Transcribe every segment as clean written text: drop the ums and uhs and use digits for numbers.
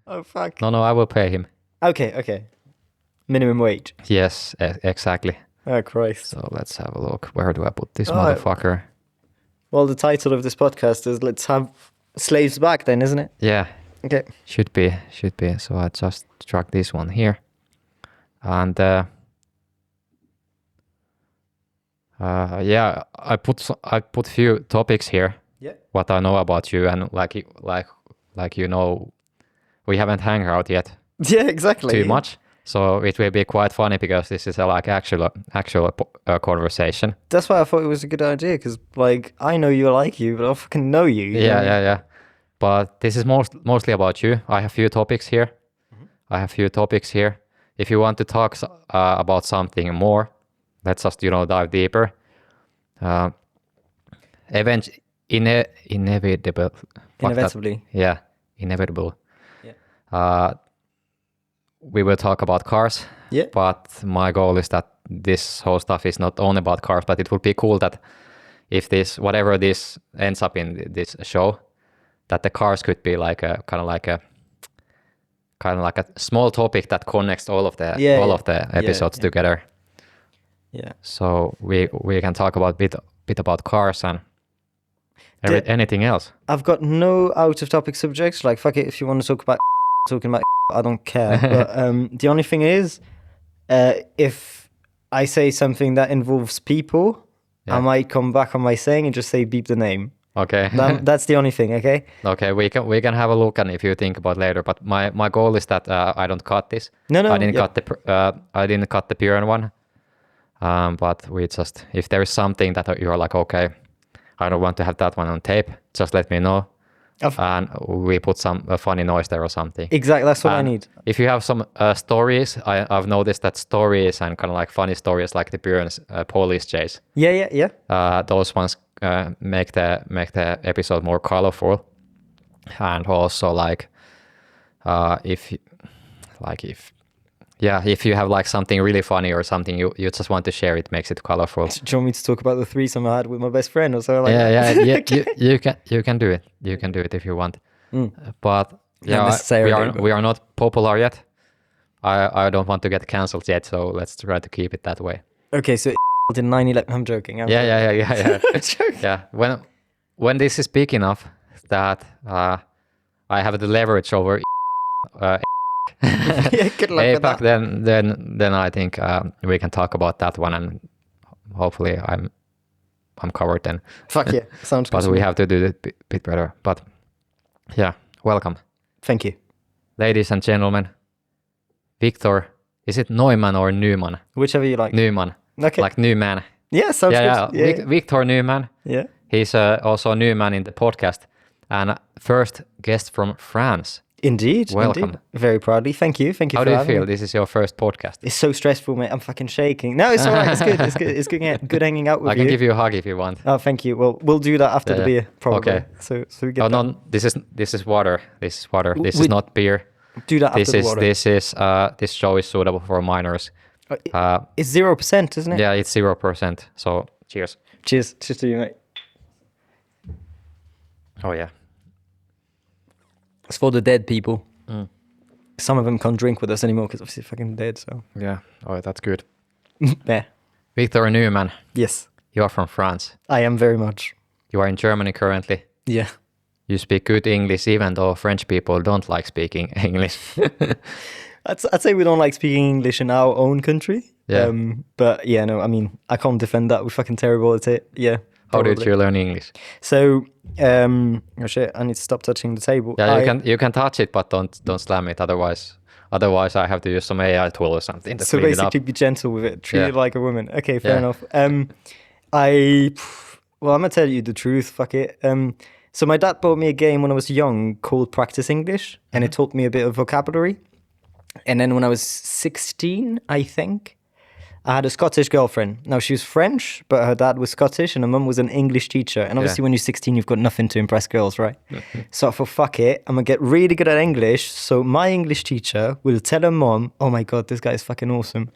Oh, fuck. No, I will pay him. Okay. Minimum wage. Yes, exactly. Oh, Christ. So let's have a look. Where do I put this Oh, motherfucker? Well, the title of this podcast is Let's Have Slaves Back then, isn't it? Yeah. Okay. Should be. So I just drag this one here. And yeah, I put few topics here. Yeah. What I know about you, and like you know, we haven't hung out yet Yeah, exactly. too much. So it will be quite funny because this is a like actual conversation. That's why I thought it was a good idea, because like I know you like you, but I fucking know you. Yeah. But this is mostly about you. I have few topics here. If you want to talk about something more, let's just dive deeper. Inevitable. Inevitably. Yeah, inevitable. Yeah. We will talk about cars. Yeah. But my goal is that this whole stuff is not only about cars, but it would be cool that if whatever this ends up in this show, that the cars could be like a kind of like a small topic that connects all of the episodes together. Yeah. So we can talk about bit about cars and anything else. I've got no out of topic subjects. Like fuck it, if you want to talk about talking about, I don't care. But the only thing is, if I say something that involves people, I might come back on my saying and just say beep the name. Okay. That's the only thing. Okay. Okay, we can have a look, and if you think about later. But my goal is that I don't cut this. No. I didn't cut the pure one. But we just, if there is something that you're like, okay, I don't want to have that one on tape, just let me know. And we put some funny noise there or something. Exactly, that's what I need. If you have some stories, I've noticed that stories and kind of like funny stories, like the Björn's police chase. Yeah. Those ones make the episode more colorful, and also if you have like something really funny or something you just want to share, it makes it colorful. Do you want me to talk about the threesome I had with my best friend or so? Like You can do it. You can do it if you want. But necessarily, we are not popular yet. I don't want to get cancelled yet, so let's try to keep it that way. Okay, so in 9/11, I'm joking. Yeah. I'm joking. Yeah, when this is big enough that I have the leverage over Yeah, good luck with APAC, that. then I think we can talk about that one, and hopefully I'm covered then. Fuck yeah, sounds good. But we have to do it a bit better. But yeah, welcome. Thank you. Ladies and gentlemen, Victor, is it Neumann or Neumann? Whichever you like. Neumann. Okay. Like Neumann. Yeah, sounds good. Yeah. Victor Neumann. Yeah. He's also a new man in the podcast, and first guest from France. Indeed. Welcome. Indeed. Very proudly. Thank you. Thank you. How for do you having feel? me. This is your first podcast. It's so stressful, mate. I'm fucking shaking. No, it's all right. It's good. It's good. It's good. Good hanging out with you. I can give you a hug if you want. Oh, thank you. Well, we'll do that after the beer, probably. Okay. So we get. Oh no, this is water. This is water. This is not beer. Do that after the water. This show is suitable for minors. It's 0%, isn't it? Yeah, it's 0%. So cheers. Cheers. Cheers to you, mate. Oh yeah. It's for the dead people. Some of them can't drink with us anymore because obviously they're fucking dead. So Yeah. Oh, that's good. yeah. Victor Neumann, Yes, you are from France. I am very much. You are in Germany currently. Yeah. You speak good English, even though French people don't like speaking English. I'd say we don't like speaking English in our own country. Yeah. But yeah, no, I mean, I can't defend that. We're fucking terrible at it. Yeah. How probably. did you learn English? So, oh shit, I need to stop touching the table. Yeah, you can touch it, but don't slam it. Otherwise I have to use some AI tool or something to So clean it up. basically, be gentle with it. Treat it like a woman. Okay, fair Yeah. enough. I'm gonna tell you the truth. Fuck it. So my dad bought me a game when I was young called Practice English, and it taught me a bit of vocabulary. And then when I was 16, I think, I had a Scottish girlfriend. Now, she was French, but her dad was Scottish, and her mum was an English teacher. And obviously, when you're 16, you've got nothing to impress girls, right? So I thought, fuck it, I'm going to get really good at English. So my English teacher will tell her mom, oh my God, this guy is fucking awesome.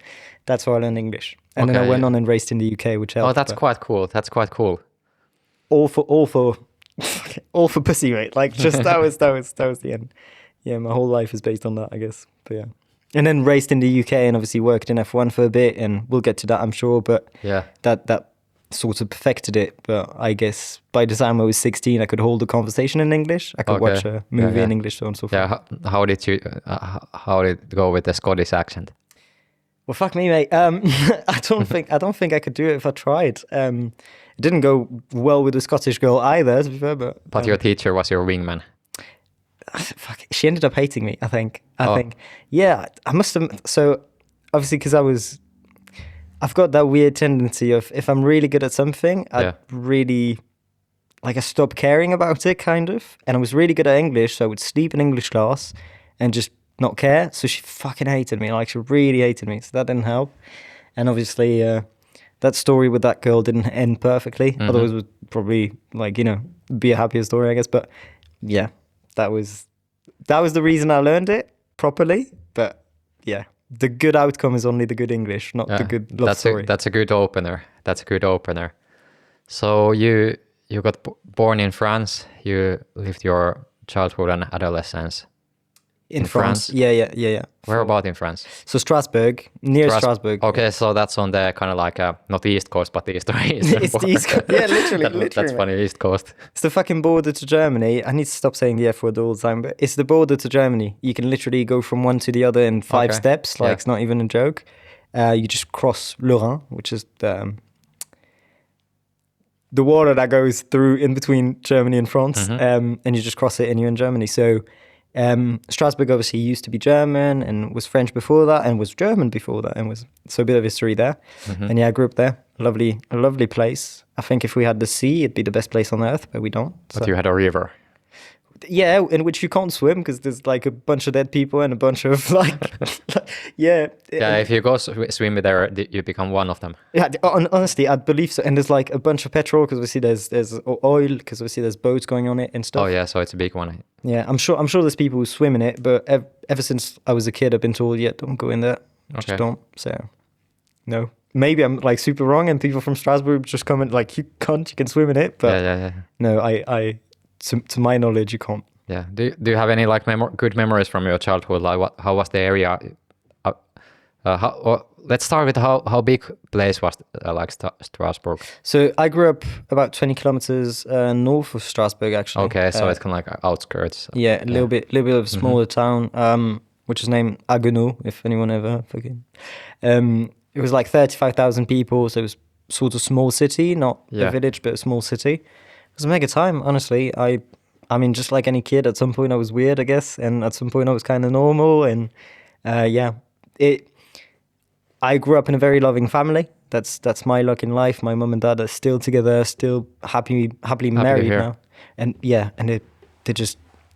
That's how I learned English. And then I went on and raced in the UK, which helped. Oh, that's quite cool. That's quite cool. All for pussy, mate. Like, just that was the end. Yeah, my whole life is based on that, I guess. But yeah. And then raced in the UK and obviously worked in F1 for a bit, and we'll get to that, I'm sure. But Yeah. that sort of perfected it. But I guess by the time I was 16, I could hold a conversation in English. I could watch a movie in English, so on and so forth. Yeah. How did you? How did it go with the Scottish accent? Well, fuck me, mate. I don't think I could do it if I tried. It didn't go well with the Scottish girl either, to be fair. But Your teacher was your wingman. fuck, she ended up hating me. I think. Yeah, I must have. So obviously, because I've got that weird tendency of if I'm really good at something, I stop caring about it, kind of. And I was really good at English, so I would sleep in English class and just not care. So she fucking hated me. Like, she really hated me. So that didn't help. And obviously, that story with that girl didn't end perfectly. Otherwise, it would probably, be a happier story, I guess. But yeah, that was the reason I learned it properly. But yeah, the good outcome is only the good English, not the good love story. That's a good opener. So you got born in France. You lived your childhood and adolescence in France. Yeah. Where about in France? So Strasbourg, near Strasbourg. Okay, so that's on the kind of like not the East Coast, but the East. It's the East Coast. Yeah, literally. That's funny, East Coast. It's the fucking border to Germany. I need to stop saying the F word all the time, but it's the border to Germany. You can literally go from one to the other in 5 steps. It's not even a joke. You just cross Le Rhin, which is the water that goes through in between Germany and France, and you just cross it and you're in Germany. So Strasbourg obviously used to be German and was French before that and was German before that, and was so a bit of history there. And yeah, I grew up there. A lovely place. I think if we had the sea, it'd be the best place on earth, but we don't. But you had a river. Yeah, in which you can't swim because there's like a bunch of dead people and a bunch of yeah. Yeah, if you go swim there, you become one of them. Yeah, honestly, I believe so. And there's like a bunch of petrol because we see there's oil because we see there's boats going on it and stuff. Oh yeah, so it's a big one. Yeah, I'm sure there's people who swim in it, but ever since I was a kid, I've been told, yeah, don't go in there. Just don't. So no. Maybe I'm like super wrong, and people from Strasbourg just comment like, you cunt, you can swim in it. But yeah. No, I to my knowledge, you can't. Yeah. Do you have any like good memories from your childhood? Like how was the area? Let's start with how big place was like Strasbourg. So I grew up about 20 kilometers north of Strasbourg, actually. Okay, so it's kind of like outskirts. Yeah, a little bit of a smaller town, which is named Haguenau, if anyone ever fucking. It was like 35,000 people, so it was sort of small city, not a village, but a small city. It was a mega time, honestly. I mean, just like any kid, at some point I was weird, I guess, and at some point I was kind of normal, and I grew up in a very loving family. That's my luck in life. My mum and dad are still together, still happily married now, and they're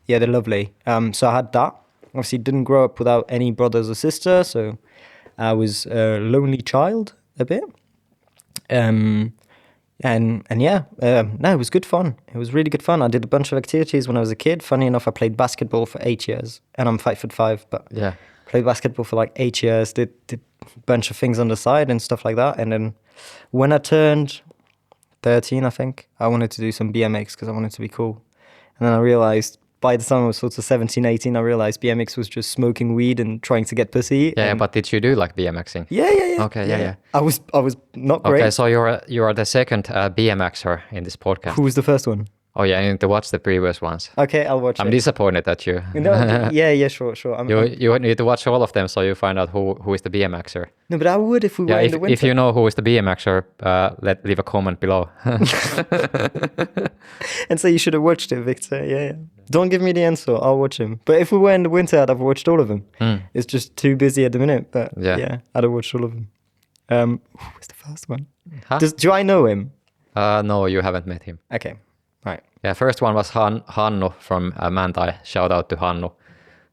lovely. So I had that. Obviously, didn't grow up without any brothers or sisters, so I was a lonely child a bit. No, it was good fun. It was really good fun. I did a bunch of activities when I was a kid. Funny enough, I played basketball for 8 years, and I'm 5'5", but played basketball for like 8 years. Did a bunch of things on the side and stuff like that. And then when I turned 13, I think, I wanted to do some BMX because I wanted to be cool. And then I realized by the time I was sort of 17, 18, I realized BMX was just smoking weed and trying to get pussy. Yeah, but did you do like BMXing? Yeah. Okay, yeah. I was not great. Okay, so you are the second BMXer in this podcast. Who was the first one? Oh yeah, you need to watch the previous ones. Okay, I'll watch I'm disappointed at you. No, yeah, sure. You need to watch all of them so you find out who is the BMXer. No, but I would if we were in the winter. If you know who is the BMXer, leave a comment below. And so you should have watched it, Victor. Yeah. Don't give me the answer. I'll watch him. But if we were in the winter, I'd have watched all of them. It's just too busy at the minute. But yeah I'd have watched all of them. Who was the first one? Huh? Do I know him? No, you haven't met him. Okay. Right. Yeah, first one was Hannu from Mantai. Shout out to Hannu.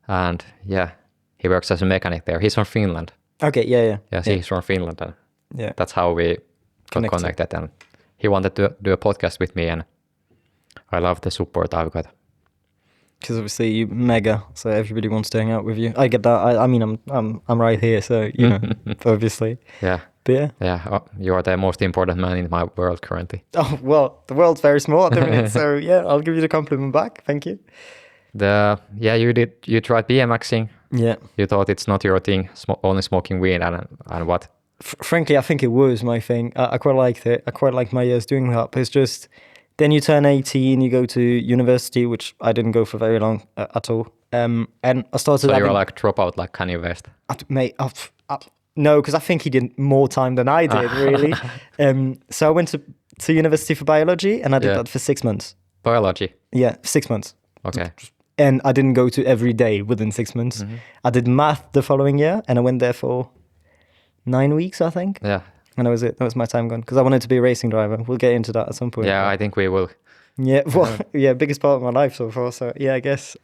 And yeah, he works as a mechanic there. He's from Finland. Okay, yeah. Yeah, he's from Finland. And yeah. That's how we got connected. And he wanted to do a podcast with me, and I love the support I've got. Because obviously you mega, so everybody wants to hang out with you. I get that. I mean, I'm right here, so you know, obviously. Yeah. But yeah. Yeah, you are the most important man in my world currently. Oh well, the world's very small at the minute, so yeah, I'll give you the compliment back. Thank you. You tried BMXing. Yeah. You thought it's not your thing, only smoking weed and what? Frankly, I think it was my thing. I quite liked it. I quite liked my years doing that. But it's just, then you turn 18, you go to university, which I didn't go for very long at all. And I started. So you're like dropout, like Kanye West. Mate, no, because I think he did more time than I did, really. So I went to university for biology, and I did that for 6 months. Biology? Yeah, 6 months. Okay. And I didn't go to every day within 6 months. Mm-hmm. I did math the following year, and I went there for 9 weeks, I think. Yeah. And that was it. That was my time gone. Because I wanted to be a racing driver. We'll get into that at some point. Yeah, I think we will. Yeah, well, biggest part of my life so far. So yeah, I guess.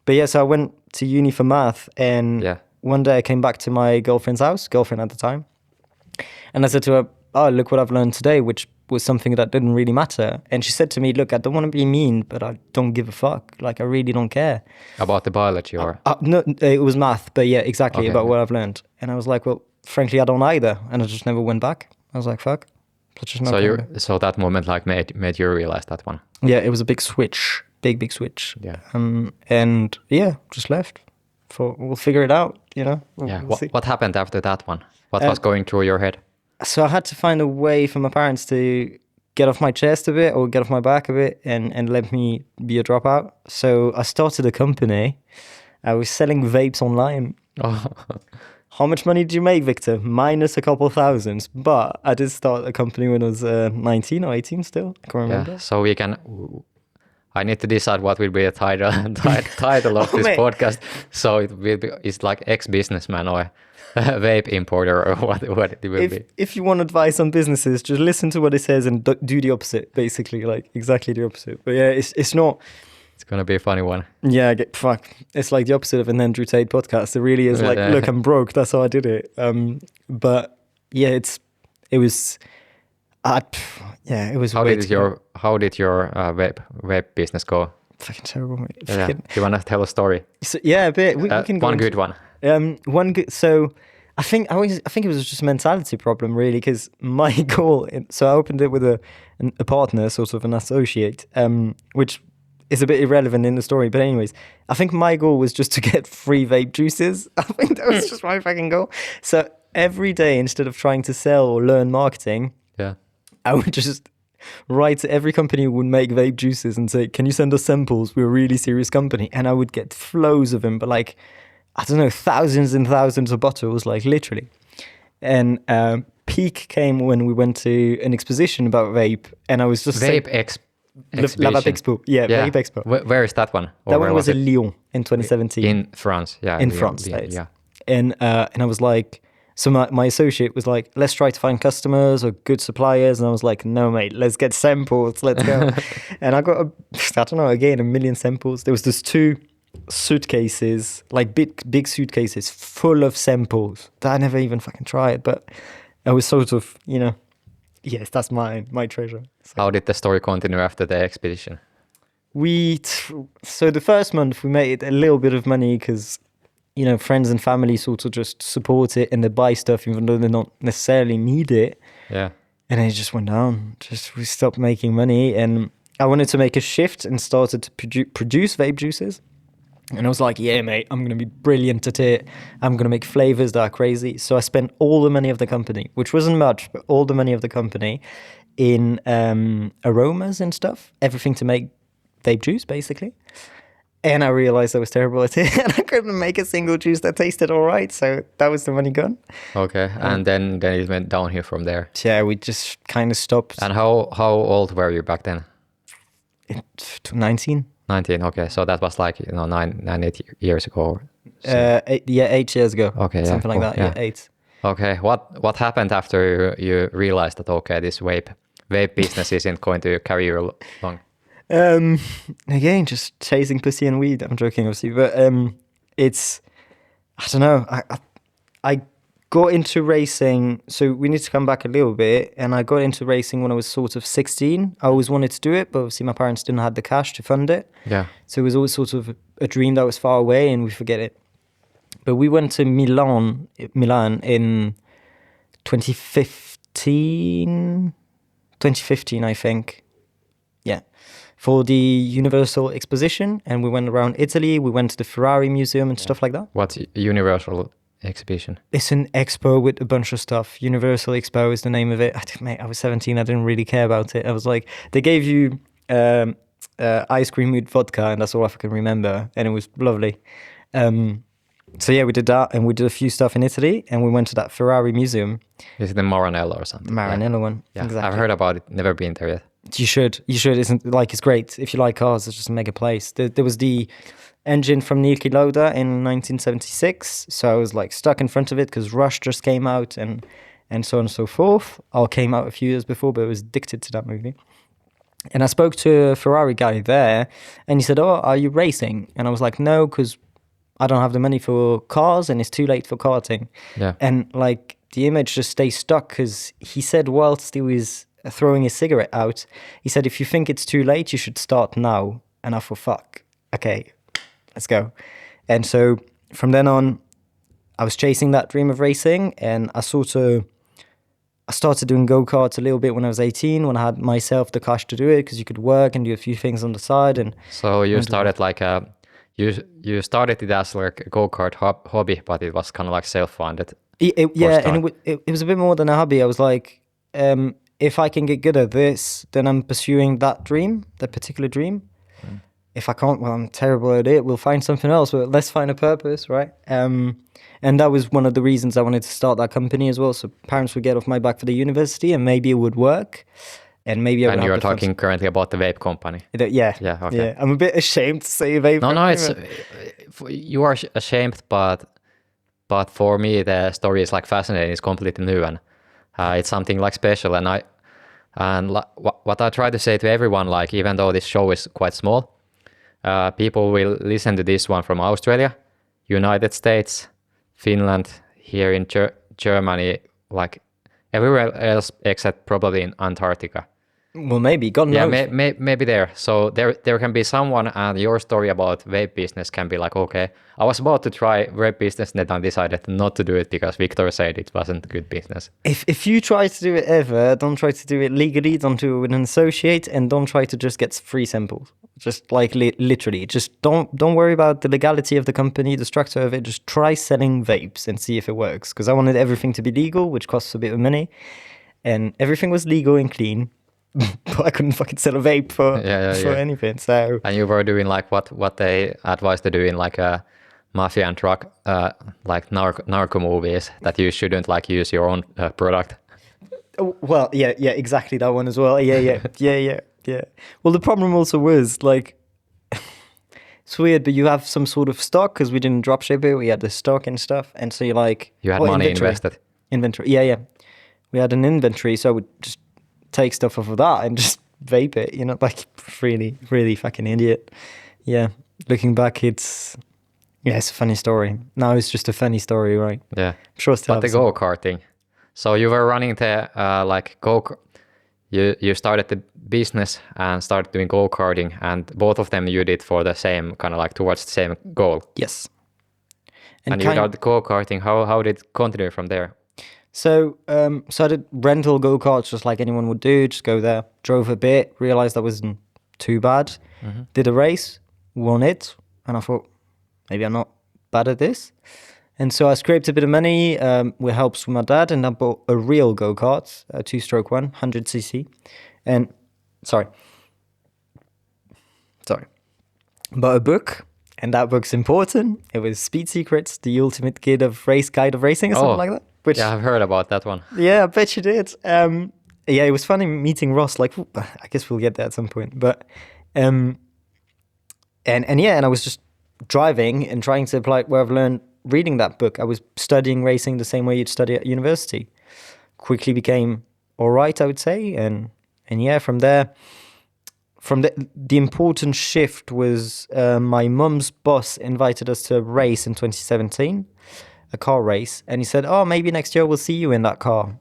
But yeah, so I went to uni for math, and one day I came back to my girlfriend at the time, and I said to her, "Oh, look what I've learned today," which was something that didn't really matter. And she said to me, "Look, I don't want to be mean, but I don't give a fuck. Like, I really don't care." About the biology or? No, it was math, but yeah, exactly, about what I've learned. And I was like, well, frankly, I don't either. And I just never went back. I was like, fuck. So that moment like made you realize that one? Yeah, it was a big switch. Big switch. Yeah. And yeah, just left. We'll figure it out, you know? What happened after that one? What was going through your head? So I had to find a way for my parents to get off my chest a bit or get off my back a bit and let me be a dropout. So I started a company. I was selling vapes online. Oh. How much money did you make, Victor? Minus a couple of thousands. But I did start a company when I was 19 or 18 still. I can't remember. Yeah, so I need to decide what will be the title of this podcast. So it's like ex-businessman or vape importer or what it will be. If you want advice on businesses, just listen to what it says and do the opposite, basically, like exactly the opposite. But yeah, it's not... It's going to be a funny one. Yeah, it's like the opposite of an Andrew Tate podcast. It really is like, look, I'm broke. That's how I did it. But yeah, it was... it was. How did your vape business go? Fucking terrible, mate. Yeah. You want to tell a story? So, yeah, a bit. We can go one good one. One good. So I think it was just a mentality problem, really, because my goal. So I opened it with a partner, sort of an associate, which is a bit irrelevant in the story. But anyways, I think my goal was just to get free vape juices. I think that was just my fucking goal. So every day, instead of trying to sell or learn marketing, I would just write to every company who would make vape juices and say, can you send us samples? We're a really serious company. And I would get flows of them, but like, I don't know, thousands and thousands of bottles, like literally. And peak came when we went to an exposition about vape, and I was just Vape Vape Expo. Yeah, Vape Expo. Where is that one? That one was in Lyon in 2017. In France, yeah. In France, yeah. And I was like, so my associate was like, let's try to find customers or good suppliers. And I was like, no, mate, let's get samples. Let's go. And I got, a million samples. There was just 2 suitcases, like big suitcases full of samples that I never even fucking tried. But I was sort of, yes, that's my treasure. So. How did the story continue after the expedition? So the first month we made a little bit of money because... friends and family sort of just support it and they buy stuff even though they don't necessarily need it. Yeah. And it just went down. We stopped making money, and I wanted to make a shift and started to produce vape juices. And I was like, yeah, mate, I'm going to be brilliant at it. I'm going to make flavors that are crazy. So I spent all the money of the company, which wasn't much, but all the money of the company in aromas and stuff, everything to make vape juice, basically. And I realized I was terrible at it, and I couldn't make a single juice that tasted all right. So that was the money gone. Okay, and then it went downhill from there. Yeah, we just kind of stopped. And how old were you back then? 19. 19. Okay, so that was like 8 years ago. So. 8 years ago. Okay, something like that. Yeah, 8. Okay, what happened after you realized that this vape business isn't going to carry you along? Again, just chasing pussy and weed. I'm joking, obviously, but it's, I don't know. I got into racing, so we need to come back a little bit. And I got into racing when I was sort of 16. I always wanted to do it, but obviously my parents didn't have the cash to fund it. Yeah. So it was always sort of a dream that was far away, and we forget it. But we went to Milan in 2015, I think. Yeah. for the Universal Exposition, and we went around Italy. We went to the Ferrari Museum and stuff like that. What's Universal Exhibition? It's an expo with a bunch of stuff. Universal Expo is the name of it. Mate, I was 17. I didn't really care about it. I was like, they gave you ice cream with vodka, and that's all I can remember. And it was lovely. So yeah, we did that, and we did a few stuff in Italy, and we went to that Ferrari Museum. Is it the Maranello or something? Maranello one. Yeah, exactly. I've heard about it. Never been there yet. You should. Isn't like it's great if you like cars. It's just a mega place. There was the engine from Niki Lauda in 1976, so I was like stuck in front of it because Rush just came out, and so on and so forth. All came out a few years before, but I was addicted to that movie. And I spoke to a Ferrari guy there, and he said, "Oh, are you racing?" And I was like, "No, because I don't have the money for cars, and it's too late for karting." Yeah. And like the image just stays stuck because he said whilst he was throwing his cigarette out, he said, "If you think it's too late, you should start now." And I thought, fuck, okay, let's go. And so from then on, I was chasing that dream of racing, and I started doing go-karts a little bit when I was 18, when I had myself the cash to do it, because you could work and do a few things on the side. And so you started like you started it as like a go-kart hobby, but it was kind of like self-funded. Yeah, and it was a bit more than a hobby. I was like, if I can get good at this, then I'm pursuing that dream, that particular dream. If I can't, well, I'm terrible at it. We'll find something else, but let's find a purpose, right? And that was one of the reasons I wanted to start that company as well. So parents would get off my back for the university, and maybe it would work. And maybe I would. And have you're the talking currently about the vape company. Yeah. Yeah. Okay. Yeah. I'm a bit ashamed to say vape. No, it's you are ashamed, but for me the story is like fascinating. It's completely new, and it's something like special. And what I try to say to everyone, like even though this show is quite small, people will listen to this one from Australia, United States, Finland, here in Germany, like everywhere else except probably in Antarctica. Well, maybe, God knows. Yeah, maybe there. So there can be someone, and your story about vape business can be like, okay, I was about to try vape business, and then I decided not to do it because Victor said it wasn't good business. If you try to do it ever, don't try to do it legally, don't do it with an associate, and don't try to just get free samples. Just like literally, just don't worry about the legality of the company, the structure of it. Just try selling vapes and see if it works. Because I wanted everything to be legal, which costs a bit of money, and everything was legal and clean. But I couldn't fucking sell a vape for anything. So and you were doing like what they advise to do in like a mafia and drug like narco movies, that you shouldn't like use your own product. Well, yeah, exactly that one as well. Yeah. Well, the problem also was like it's weird, but you have some sort of stock because we didn't drop ship it. We had the stock and stuff, and so you had money invested. Inventory. Yeah. We had an inventory, so I would just take stuff off of that and just vape it, like really, really fucking idiot. Yeah. Looking back, it's a funny story. Now it's just a funny story, right? Yeah. I'm sure still. But the go-karting. So you were running the you started the business and started doing go-karting, and both of them you did for the same kind of like towards the same goal. Yes. And you got the go-karting. How did it continue from there? So I did rental go-karts just like anyone would do. Just go there, drove a bit, realized that wasn't too bad. Mm-hmm. Did a race, won it, and I thought, maybe I'm not bad at this. And so I scraped a bit of money with helps from my dad, and I bought a real go-kart, a 2-stroke one, 100cc. And, sorry. Bought a book, and that book's important. It was Speed Secrets, the ultimate guide of racing or something like that. Yeah, I've heard about that one. Yeah, I bet you did. It was funny meeting Ross. Like, I guess we'll get there at some point. But, and I was just driving and trying to apply where I've learned reading that book. I was studying racing the same way you'd study at university. Quickly became all right, I would say. And from there, the important shift was my mum's boss invited us to a race in 2017. A car race, and he said, "Oh, maybe next year we'll see you in that car."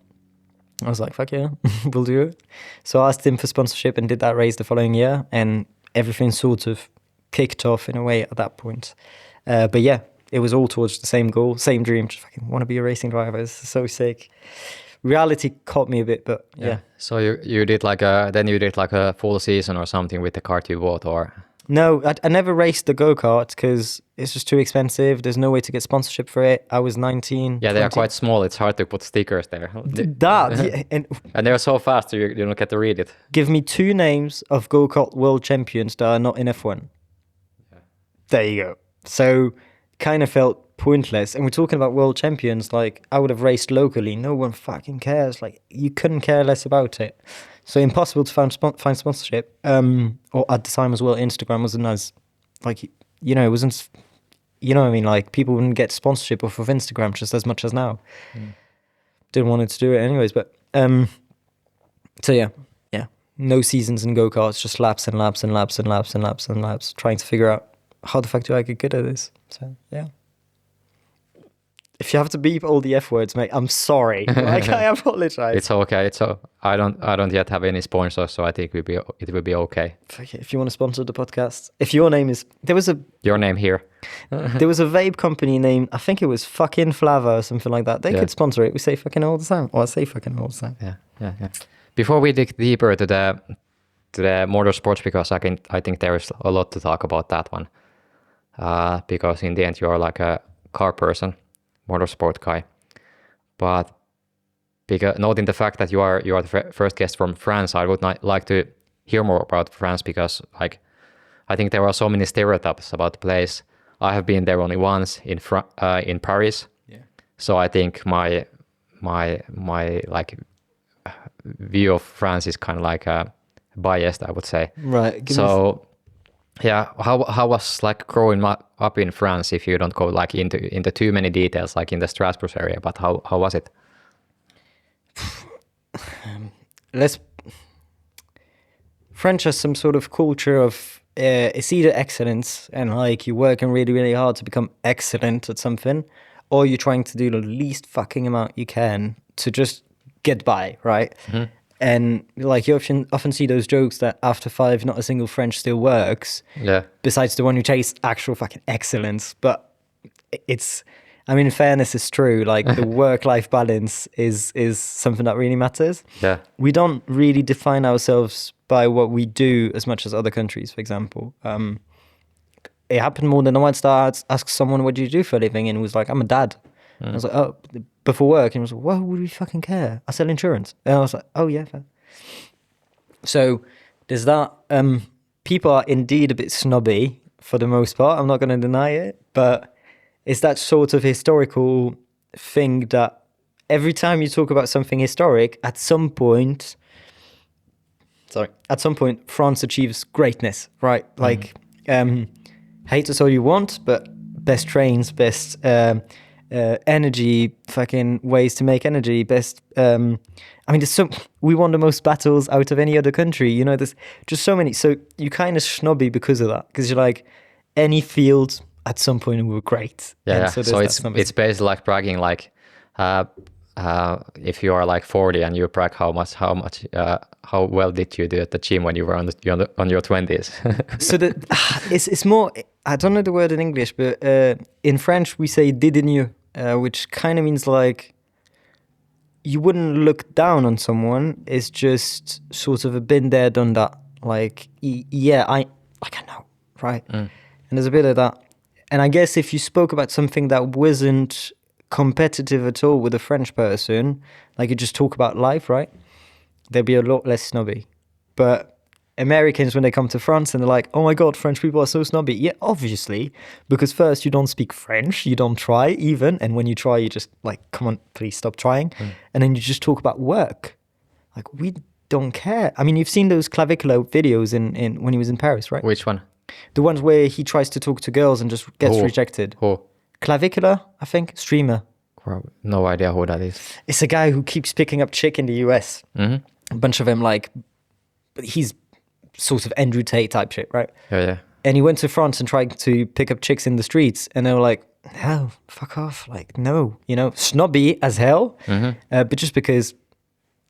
I was like, "Fuck yeah, we'll do it." So I asked him for sponsorship and did that race the following year, and everything sort of kicked off in a way at that point. But yeah, it was all towards the same goal, same dream. Just fucking want to be a racing driver. It's so sick. reality caught me a bit, but yeah. So you did like a full season or something with the kart you bought, or No, I never raced the go-kart because it's just too expensive. There's no way to get sponsorship for it. I was 19. yeah, they are 20. quite small. It's hard to put stickers there. And And they're so fast you don't get to read it. give me 2 names of go-kart world champions that are not in F1. There you go. So kind of felt pointless. And we're talking about world champions. Like, I would have raced locally. No one fucking cares. Like, you couldn't care less about it. So impossible to find sponsorship. Or at the time as well, Instagram wasn't as, like, you know, it wasn't, you know what I mean? Like, people wouldn't get sponsorship off of Instagram just as much as now. Didn't want to do it anyways. But, so yeah. No seasons in go-karts, just laps and laps and laps and laps and laps and laps, trying to figure out how the fuck do I get good at this? So, yeah. If you have to beep all the F words, mate, I'm sorry. Like, I apologize. It's okay. I don't yet have any sponsors, so I think it will be okay. Fuck it, if you want to sponsor the podcast, if your name is, Your name here. there was a vape company named, I think it was fucking Flava or something like that. They could sponsor it. We say fucking all the time. Or I say fucking all the time. Yeah. Before we dig deeper to the motorsports, because I think there is a lot to talk about that one. Because in the end you are like a car person, motorsport guy. But noting the fact that you are the first guest from France, I would like to hear more about France, because like I think there are so many stereotypes about the place. I have been there only once in Paris. Yeah. So I think my like view of France is kind of like biased, I would say. Right. So yeah, how was like growing up in France, if you don't go like into too many details, like in the Strasbourg area, but how was it? French has some sort of culture of it's either excellence and like you're working really, really hard to become excellent at something, or you're trying to do the least fucking amount you can to just get by, right? Mm-hmm. And like you often see those jokes that after 5, not a single French still works. Yeah. Besides the one who chased actual fucking excellence. But it's, I mean, in fairness, it's true. Like the work-life balance is something that really matters. Yeah. We don't really define ourselves by what we do as much as other countries, for example. It happened more than once that I asked someone, what do you do for a living? And it was like, I'm a dad. I was like, oh, before work. And I was like, why would we fucking care? I sell insurance. And I was like, oh, yeah. Fair. So there's that. People are indeed a bit snobby for the most part. I'm not going to deny it. But it's that sort of historical thing that every time you talk about something historic, at some point, France achieves greatness, right? Like, hate us all you want, but best trains, best... energy, fucking ways to make energy, best. I mean, we won the most battles out of any other country. You know, there's just so many. So you kind of snobby because of that, because you're like, any field at some point we were great. Yeah. So it's basically like bragging, like if you are like 40 and you brag how well did you do at the gym when you were on your 20s. So it's more. I don't know the word in English, but in French we say didn't, which kind of means like you wouldn't look down on someone. It's just sort of a been there, done that. Like, yeah, I know, right? And there's a bit of that. And I guess if you spoke about something that wasn't competitive at all with a French person, like you just talk about life, right? They'd be a lot less snobby. But Americans, when they come to France and they're like, oh my God, French people are so snobby. Yeah, obviously, because first you don't speak French, you don't try even. And when you try, you just like, come on, please stop trying. And then you just talk about work. Like, we don't care. I mean, you've seen those clavicular videos in when he was in Paris, right? Which one? The ones where he tries to talk to girls and just gets rejected. Clavicular, I think, streamer. No idea who that is. It's a guy who keeps picking up chick in the US. A bunch of them, like, he's sort of Andrew Tate type shit, right? Yeah. And he went to France and tried to pick up chicks in the streets, and they were like, no, fuck off. Like, no, you know, snobby as hell. But just because,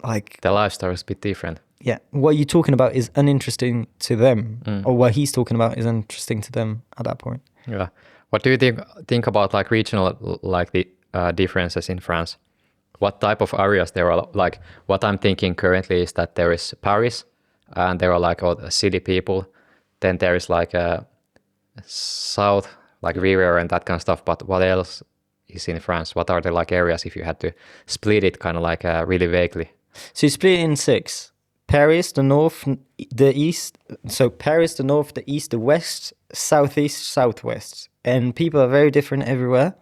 like... the lifestyle is a bit different. Yeah. What you're talking about is uninteresting to them, or what he's talking about is uninteresting to them at that point. Yeah. What do you think about like regional, like the differences in France? what type of areas there are. Like what I'm thinking currently is that there is Paris, and there are like all the city people. Then there is like a south, like river and that kind of stuff. But what else is in France? What are the like areas if you had to split it kind of like really vaguely? So you split it in 6. Paris, the north, the east. So Paris, the north, the east, the west, southeast, southwest. And people are very different everywhere.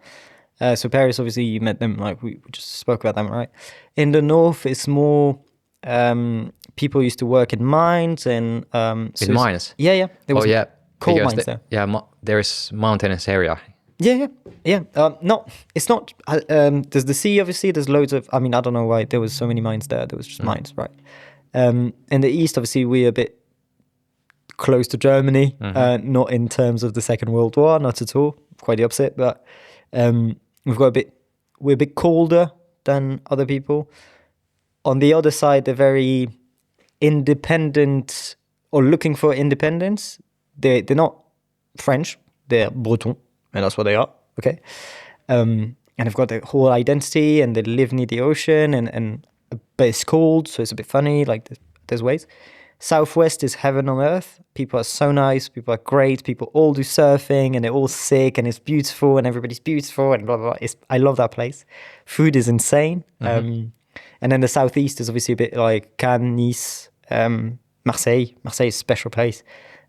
So Paris, obviously, you met them, like we just spoke about them, right? In the north, it's more people used to work in mines and... In mines? Yeah. There was coal because mines there. Yeah, there is mountainous area. Yeah. No, it's not... there's the sea, obviously. There's loads of... I mean, I don't know why there was so many mines there. There was just mines, right? In the east, obviously, we're a bit close to Germany. Not in terms of the Second World War, not at all. Quite the opposite, but... we're a bit colder than other people. On the other side, they're very independent or looking for independence. They're not French, they're Breton, and that's what they are, okay? And they've got their whole identity, and they live near the ocean, but it's cold, so it's a bit funny, like there's ways. Southwest is heaven on earth. People are so nice. People are great. People all do surfing, and they're all sick, and it's beautiful, and everybody's beautiful, and blah blah blah. I love that place. Food is insane. And then the southeast is obviously a bit like Cannes, Nice, Marseille. Marseille is a special place,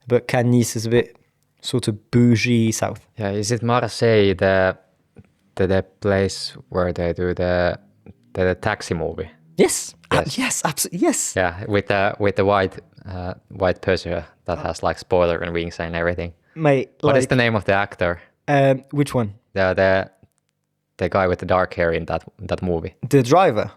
but Cannes, Nice is a bit sort of bougie south. Yeah, is it Marseille the place where they do the taxi movie? Yes, yes, absolutely, yes. Yeah, with the white person that has like spoiler and wings and everything. Mate, what is the name of the actor? Which one? The guy with the dark hair in that movie. The driver.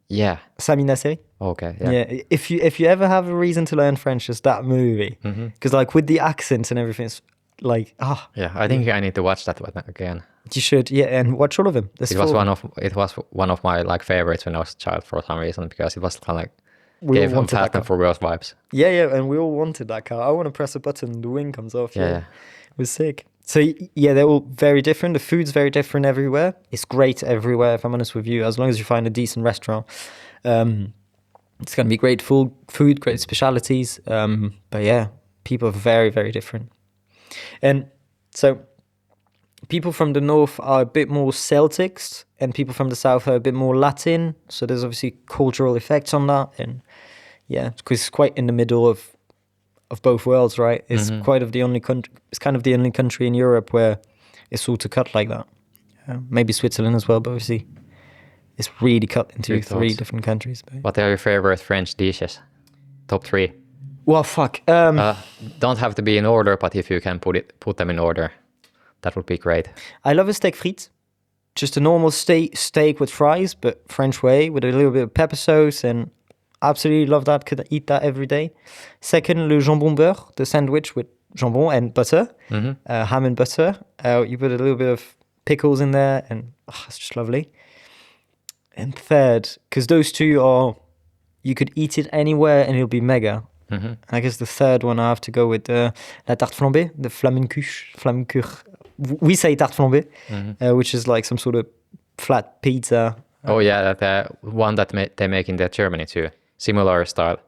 Yeah. Sami Nasseri. Okay. Yeah. If you ever have a reason to learn French, it's that movie. Because like with the accents and everything, it's like Yeah, I think I need to watch that one again. You should, and watch all of them. It was one of my like favorites when I was a child for some reason, because it was kind of like gave Fast and Furious vibes. Yeah, and we all wanted that car. I want to press a button, the wing comes off. Yeah. It was sick. So yeah, they're all very different. The food's very different everywhere. It's great everywhere, if I'm honest with you. As long as you find a decent restaurant, it's going to be great food, great specialities. But yeah, people are very, very different. And so people from the north are a bit more Celtics, and people from the south are a bit more Latin. So there's obviously cultural effects on that. And yeah, because it's quite in the middle of both worlds, right? It's kind of the only country in Europe where it's sort of cut like that. Maybe Switzerland as well, but obviously it's really cut into 3 different countries. But what are your favorite French dishes? Top 3. Well, fuck. Don't have to be in order, but if you can put them in order, that would be great. I love a steak frites. Just a normal steak with fries, but French way, with a little bit of pepper sauce, and absolutely love that. Could eat that every day. Second, le jambon beurre, the sandwich with jambon and butter, ham and butter. You put a little bit of pickles in there, and it's just lovely. And third, because those two you could eat it anywhere and it'll be mega. I guess the third one I have to go with la tarte flambée, the flammekuch. We say tarte flambée, which is like some sort of flat pizza. Oh yeah, the one that they make in Germany too. Similar style.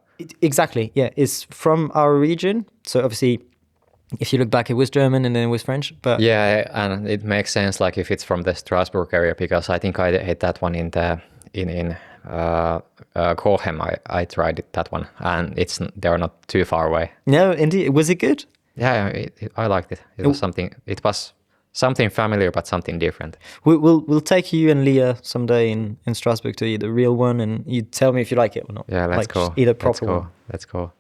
Exactly, yeah. It's from our region. So obviously, if you look back, it was German and then it was French. But yeah, and it makes sense like if it's from the Strasbourg area, because I think I ate that one in Cochem. I tried that one, and they're not too far away. No, indeed. Was it good? Yeah, I liked it. It was something familiar, but something different. We'll take you and Leah someday in Strasbourg to eat the real one, and you tell me if you like it or not. Yeah, let's go. Eat a proper one. Let's go.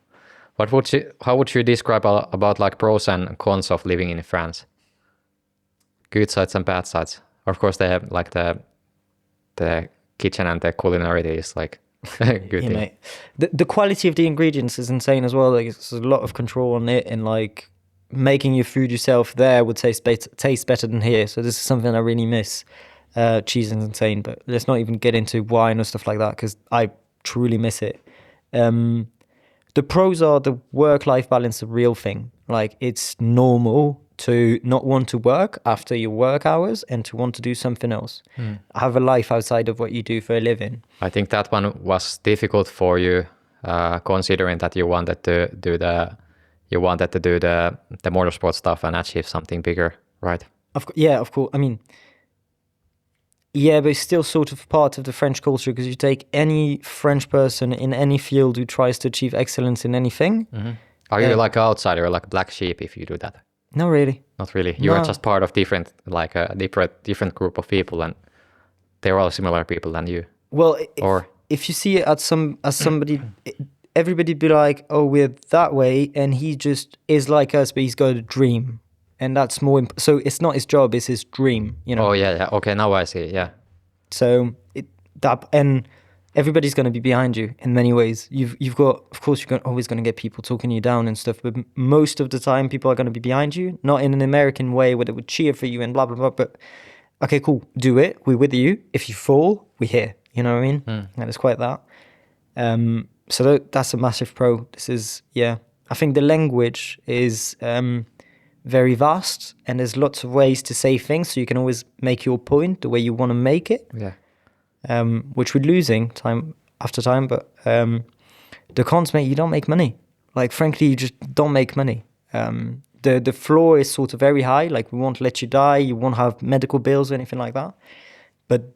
How would you describe about like pros and cons of living in France? Good sides and bad sides. Of course, they have like the kitchen and the culinarity is like good thing. Mate. The quality of the ingredients is insane as well. Like, there's a lot of control on it, and like making your food yourself there would taste better than here. So this is something I really miss. Cheese is insane, but let's not even get into wine or stuff like that, because I truly miss it. The pros are the work-life balance, the real thing. Like, it's normal to not want to work after your work hours and to want to do something else. Have a life outside of what you do for a living. I think that one was difficult for you, considering that you wanted to do the motorsport stuff and achieve something bigger, right? Of course. I mean, but it's still sort of part of the French culture, because you take any French person in any field who tries to achieve excellence in anything. Are you like an outsider, like a black sheep if you do that? No, really. Not really. You are just part of different, like a different group of people, and they're all similar people than you. Well, if you see it as somebody, everybody be like, oh, we're that way, and he just is like us, but he's got a dream, and that's more. So it's not his job; it's his dream. You know. Oh yeah. Okay, now I see. Yeah. So and everybody's going to be behind you in many ways. You've got, of course, you're always going to get people talking you down and stuff, but most of the time people are going to be behind you, not in an American way where they would cheer for you and blah, blah, blah, but okay, cool, do it, we're with you. If you fall, we're here, you know what I mean? And it's quite that. So that's a massive pro. This is, I think the language is very vast, and there's lots of ways to say things, so you can always make your point the way you want to make it. Yeah. Which we're losing time after time, but the cons, mate, you don't make money. Like, frankly, you just don't make money. The floor is sort of very high, like we won't let you die, you won't have medical bills or anything like that. But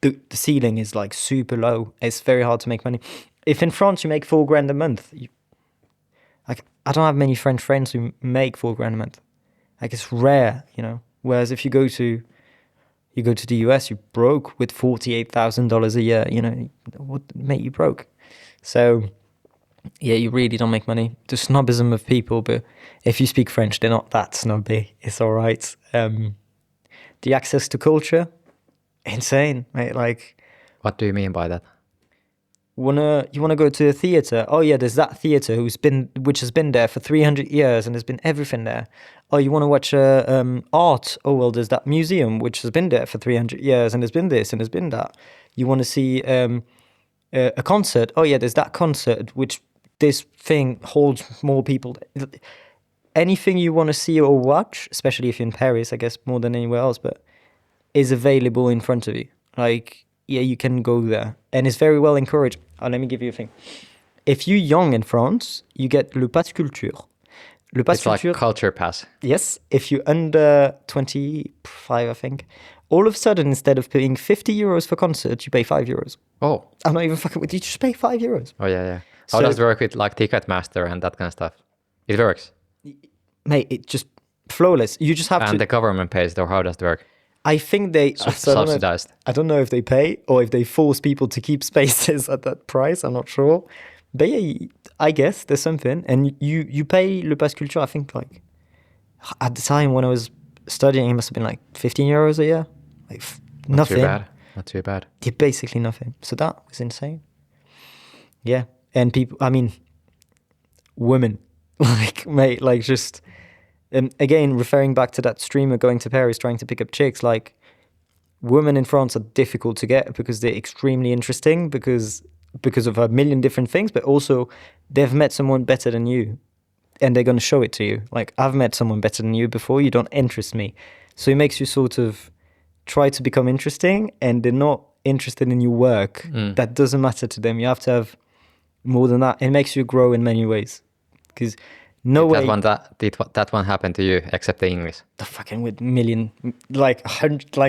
the ceiling is like super low. It's very hard to make money. If in France you make $4,000 a month, I don't have many French friends who make $4,000 a month. Like, it's rare, you know. Whereas if you go to the US, you broke with $48,000 a year. You know, what mate, you broke. So, you really don't make money. The snobism of people, but if you speak French, they're not that snobby. It's all right. The access to culture, insane, mate. Like, what do you mean by that? You wanna go to a theater? Oh yeah, there's that theater which has been there for 300 years and there's been everything there. Oh, you want to watch art? Oh well, there's that museum which has been there for 300 years and there's been this and there's been that. You want to see a concert? Oh yeah, there's that concert which this thing holds more people. Anything you want to see or watch, especially if you're in Paris, I guess more than anywhere else, but is available in front of you. Like, you can go there. And it's very well encouraged. Let me give you a thing. If you're young in France, you get le pass culture. Le pass it's culture, like culture pass. Yes. If you're under 25, I think, all of a sudden, instead of paying 50 euros for concert, you pay 5 euros. Oh. I'm not even fucking with you. Just pay 5 euros. Oh, yeah. How does it work with like Ticketmaster and that kind of stuff? It works. Mate, it just flawless. You just have to... And the government pays, or how does it work? I think they subsidized. I don't know if they pay or if they force people to keep spaces at that price. I'm not sure. But yeah, I guess there's something. And you pay Le Pass Culture, I think, like, at the time when I was studying, it must have been like 15 euros a year. Like, nothing. Not too bad. Yeah, basically nothing. So that was insane. Yeah. And people, I mean, women, like, mate, like, just... again, referring back to that streamer going to Paris trying to pick up chicks, like, women in France are difficult to get because they're extremely interesting because of a million different things, but also they've met someone better than you and they're going to show it to you. Like, I've met someone better than you before, you don't interest me. So it makes you sort of try to become interesting, and they're not interested in your work. That doesn't matter to them. You have to have more than that. It makes you grow in many ways because... No way. That one happened to you, except the English. The fucking with million, like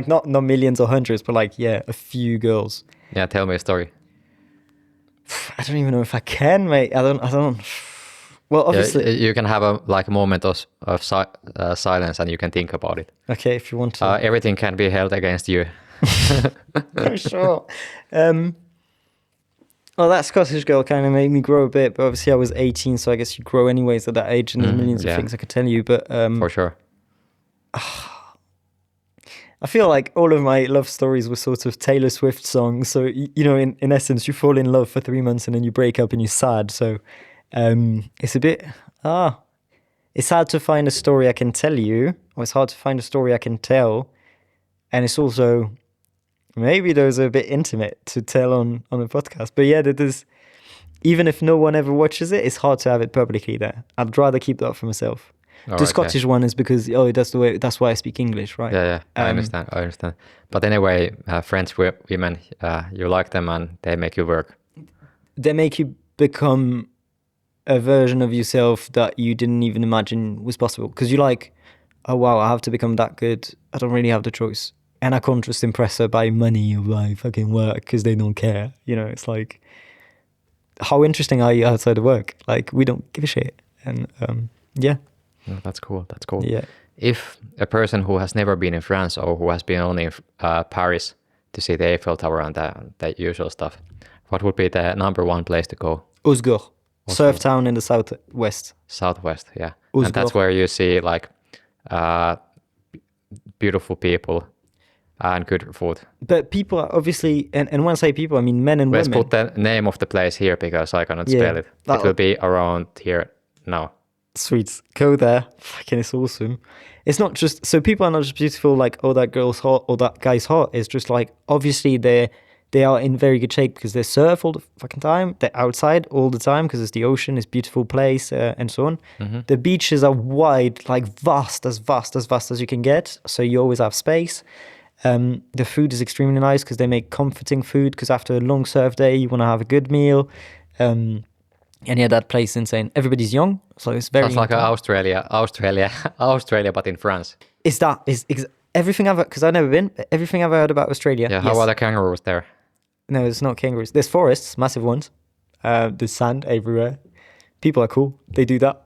not millions or hundreds, but like, a few girls. Yeah, tell me a story. I don't even know if I can, mate. I don't. Well, obviously, you can have a moment of silence, and you can think about it. Okay, if you want to. Everything can be held against you. I'm sure. Well, that Scottish girl kind of made me grow a bit, but obviously I was 18, so I guess you grow anyways at that age, and there's millions of things I could tell you, but... For sure. I feel like all of my love stories were sort of Taylor Swift songs, so, you know, in essence, you fall in love for 3 months and then you break up and you're sad, so it's a bit... It's hard to find a story I can tell you, or it's hard to find a story I can tell, and it's also... Maybe those are a bit intimate to tell on a podcast. But yeah, that is, even if no one ever watches it, it's hard to have it publicly there. I'd rather keep that for myself. The Alright, Scottish one is because that's why I speak English, right? yeah. I understand. But anyway, French women, you like them and they make you work. They make you become a version of yourself that you didn't even imagine was possible. Because you're like, oh wow, I have to become that good. I don't really have the choice. And I can't just impress her by money or by fucking work because they don't care. You know, it's like, how interesting are you outside of work? Like, we don't give a shit. And yeah. Oh, that's cool. Yeah. If a person who has never been in France or who has been only in Paris to see the Eiffel Tower and the usual stuff, what would be the number one place to go? Osgur, surf town in the southwest. Southwest, yeah. Osgur. And that's where you see like beautiful people and good food. But people are obviously, and when I say people, I mean men and Let's women. put the name of the place here because I cannot spell it. It will be around here now. Sweet. Go there. Fucking, it's awesome. It's not just, so people are not just beautiful like, oh, that girl's hot or that guy's hot. It's just like, obviously they are in very good shape because they surf all the fucking time. They're outside all the time because it's the ocean, it's a beautiful place and so on. Mm-hmm. The beaches are wide, like vast as you can get. So you always have space. The food is extremely nice because they make comforting food because after a long surf day, you want to have a good meal. And yeah, that place is insane. Everybody's young, so it's very. Sounds like Australia, but in France. Is everything I've, because I've never been, but everything I've heard about Australia. Yeah, how are the kangaroos there? No, it's not kangaroos. There's forests, massive ones. There's sand everywhere. People are cool. They do that.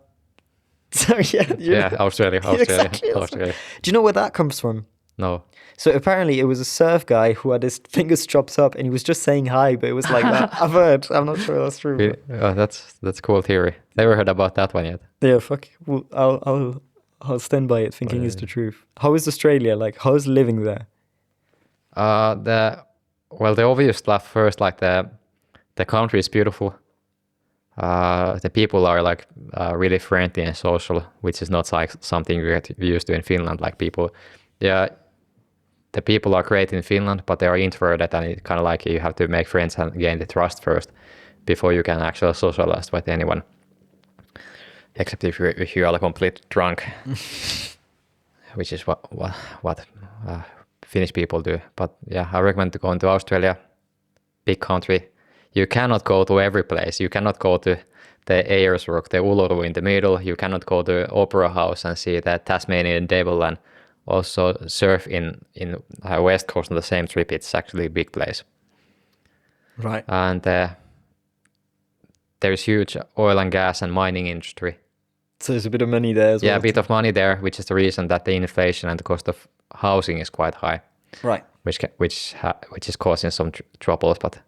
So yeah. Australia. Exactly. Australia. Do you know where that comes from? No. So apparently it was a surf guy who had his fingers chopped up and he was just saying hi, but it was like that. I've heard. I'm not sure that's true. That's cool theory. Never heard about that one yet. Yeah, fuck. Well, I'll stand by it thinking it's the truth. How is Australia? Like, how's living there? The obvious stuff first, like the country is beautiful. The people are like really friendly and social, which is not like something we get used to in Finland. Like people, the people are great in Finland, but they are introverted, and it's kind of like you have to make friends and gain the trust first before you can actually socialize with anyone. Except if you are a complete drunk, which is what Finnish people do. But yeah, I recommend going to Australia, big country. You cannot go to every place. You cannot go to the Ayersworth, the Uluru in the middle. You cannot go to Opera House and see the Tasmanian Devil and also surf in West Coast on the same trip. It's actually a big place. Right. And there's huge oil and gas and mining industry. So there's a bit of money there as well. Yeah, a bit of money there, which is the reason that the inflation and the cost of housing is quite high. Right. Which is causing some troubles. But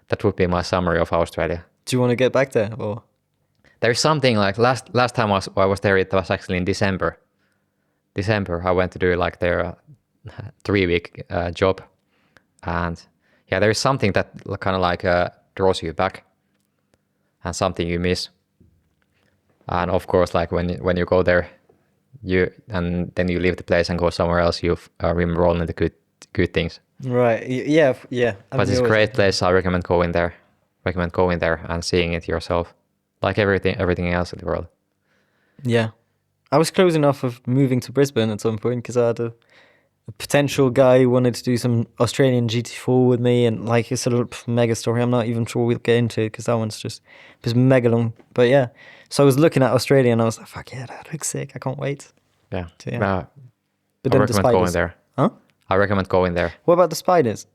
that would be my summary of Australia. Do you want to get back there or? There's something like last time I was there, it was actually in December. I went to do like their 3-week job, and yeah, there is something that kind of like draws you back, and something you miss. And of course, like when you go there, and then you leave the place and go somewhere else, you remember only the good things. Right. Yeah. But it's a great place. I recommend going there. And seeing it yourself, like everything else in the world. Yeah. I was close enough of moving to Brisbane at some point because I had a potential guy who wanted to do some Australian GT4 with me, and like it's a little mega story. I'm not even sure we'll get into it because that one's just mega long. But yeah, so I was looking at Australia and I was like, fuck yeah, that looks sick. I can't wait. Yeah. But then the spiders. Going there. Huh? I recommend going there. What about the spiders?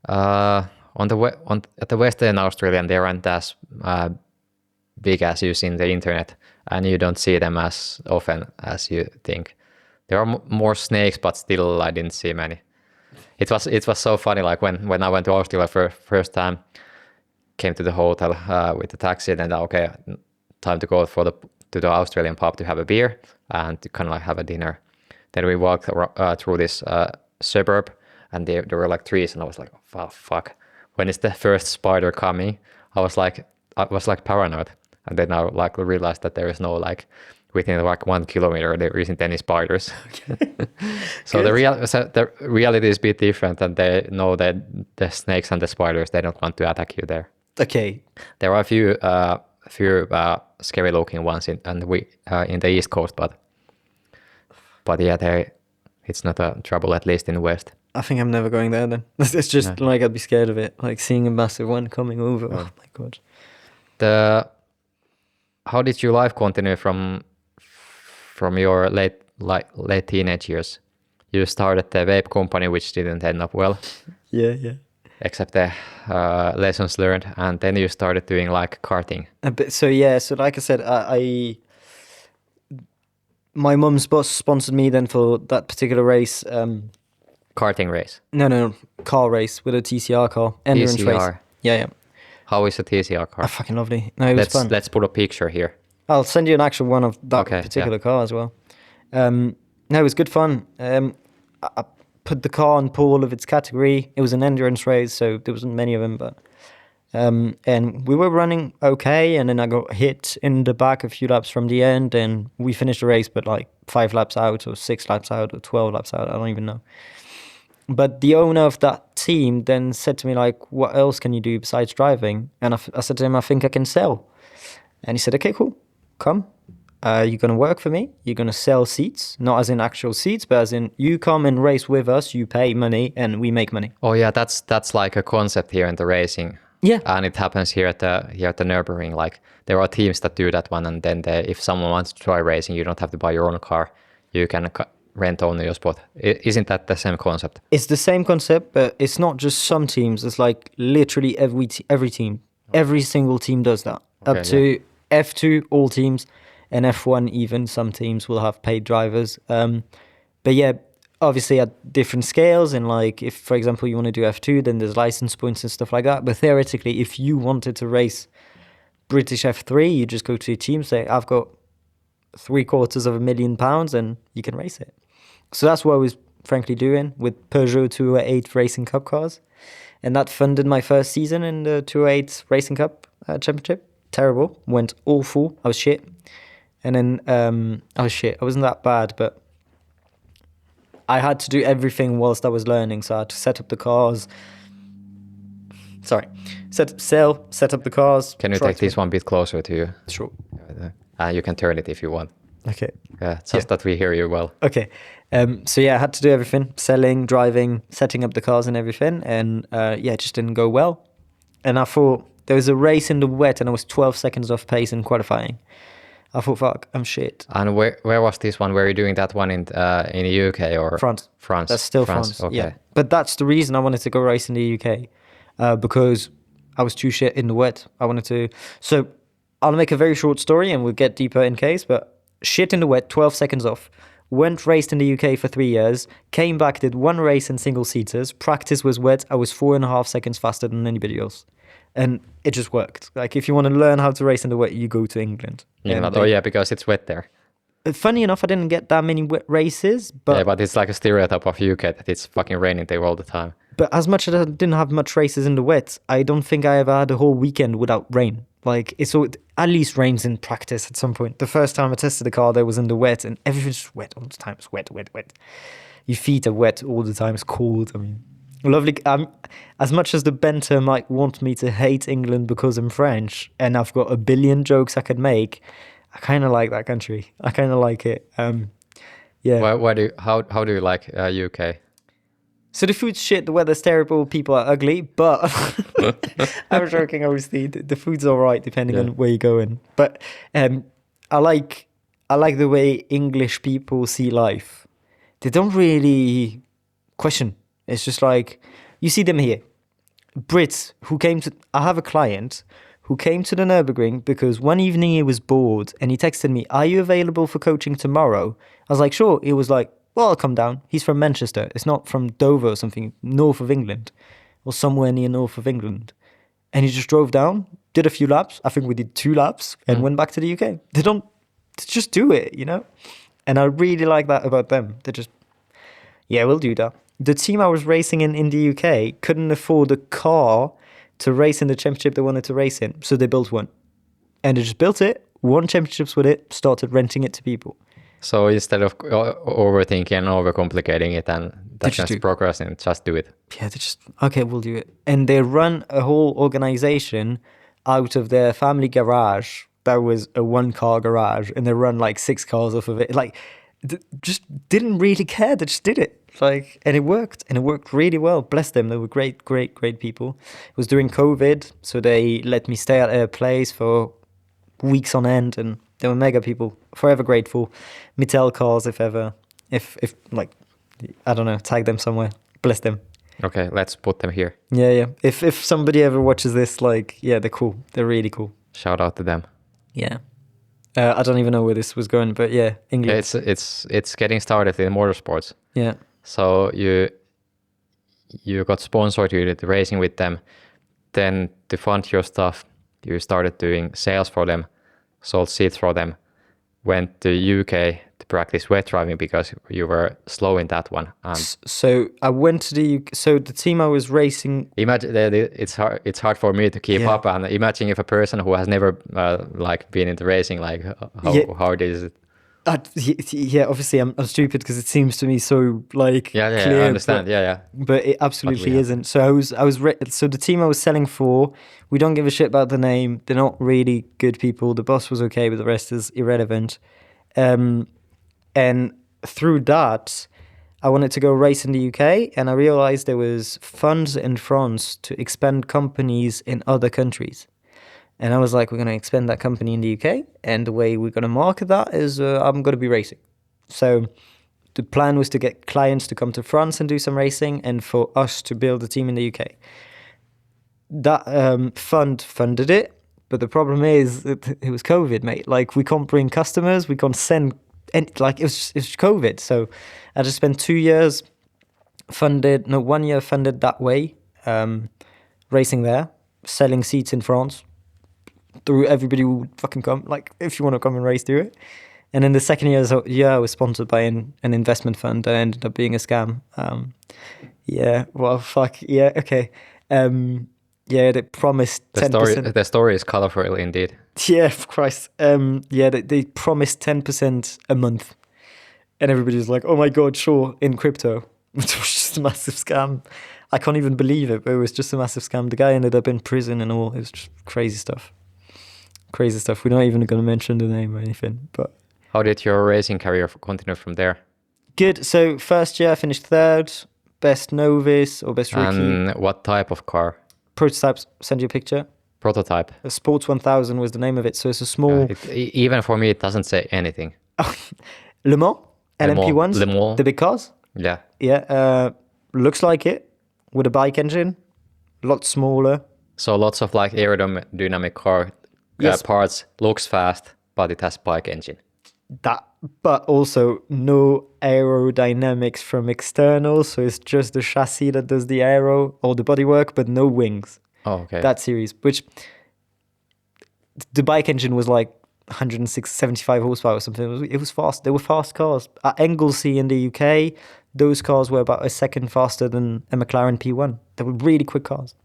At the Western Australian, they aren't as big as you see in the internet, and you don't see them as often as you think. There are more snakes, but still I didn't see many. It was so funny, like when I went to Australia for first time, came to the hotel with the taxi, and then okay, time to go to the Australian pub to have a beer and to kind of like have a dinner. Then we walked through this suburb, and there were like trees, and I was like, oh, fuck, when is the first spider coming? I was like paranoid, and then I like realized that there is no like within like 1 kilometer there isn't any spiders. So the reality is a bit different, and they know that the snakes and the spiders, they don't want to attack you there. Okay. There are a few scary looking ones in the East Coast, but yeah, it's not a trouble, at least in the West. I think I'm never going there then. It's just like I'd be scared of it, like seeing a massive one coming over. Oh my god. How did your life continue from your late teenage years? You started the vape company, which didn't end up well. Yeah. Except the lessons learned, and then you started doing like karting. So like I said, my mum's boss sponsored me then for that particular race. Karting race? No, car race with a TCR car, endurance TCR. race. Yeah. How is a TCR car? Oh, fucking lovely. No, it was fun. Let's put a picture here. I'll send you an actual one of that particular car as well. No, it was good fun. I put the car on pole of its category. It was an endurance race, so there wasn't many of them, but and we were running okay, and then I got hit in the back a few laps from the end, and we finished the race, but like 5 laps out, or 6 laps out, or 12 laps out. I don't even know. But the owner of that team then said to me, like, what else can you do besides driving? And I said to him, I think I can sell. And he said, okay, cool, come. You're going to work for me. You're going to sell seats, not as in actual seats, but as in you come and race with us, you pay money, and we make money. Oh yeah, that's like a concept here in the racing. Yeah. And it happens here at the Nürburgring. Like there are teams that do that one, and then if someone wants to try racing, you don't have to buy your own car. You can rent only your spot. Isn't that the same concept? It's the same concept, but it's not just some teams. It's like literally every team. Every single team does that. Okay, up to F2, all teams, and F1 even. Some teams will have paid drivers. But yeah, obviously at different scales. And like if, for example, you want to do F2, then there's license points and stuff like that. But theoretically, if you wanted to race British F3, you just go to your team, say, I've got £750,000 and you can race it. So that's what I was frankly doing with Peugeot 208 Racing Cup cars. And that funded my first season in the 208 Racing Cup championship. Terrible. Went awful. I was shit. And then I was shit. I wasn't that bad, but I had to do everything whilst I was learning. So I had to set up the cars. Set up the cars. Can you take this one a bit closer to you? Sure. You can turn it if you want. Okay. Yeah, just that we hear you well. Okay. So yeah, I had to do everything. Selling, driving, setting up the cars and everything. And it just didn't go well. And I thought there was a race in the wet and I was 12 seconds off pace in qualifying. I thought, fuck, I'm shit. And where was this one? Were you doing that one in the UK or? France. France. That's still France. Okay. Yeah. But that's the reason I wanted to go race in the UK. Because I was too shit in the wet. I wanted to... So I'll make a very short story and we'll get deeper in case, but shit in the wet, 12 seconds off. Went raced in the UK for 3 years, came back, did 1 race in single-seaters, practice was wet, I was 4.5 seconds faster than anybody else. And it just worked. Like, if you want to learn how to race in the wet, you go to England. Because it's wet there. Funny enough, I didn't get that many wet races, but... Yeah, but it's like a stereotype of UK that it's fucking raining there all the time. But as much as I didn't have much races in the wet, I don't think I ever had a whole weekend without rain. Like, it at least rains in practice at some point. The first time I tested the car, there was in the wet, and everything's wet all the time. It's wet. Your feet are wet all the time. It's cold. I mean, lovely. As much as the Benter might want me to hate England because I'm French, and I've got a billion jokes I could make, I kind of like that country. I kind of like it. Yeah. How do you like UK? So the food's shit, the weather's terrible, people are ugly, but I'm joking, obviously. The food's all right depending on where you're going. But I like the way English people see life. They don't really question. It's just like, you see them here. Brits I have a client who came to the Nürburgring because one evening he was bored and he texted me, are you available for coaching tomorrow? I was like, sure. He was like, well, I'll come down. He's from Manchester. It's not from Dover or something, north of England or somewhere near north of England. And he just drove down, did a few laps. I think we did 2 laps and went back to the UK. They just do it, you know? And I really like that about them. They just, yeah, we'll do that. The team I was racing in the UK couldn't afford a car to race in the championship they wanted to race in. So they built one. And they just built it, won championships with it, started renting it to people. So instead of overthinking and overcomplicating it and just procrastinating, just do it. Yeah, they just, okay, we'll do it. And they run a whole organization out of their family garage that was a 1-car garage, and they run like 6 cars off of it. Like, just didn't really care. They just did it. Like, and it worked really well. Bless them. They were great people. It was during COVID, so they let me stay at their place for weeks on end, and they were mega people. Forever grateful. Mittel cars, if like, I don't know, tag them somewhere. Bless them. Okay, let's put them here. Yeah. If somebody ever watches this, like, yeah, they're cool. They're really cool. Shout out to them. Yeah. I don't even know where this was going, but yeah, English. It's getting started in motorsports. Yeah. So you got sponsored, you did racing with them. Then to fund your stuff, you started doing sales for them, sold seats for them, went to UK to practice wet driving because you were slow in that one. And so I went to the UK. So the team I was racing. imagine it's hard for me to keep up. And imagine if a person who has never like been into racing, like how hard is it? Yeah, obviously I'm stupid because it seems to me so like Yeah, clear, I understand. But it absolutely isn't. So so the team I was selling for, we don't give a shit about the name. They're not really good people. The boss was okay, but the rest is irrelevant. And through that, I wanted to go race in the UK, and I realized there was funds in France to expand companies in other countries. And I was like, we're going to expand that company in the UK, and the way we're going to market that is I'm going to be racing. So the plan was to get clients to come to France and do some racing, and for us to build a team in the UK. That funded it, but the problem is it was COVID, mate. Like, we can't bring customers, we can't send, and like it was COVID. So I just spent 1 year funded that way, racing there, selling seats in France. Through everybody who would fucking come. Like, if you want to come and race, do it. And then the second year, I was sponsored by an investment fund that ended up being a scam. Yeah, well, fuck. Yeah, okay. Yeah, they promised 10%. The story is colorful indeed. Yeah, of Christ. Yeah, they promised 10% a month. And everybody was like, oh my God, sure, in crypto. It was just a massive scam. I can't even believe it, but it was just a massive scam. The guy ended up in prison and all. It was just crazy stuff. Crazy stuff. We're not even going to mention the name or anything. But how did your racing career continue from there? Good. So first year I finished third, best novice or best rookie. And what type of car? Prototypes. Send you a picture. Prototype. A Sports 1000 was the name of it. So it's a small. Even for me, it doesn't say anything. Le Mans, LMP1s, Le Mans. the big cars. Yeah. Yeah. Looks like it with a bike engine, a lot smaller. So lots of like aerodynamic car parts, looks fast, but it has bike engine. But also no aerodynamics from external, so it's just the chassis that does the aero or the bodywork, but no wings. Oh, okay. That series, which the bike engine was like 175 horsepower or something. It was fast. They were fast cars. At Anglesey in the UK, those cars were about a second faster than a McLaren P1. They were really quick cars.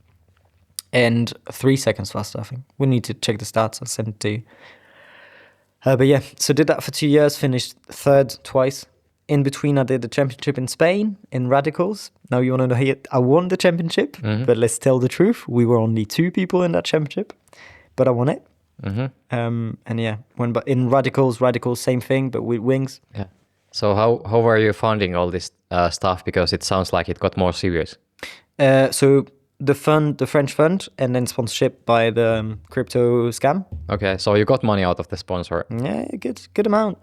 And 3 seconds faster, I think. We need to check the stats. I'll send it to you. But yeah, so did that for 2 years, finished third twice. In between, I did the championship in Spain, in Radicals. Now you want to know, I won the championship, but let's tell the truth. We were only 2 people in that championship, but I won it. And yeah, in Radicals, same thing, but with wings. Yeah. So how were you funding all this stuff? Because it sounds like it got more serious. So the French fund, and then sponsorship by the crypto scam. Okay, so you got money out of the sponsor. Yeah, good amount.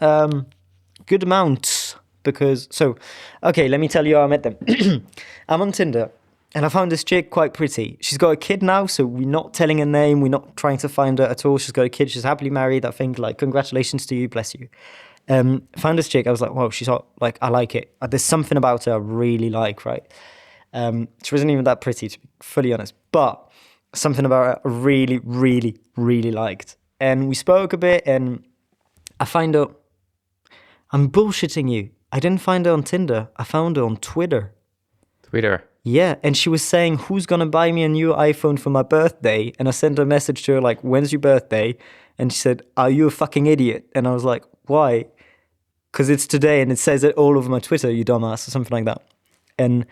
Good amount, because okay, let me tell you how I met them. I'm on Tinder, and I found this chick quite pretty. She's got a kid now, so we're not telling her name. We're not trying to find her at all. She's got a kid. She's happily married. I think, like, congratulations to you. Bless you. Found this chick. I was like, whoa, she's hot. Like, I like it. There's something about her I really like, right? She wasn't even that pretty, to be fully honest, but something about her I really, really, really liked. And we spoke a bit, and I find her. I'm bullshitting you. I didn't find her on Tinder. I found her on Twitter. Twitter? Yeah, and she was saying, who's going to buy me a new iPhone for my birthday? And I sent a message to her, like, when's your birthday? And she said, are you a fucking idiot? And I was like, why? Because it's today, and it says it all over my Twitter, you dumbass, or something like that. And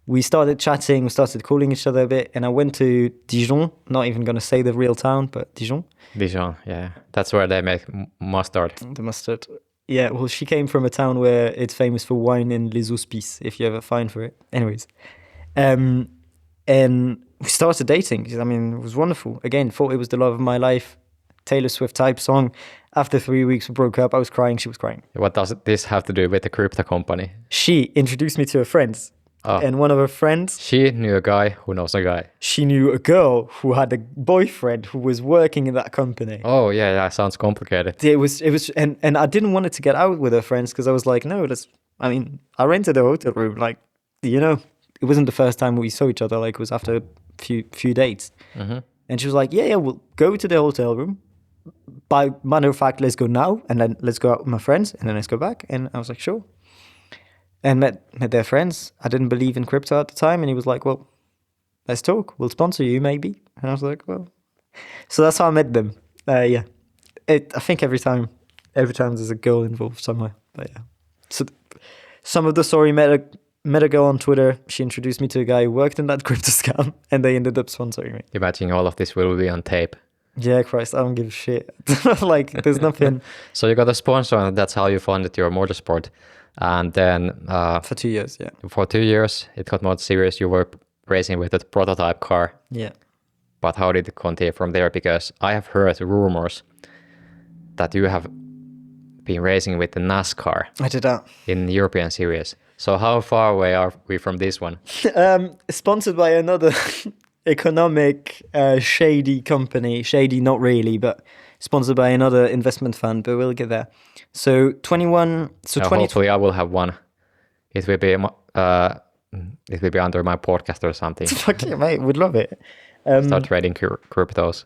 we started chatting, we started calling each other a bit, and I went to Dijon, not even going to say the real town, but Dijon. Dijon, yeah. That's where they make mustard. The mustard. Yeah, well, she came from a town where it's famous for wine and les hospices, if you ever find for it. Anyways. And we started dating. I mean, it was wonderful. Again, thought it was the love of my life. Taylor Swift type song. After 3 weeks, we broke up. I was crying. She was crying. What does this have to do with the crypto company? She introduced me to her friends. Oh. And one of her friends... She knew a guy who knows a guy. She knew a girl who had a boyfriend who was working in that company. Oh, yeah, sounds complicated. It was, and I didn't want it to get out with her friends because I was like, no, I rented a hotel room. Like, you know, it wasn't the first time we saw each other. Like, it was after a few dates. Mm-hmm. And she was like, yeah, we'll go to the hotel room. By matter of fact, let's go now. And then let's go out with my friends. And then let's go back. And I was like, sure. And met their friends. I didn't believe in crypto at the time. And he was like, well, let's talk. We'll sponsor you maybe. And I was like, well. So that's how I met them. Yeah. I think every time there's a girl involved somewhere. But yeah. So some of the story, met a girl on Twitter. She introduced me to a guy who worked in that crypto scam. And they ended up sponsoring me. Imagine all of this will be on tape. Yeah, Christ, I don't give a shit. Like, there's nothing. So you got a sponsor and that's how you funded your motorsport. And then... for 2 years, yeah. For 2 years, it got more serious. You were racing with a prototype car. Yeah. But how did it continue from there? Because I have heard rumors that you have been racing with the NASCAR. I did that. In the European series. So how far away are we from this one? Sponsored by another economic shady company. Shady, not really, but sponsored by another investment fund, but we'll get there. So 21... So 20... Hopefully I will have one. It will be under my podcast or something. Fuck yeah, mate. Would love it. Start trading cryptos.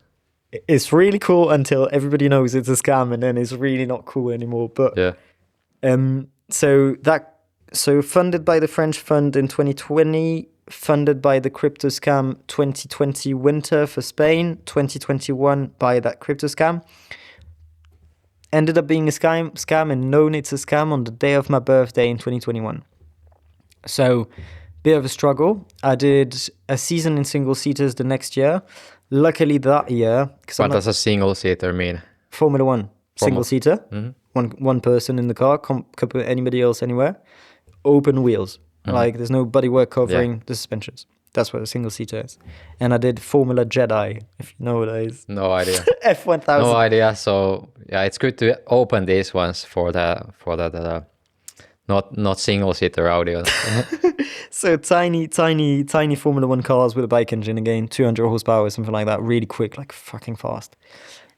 It's really cool until everybody knows it's a scam, and then it's really not cool anymore. But yeah. So funded by the French fund in 2020, funded by the crypto scam 2020 winter for Spain, 2021 by that crypto scam. Ended up being a scam and known it's a scam on the day of my birthday in 2021. So, bit of a struggle. I did a season in single-seaters the next year. Luckily that year... What does a single-seater mean? Formula One. Single-seater. Mm-hmm. One person in the car. Could put anybody else anywhere. Open wheels. Mm-hmm. Like, there's no bodywork covering the suspensions. That's what a single-seater is. And I did Formula Jedi, if you know what that is. No idea. F1000. No idea. So, yeah, it's good to open these ones for the not single-seater audio. So tiny Formula One cars with a bike engine again, 200 horsepower, something like that, really quick, like fucking fast.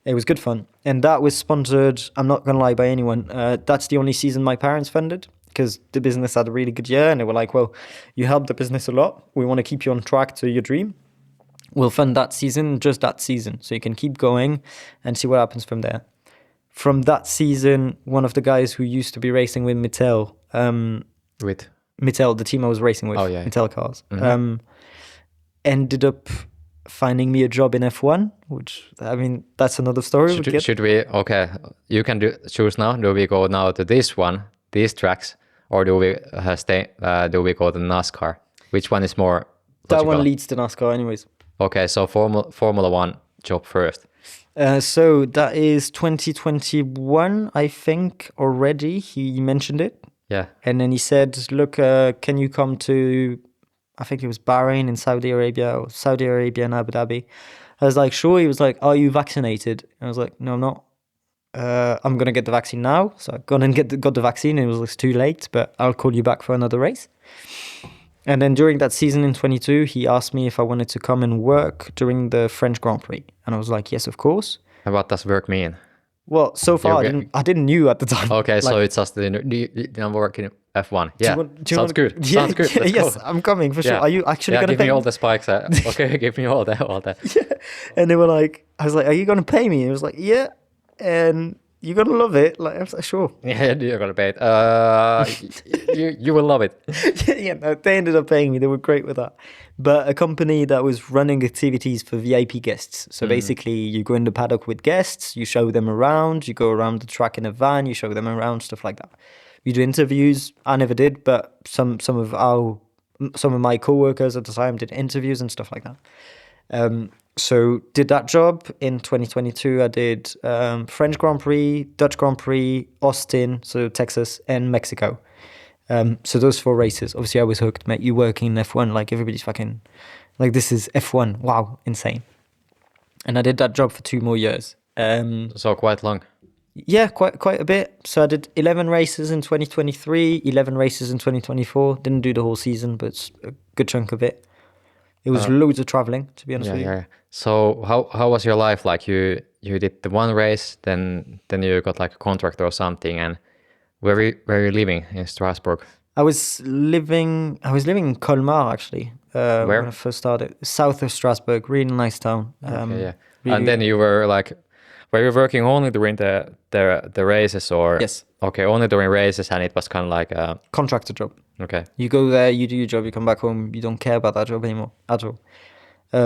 It was good fun. And that was sponsored, I'm not going to lie, by anyone. That's the only season my parents funded, because the business had a really good year, and they were like, well, you helped the business a lot. We want to keep you on track to your dream. We'll fund that season, just that season, so you can keep going and see what happens from there. From that season, one of the guys who used to be racing with Mattel... with? Mattel, the team I was racing with, Mattel cars, ended up finding me a job in F1, which, I mean, that's another story. Should we, okay, you can choose now. Do we go now to this one, these tracks, or do we do we go to NASCAR? Which one is more logical? That one leads to NASCAR anyways. Okay, so Formula One job first. So that is 2021, I think, already. He mentioned it. Yeah. And then he said, look, can you come to, I think it was Bahrain in Saudi Arabia, or Saudi Arabia and Abu Dhabi. I was like, sure. He was like, are you vaccinated? And I was like, no, I'm not. I'm going to get the vaccine now. So I got the vaccine. It was too late, but I'll call you back for another race. And then during that season in 22, he asked me if I wanted to come and work during the French Grand Prix. And I was like, yes, of course. And what does work mean? Well, so far I didn't knew at the time. Okay, so it's just the work in F1. Yeah, sounds good. Yeah, sounds good. Let's yes, go. I'm coming for sure. Are you actually going to pay me? Give me all the spikes. Okay, give me all that. Yeah, and they were like, I was like, are you going to pay me? And it was like, yeah, and you're going to love it. Like, I was like, sure. Yeah, you're going to pay it. You will love it. Yeah, no, they ended up paying me. They were great with that. But a company that was running activities for VIP guests. So basically, you go in the paddock with guests, you show them around, you go around the track in a van, you show them around, stuff like that. You do interviews. I never did, but some of our some of my co-workers at the time did interviews and stuff like that. So did that job. In 2022, I did French Grand Prix, Dutch Grand Prix, Austin, so Texas, and Mexico. So those 4 races. Obviously, I was hooked, mate. You working in F1, like everybody's fucking, like this is F1. Wow, insane. And I did that job for 2 more years. So quite long. Yeah, quite a bit. So I did 11 races in 2023, 11 races in 2024. Didn't do the whole season, but it's a good chunk of it. It was loads of traveling, to be honest with you. Yeah. So how was your life? Like you did the one race, then you got like a contract or something, and where were you living in Strasbourg? I was living in Colmar actually. Where? When I first started, south of Strasbourg, really nice town. Okay, yeah. Really, And then you were like, were you working only during the races, or? Yes. Okay, only during races, and it was kind of like contractor job. okay. You go there, you do your job, you come back home, you don't care about that job anymore at all.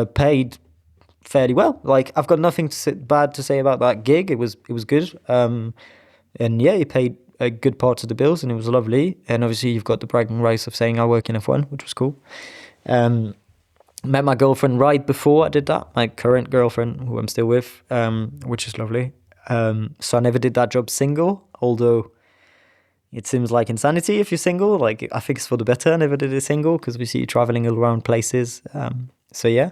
Paid fairly well. Like I've got nothing bad to say about that gig. It was good. And yeah, you paid a good part of the bills, and it was lovely. And obviously, you've got the bragging rights of saying I work in F1, which was cool. Met my girlfriend right before I did that. My current girlfriend, who I'm still with, which is lovely. So I never did that job single, although it seems like insanity if you're single. Like I think it's for the better. I never did it single because we see you traveling around places. So yeah.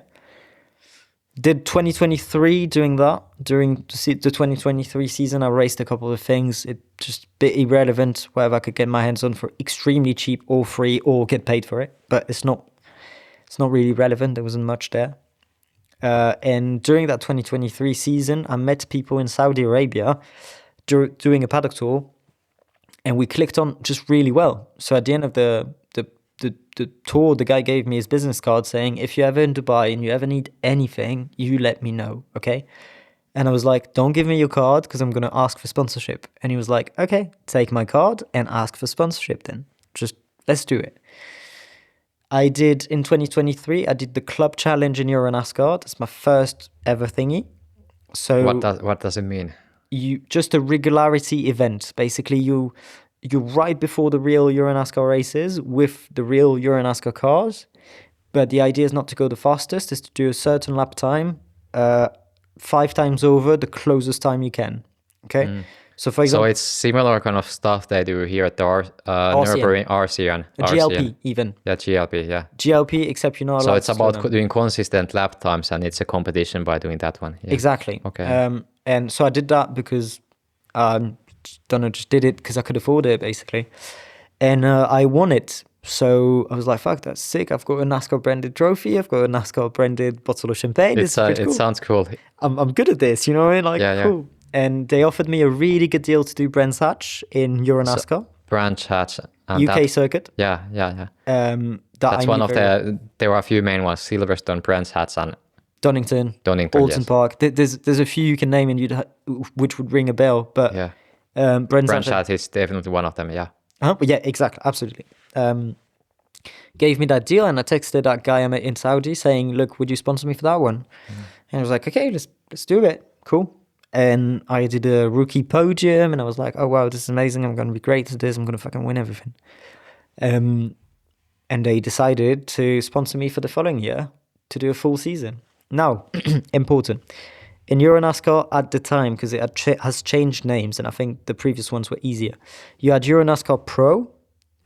Did 2023 doing that. During the 2023 season, I raced a couple of things. It just a bit irrelevant, whatever I could get my hands on for extremely cheap or free or get paid for it. But it's not really relevant. There wasn't much there. And during that 2023 season, I met people in Saudi Arabia doing a paddock tour, and we clicked on just really well. So at the end of the tour, the guy gave me his business card saying, if you're ever in Dubai and you ever need anything, you let me know, okay? And I was like, don't give me your card because I'm going to ask for sponsorship. And he was like, okay, take my card and ask for sponsorship then. Just let's do it. I did, in 2023, I did the club challenge in EuroNASCAR. That's my first ever thingy. So what does it mean? You just a regularity event. Basically, you ride before the real EuroNASCAR races with the real EuroNASCAR cars, but the idea is not to go the fastest, is to do a certain lap time 5 times over the closest time you can. Okay? So for example, so it's similar kind of stuff they do here at the Nürburgring RCN. GLP even. Yeah, GLP, yeah. GLP, except you're not allowed. So it's about doing consistent lap times, and it's a competition by doing that one. Yeah. Exactly. Okay. And so I did that because just did it because I could afford it basically, and I won it. So I was like, "Fuck, that's sick! I've got a NASCAR branded trophy. I've got a NASCAR branded bottle of champagne. It's pretty cool. It sounds cool. I'm good at this, you know what I mean? Like, yeah, cool." And they offered me a really good deal to do Brands Hatch in EuroNASCAR. So, Brands Hatch. And UK circuit. Yeah. That's one of there are a few main ones: Silverstone, Brands Hatch, and Donington, Alton yes. Park. There's a few you can name, and which would ring a bell. But yeah, Brands Hatch is definitely one of them. Yeah. Yeah, exactly, absolutely. Gave me that deal, and I texted that guy I met in Saudi saying, "Look, would you sponsor me for that one?" And I was like, "Okay, let's do it. Cool." And I did a rookie podium, and I was like, "Oh wow, this is amazing! I'm going to be great at this. I'm going to fucking win everything." And they decided to sponsor me for the following year to do a full season. Now, important. In EuroNASCAR at the time, because it has changed names, and I think the previous ones were easier. You had EuroNASCAR Pro,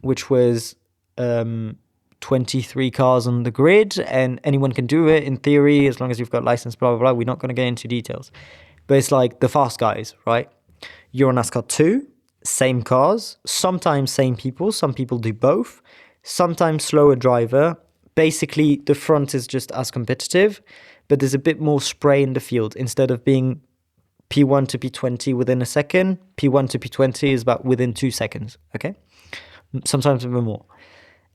which was 23 cars on the grid, and anyone can do it in theory as long as you've got license, blah, blah, blah. We're not going to get into details. But it's like the fast guys, right? EuroNASCAR 2, same cars, sometimes same people. Some people do both. Sometimes slower driver. Basically, the front is just as competitive, but there's a bit more spray in the field. Instead of being P1 to P20 within a second, P1 to P20 is about within 2 seconds, okay? Sometimes even more.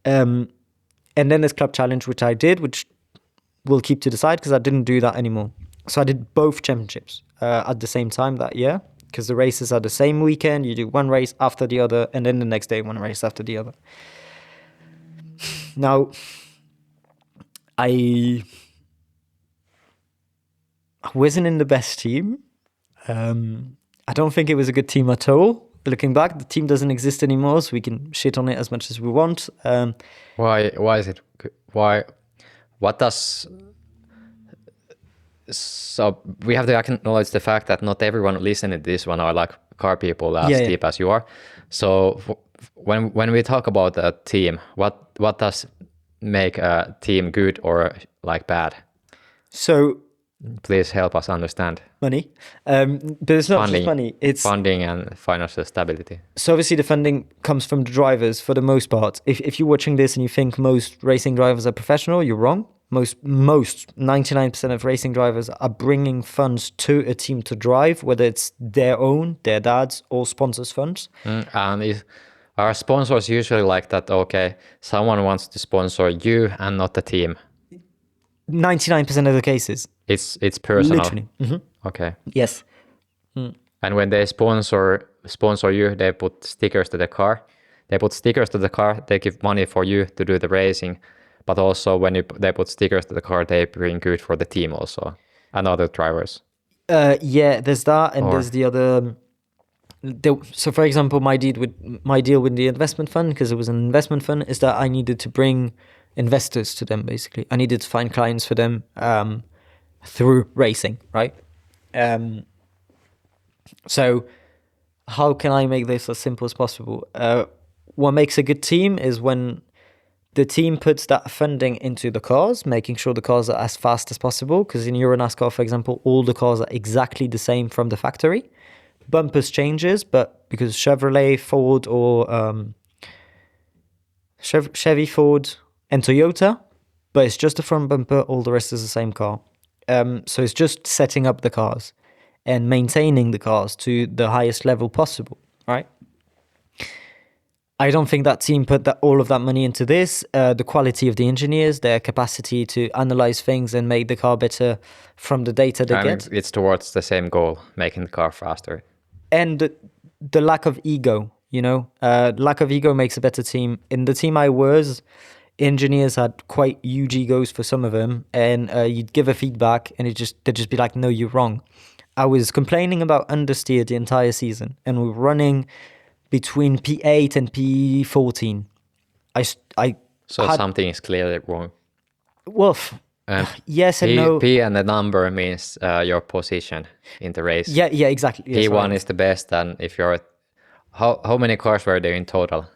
And then there's Club Challenge, which I did, which we'll keep to the side because I didn't do that anymore. So I did both championships at the same time that year, because the races are the same weekend. You do one race after the other, and then the next day one race after the other. Now, I wasn't in the best team. I don't think it was a good team at all. looking back, the team doesn't exist anymore, so we can shit on it as much as we want. Why is it? Why? What does? So we have to acknowledge the fact that not everyone listening to this one are like car people as Yeah. deep as you are. So when we talk about a team, what does make a team good or like bad? So Please help us understand. money, but it's not just money. It's funding and financial stability. so obviously the funding comes from the drivers for the most part. If you're watching this and you think most racing drivers are professional, you're wrong. Most 99% of racing drivers are bringing funds to a team to drive, whether it's their own, their dad's, or sponsors' funds. And are sponsors usually like that? Okay, someone wants to sponsor you and not the team. 99% of the cases, It's personal. literally. Okay. Yes. And when they sponsor you, they put stickers to the car. They give money for you to do the racing. But also when they put stickers to the car, they bring good for the team also and other drivers. Yeah, there's that, and there's the other. So, for example, my deal with the investment fund, because it was an investment fund, is that I needed to bring investors to them. Basically, I needed to find clients for them through racing, right? So, how can I make this as simple as possible? What makes a good team is when the team puts that funding into the cars, making sure the cars are as fast as possible. Because in EuroNASCAR, for example, all the cars are exactly the same from the factory. Bumpers changes, but because Chevrolet, Ford, or Chevy, Ford, and Toyota, but it's just the front bumper. All the rest is the same car. So it's just setting up the cars and maintaining the cars to the highest level possible, right? I don't think that team put all of that money into this. The quality of the engineers, their capacity to analyze things and make the car better from the data they get. It's towards the same goal, making the car faster. And the lack of ego, lack of ego makes a better team. In the team I was, engineers had quite huge egos for some of them, and you'd give a feedback and they'd just be like, no, you're wrong. I was complaining about understeer the entire season, and we were running between P8 and P14. Something is clearly wrong. Well, yes and no. P and the number means your position in the race. Yeah, exactly. Yes, P1 is the best, and if you're how many cars were there in total?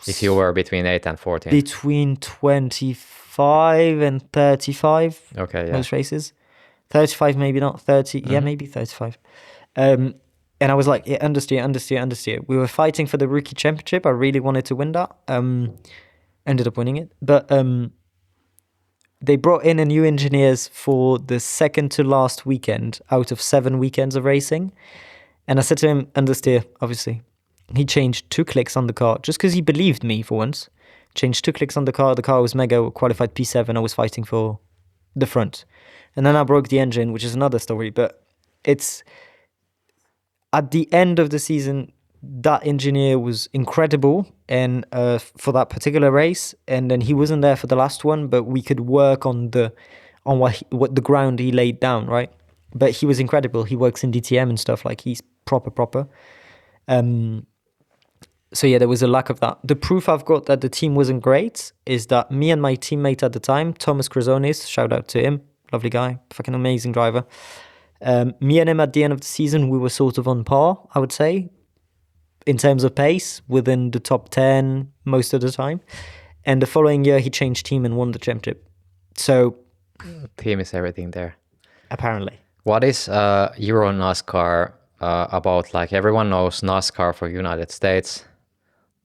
If you were between 8 and 14? Between 25 and 35. Okay, yeah. Most races. 35, maybe not 30. Yeah, maybe 35. And I was like, yeah, understeer. We were fighting for the rookie championship. I really wanted to win that. Ended up winning it. But they brought in a new engineers for the second to last weekend out of 7 weekends of racing. And I said to him, understeer, obviously. He changed 2 clicks on the car just because he believed me for once. Changed 2 clicks on the car. The car was mega, qualified P7. I was fighting for the front. And then I broke the engine, which is another story. But it's at the end of the season, that engineer was incredible and for that particular race. And then he wasn't there for the last one, but we could work on what the ground he laid down, right? But he was incredible. He works in DTM and stuff. Like, he's proper. So yeah, there was a lack of that. The proof I've got that the team wasn't great is that me and my teammate at the time, Thomas Krasonis, shout out to him, lovely guy, fucking amazing driver. Me and him at the end of the season, we were sort of on par, I would say, in terms of pace, within the top 10 most of the time. And the following year, he changed team and won the championship. So team is everything there. Apparently. What is EuroNASCAR about? Like, everyone knows NASCAR for United States.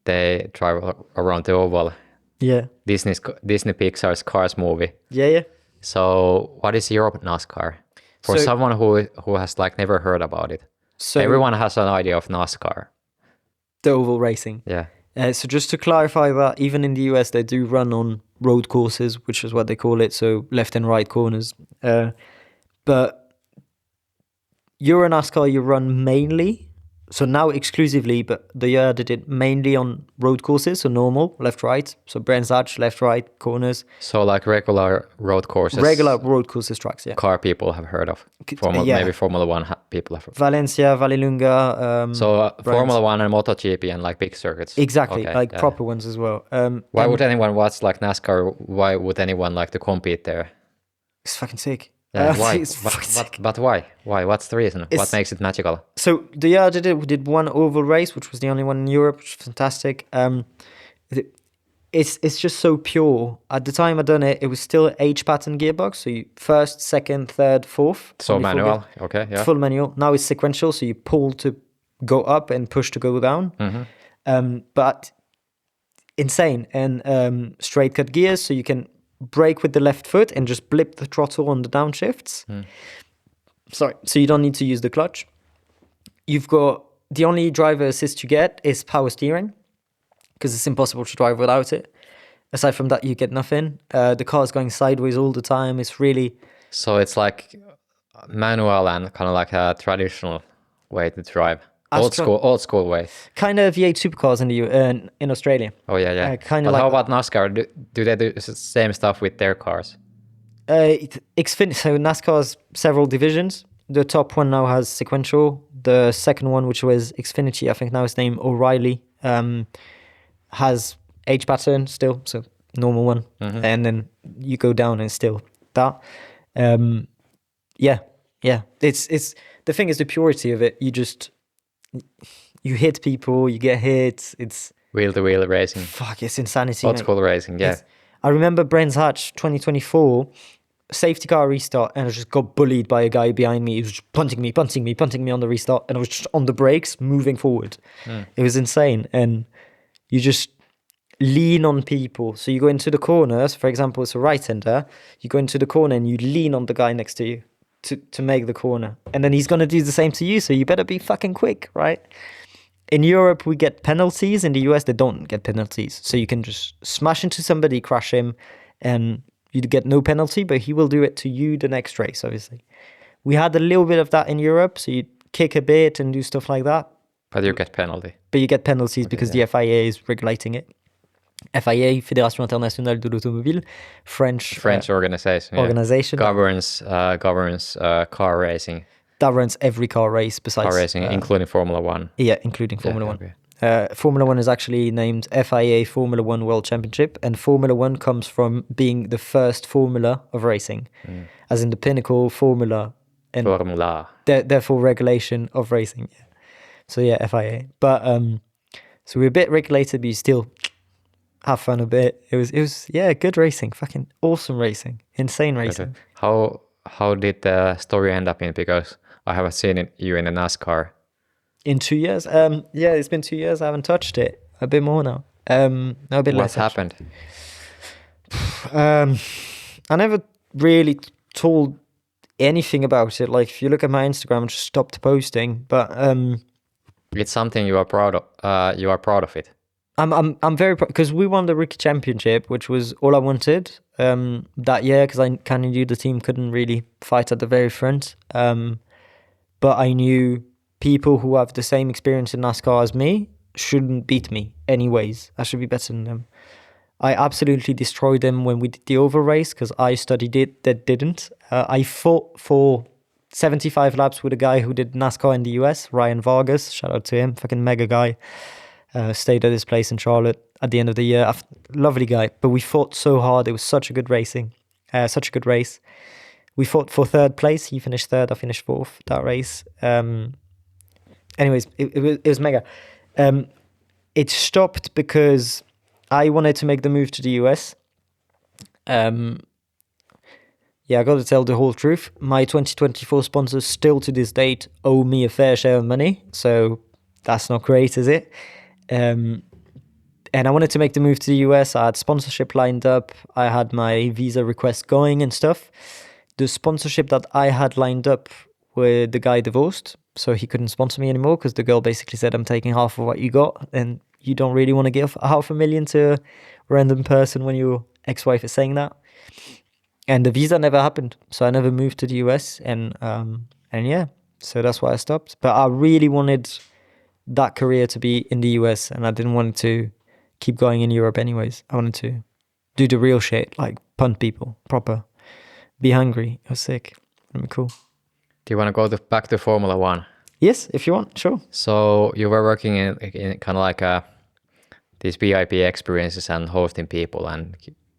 They drive around the oval. Yeah. Disney Pixar's Cars movie. Yeah. So what is EuroNASCAR? For someone who has like never heard about it. So everyone has an idea of NASCAR. The oval racing. Yeah. So just to clarify that, even in the US, they do run on road courses, which is what they call it. So left and right corners. But EuroNASCAR, you run mainly So now exclusively, but the year I did it mainly on road courses, so normal, left, right. So Brands Hatch, left, right, corners. So like regular road courses. Regular road courses tracks, yeah. Car people have heard of. Maybe Formula One people have heard of. Valencia, Vallelunga. So Formula One and MotoGP and like big circuits. Exactly, proper ones as well. Why would anyone watch like NASCAR? Why would anyone like to compete there? It's fucking sick. Yeah, why? But why? Why? What's the reason? What makes it magical? So the year I did it, we did one oval race, which was the only one in Europe, which was fantastic. It's just so pure. At the time I done it, it was still H pattern gearbox. So you first, second, third, fourth. So manual, okay, yeah. Full manual. Now it's sequential, so you pull to go up and push to go down. But insane and straight cut gears, so you can brake with the left foot and just blip the throttle on the downshifts. Sorry, so you don't need to use the clutch. You've got the only driver assist you get is power steering because it's impossible to drive without it. Aside from that, you get nothing. The car's going sideways all the time. It's really... So it's like manual and kind of like a traditional way to drive. Old school way. Kind of V8 supercars in Australia. Oh yeah. Kind of. But how about NASCAR? Do they do the same stuff with their cars? So NASCAR has several divisions. The top one now has sequential. The second one, which was Xfinity, I think now it's named O'Reilly, has H pattern still, so normal one, and then you go down and still that. Yeah. It's the thing is the purity of it. You hit people, you get hit. It's wheel-to-wheel racing. Fuck, it's insanity. Old school racing, yeah. I remember Brands Hatch 2024 safety car restart, and I just got bullied by a guy behind me. He was just punting me on the restart, and I was just on the brakes, moving forward. It was insane, and you just lean on people. So you go into the corners. For example, it's a right-hander. You go into the corner and you lean on the guy next to you to make the corner, and then he's gonna do the same to you. So you better be fucking quick, right? In Europe, we get penalties. In the US, they don't get penalties. So you can just smash into somebody, crash him, and you get no penalty, but he will do it to you the next race, obviously. We had a little bit of that in Europe, so you kick a bit and do stuff like that. But you get penalty. But you get penalties because the FIA is regulating it. FIA, Fédération Internationale de l'Automobile, French organization governs car racing. That runs every car race besides car racing, including Formula One. Yeah, including Formula One. Okay. Formula One is actually named FIA Formula One World Championship, and Formula One comes from being the first formula of racing, as in the pinnacle formula, and therefore regulation of racing. Yeah. So yeah, FIA. But so we're a bit regulated, but you still have fun a bit. It was good racing, fucking awesome racing, insane racing. How did the story end up in? Because I haven't seen you in a NASCAR. In 2 years? Yeah, it's been 2 years. I haven't touched it. A bit more now. No, a bit less. What's happened? I never really told anything about it. Like, if you look at my Instagram, I just stopped posting. But it's something you are proud of. You are proud of it. I'm very proud because we won the rookie championship, which was all I wanted that year, because I kind of knew the team couldn't really fight at the very front. But I knew people who have the same experience in NASCAR as me shouldn't beat me anyways. I should be better than them. I absolutely destroyed them when we did the oval race because I studied it, that didn't. I fought for 75 laps with a guy who did NASCAR in the US, Ryan Vargas. Shout out to him, fucking mega guy. Stayed at his place in Charlotte at the end of the year. Lovely guy, but we fought so hard. It was such a good such a good race. We fought for third place. He finished third. I finished fourth that race. Anyways, it was mega. It stopped because I wanted to make the move to the US. Yeah, I got to tell the whole truth. My 2024 sponsors still to this date owe me a fair share of money. So that's not great, is it? And I wanted to make the move to the US. I had sponsorship lined up. I had my visa request going and stuff. The sponsorship that I had lined up with the guy divorced, so he couldn't sponsor me anymore because the girl basically said, I'm taking half of what you got, and you don't really want to give $500,000 to a random person when your ex-wife is saying that. And the visa never happened, so I never moved to the US, and yeah, so that's why I stopped. But I really wanted that career to be in the US, and I didn't want to keep going in Europe anyways. I wanted to do the real shit, like punt people, proper, be hungry. It was sick. Cool. Do you want to go back to Formula One? Yes, if you want, sure. So you were working in kind of like these VIP experiences and hosting people and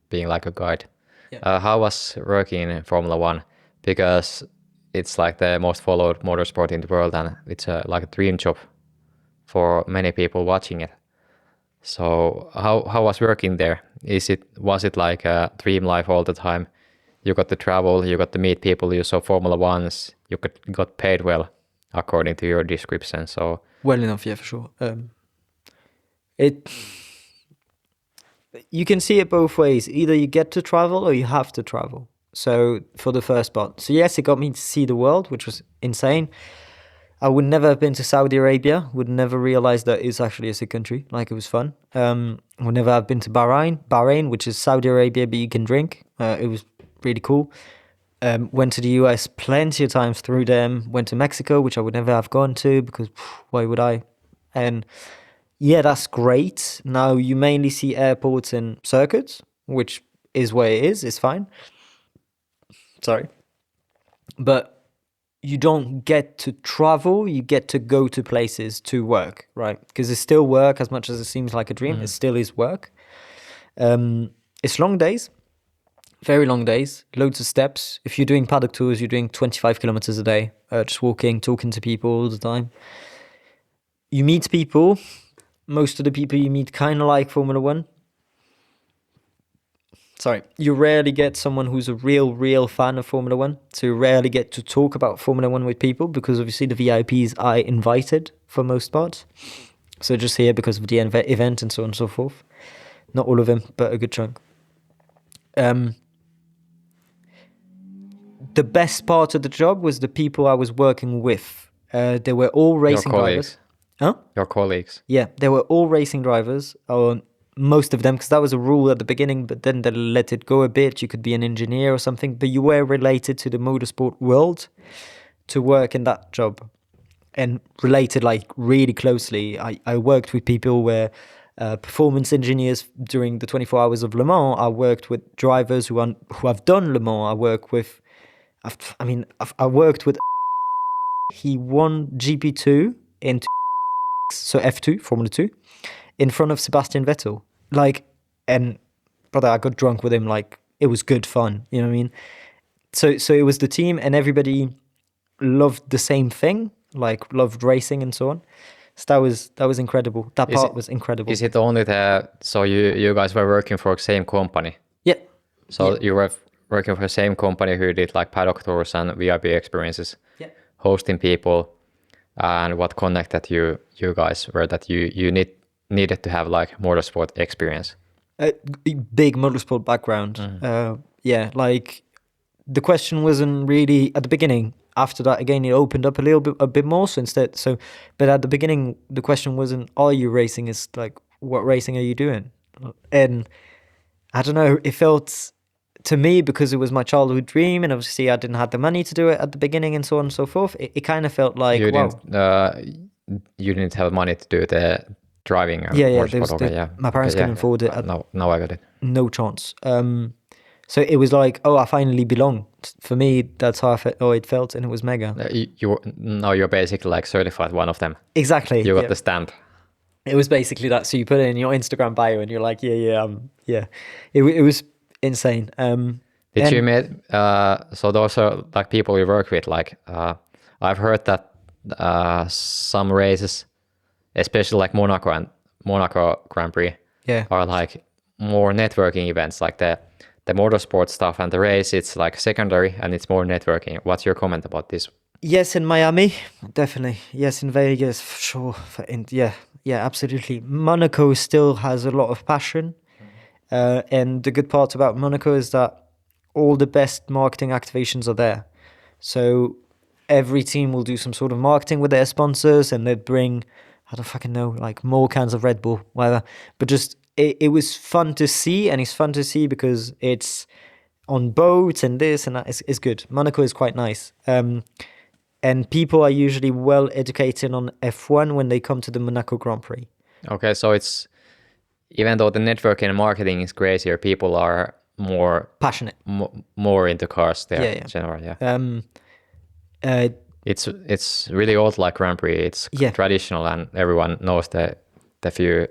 being like a guide. Yeah. How was working in Formula One? Because it's like the most followed motorsport in the world, and it's like a dream job for many people watching it. So how was working there? Was it like a dream life all the time? You got to travel, you got to meet people, you saw Formula Ones, you got paid well, according to your description. So well enough, yeah, for sure. You can see it both ways. Either you get to travel or you have to travel. So for the first part, so yes, it got me to see the world, which was insane. I would never have been to Saudi Arabia, would never realize that it's actually a sick country, like it was fun. Would never have been to Bahrain, which is Saudi Arabia, but you can drink. It was really cool. Went to the US plenty of times through them. Went to Mexico, which I would never have gone to because why would I? And yeah, that's great. Now you mainly see airports and circuits, which is where it is. It's fine. Sorry. But you don't get to travel, you get to go to places to work, right? Because it's still work as much as it seems like a dream. It still is work. It's long days, very long days, loads of steps. If you're doing paddock tours, you're doing 25 kilometers a day, just walking, talking to people all the time. You meet people. Most of the people you meet kind of like Formula One. Sorry, you rarely get someone who's a real fan of Formula One. So you rarely get to talk about Formula One with people because obviously the VIPs are invited for most parts. So just here because of the event and so on and so forth. Not all of them, but a good chunk. The best part of the job was the people I was working with. They were all racing drivers. Huh? Your colleagues. Yeah, they were all racing drivers. Most of them, because that was a rule at the beginning, but then they let it go a bit. You could be an engineer or something, but you were related to the motorsport world to work in that job and related like really closely. I worked with people where performance engineers during the 24 hours of Le Mans. I worked with drivers who have done Le Mans. I worked with he won GP2 in so F2, Formula 2, in front of Sebastian Vettel. And brother, I got drunk with him. Like, it was good fun. You know what I mean? So it was the team, and everybody loved the same thing, like loved racing and so on. So that was incredible. That part was incredible. Is it only so you guys were working for the same company? Yeah. So yeah. You were working for the same company who did like paddock tours and VIP experiences, hosting people, and what connected you guys were that you needed to have like motorsport experience. Big motorsport background. Yeah, like the question wasn't really at the beginning. After that, again, it opened up a bit more. So but at the beginning, the question wasn't, are you racing? It's like, what racing are you doing? And I don't know, it felt to me, because it was my childhood dream, and obviously I didn't have the money to do it at the beginning and so on and so forth. It kind of felt like, you didn't have money to do the driving. My parents couldn't afford it. Now I got it. No chance. So it was like, I finally belong. For me, that's how it felt, and it was mega. You're basically like certified one of them. Exactly. You got the stamp. It was basically that. So you put it in your Instagram bio, and you're like, yeah. It was insane. Did you meet? So those are like people you work with. Like I've heard that some races, especially like Monaco Grand Prix, are like more networking events, like the motorsport stuff, and the race, it's like secondary and it's more networking. What's your comment about this? Yes, in Miami, definitely. Yes, in Vegas, for sure. Yeah, absolutely. Monaco still has a lot of passion. And the good part about Monaco is that all the best marketing activations are there. So every team will do some sort of marketing with their sponsors, and they'd bring, I don't fucking know, like more cans of Red Bull, whatever. But just, it was fun to see, and it's fun to see because it's on boats and this and that. It's good. Monaco is quite nice. And people are usually well educated on F1 when they come to the Monaco Grand Prix. Okay, so it's even though the networking and marketing is crazier, people are more Passionate. more into cars there. Yeah, yeah. In general, yeah. It's really old like Grand Prix. It's Yeah. traditional, and everyone knows the few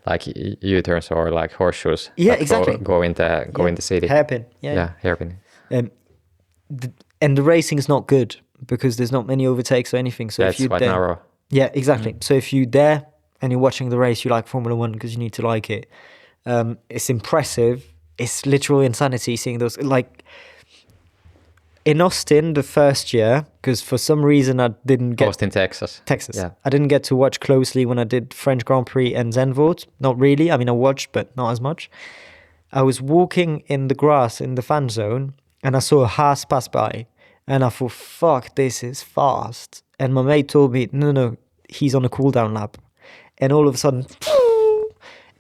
like U-turns or like horseshoes. Yeah, that exactly. Go in the city. Hairpin. Yeah. Yeah, hairpin. And the racing is not good because there's not many overtakes or anything. So Yeah, if it's you're quite there, narrow. yeah, exactly. So if you're there and you're watching the race, you like Formula One because you need to like it. It's impressive. It's literal insanity seeing those. Like in Austin, the first year, because for some reason I didn't get Austin, Texas. Yeah. I didn't get to watch closely when I did French Grand Prix and Zandvoort. Not really. I mean, I watched, but not as much. I was walking in the grass in the fan zone and I saw a Haas pass by and I thought, fuck, this is fast. And my mate told me, no, he's on a cool down lap. And all of a sudden,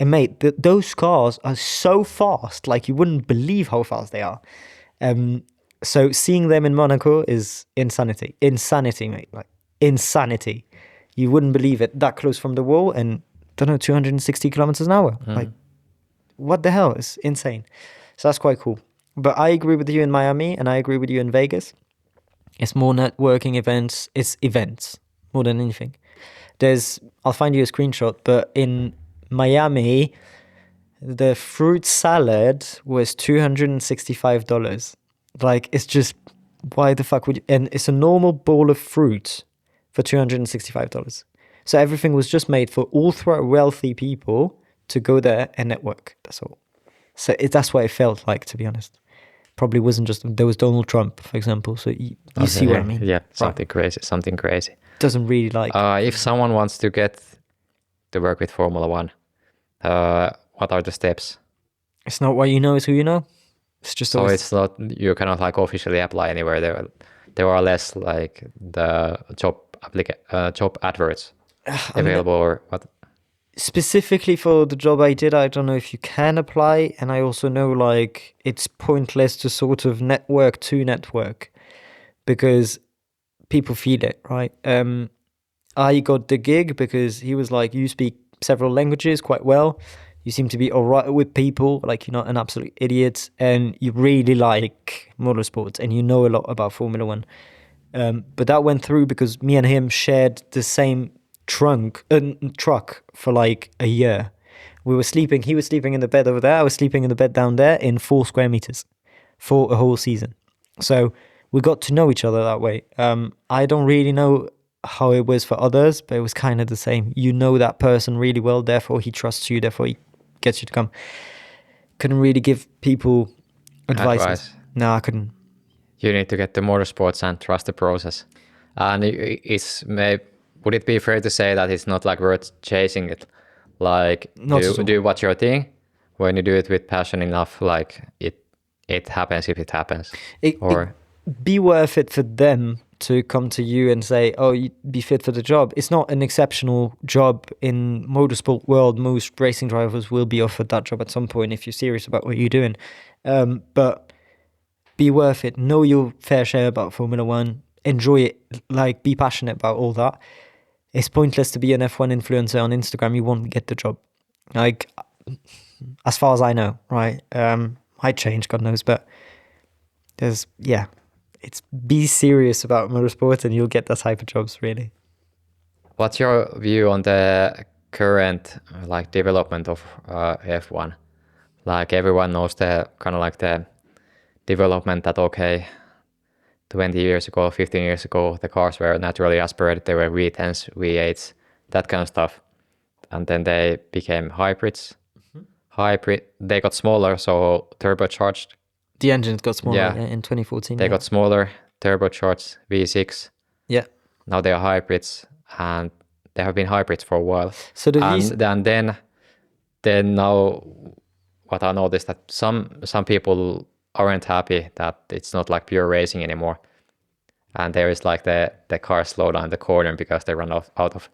and mate, those cars are so fast, like you wouldn't believe how fast they are. So seeing them in Monaco is insanity. Insanity, mate. Like insanity. You wouldn't believe it. That close from the wall and, I don't know, 260 kilometers an hour. Like, what the hell? It's insane. So that's quite cool. But I agree with you in Miami and I agree with you in Vegas. It's more networking events. It's events more than anything. I'll find you a screenshot, but in Miami, the fruit salad was $265. Like, it's just, why the fuck would you? And it's a normal bowl of fruit for $265. So everything was just made for ultra wealthy people to go there and network. That's all. So that's what it felt like, to be honest. Probably wasn't just, there was Donald Trump, for example. So you see what I mean? Yeah, something crazy. Doesn't really like. If someone wants to get to work with Formula One, what are the steps? It's not what you know, it's who you know. It's just so it's not, you cannot like officially apply anywhere. There are less like the job adverts available, or what? Specifically for the job I did, I don't know if you can apply, and I also know like it's pointless to sort of network because people feel it, right? I got the gig because he was like, you speak several languages quite well, you seem to be all right with people, like you're not an absolute idiot, and you really like motorsports and you know a lot about Formula One. But that went through because me and him shared the same truck for like a year. We were sleeping, he was sleeping in the bed over there, I was sleeping in the bed down there in 4 square meters for a whole season. So we got to know each other that way. I don't really know how it was for others, but it was kind of the same. You know that person really well, therefore he trusts you, therefore he gets you to come. Couldn't really give people advice. No, I couldn't. You need to get to motorsports and trust the process. And would it be fair to say that it's not like worth chasing it? Like, do what's your thing. When you do it with passion enough, like it happens if it happens. Be worth it for them to come to you and say, oh, you'd be fit for the job. It's not an exceptional job in motorsport world. Most racing drivers will be offered that job at some point if you're serious about what you're doing. But be worth it. Know your fair share about Formula One. Enjoy it. Like, be passionate about all that. It's pointless to be an F1 influencer on Instagram. You won't get the job. Like, as far as I know, right? Might change, God knows. But be serious about motorsport and you'll get that type of jobs, really. What's your view on the current like development of F1? Like, everyone knows the kind of like the development that, okay, 20 years ago, 15 years ago, the cars were naturally aspirated. They were V10s, V8s, that kind of stuff. And then they became hybrids. They got smaller, so turbocharged. The engines got smaller in 2014. They got smaller, turbocharged, V6. Yeah. Now they are hybrids, and they have been hybrids for a while. So then now what I noticed that some people aren't happy that it's not like pure racing anymore. And there is like the cars slow down the corner because they run out of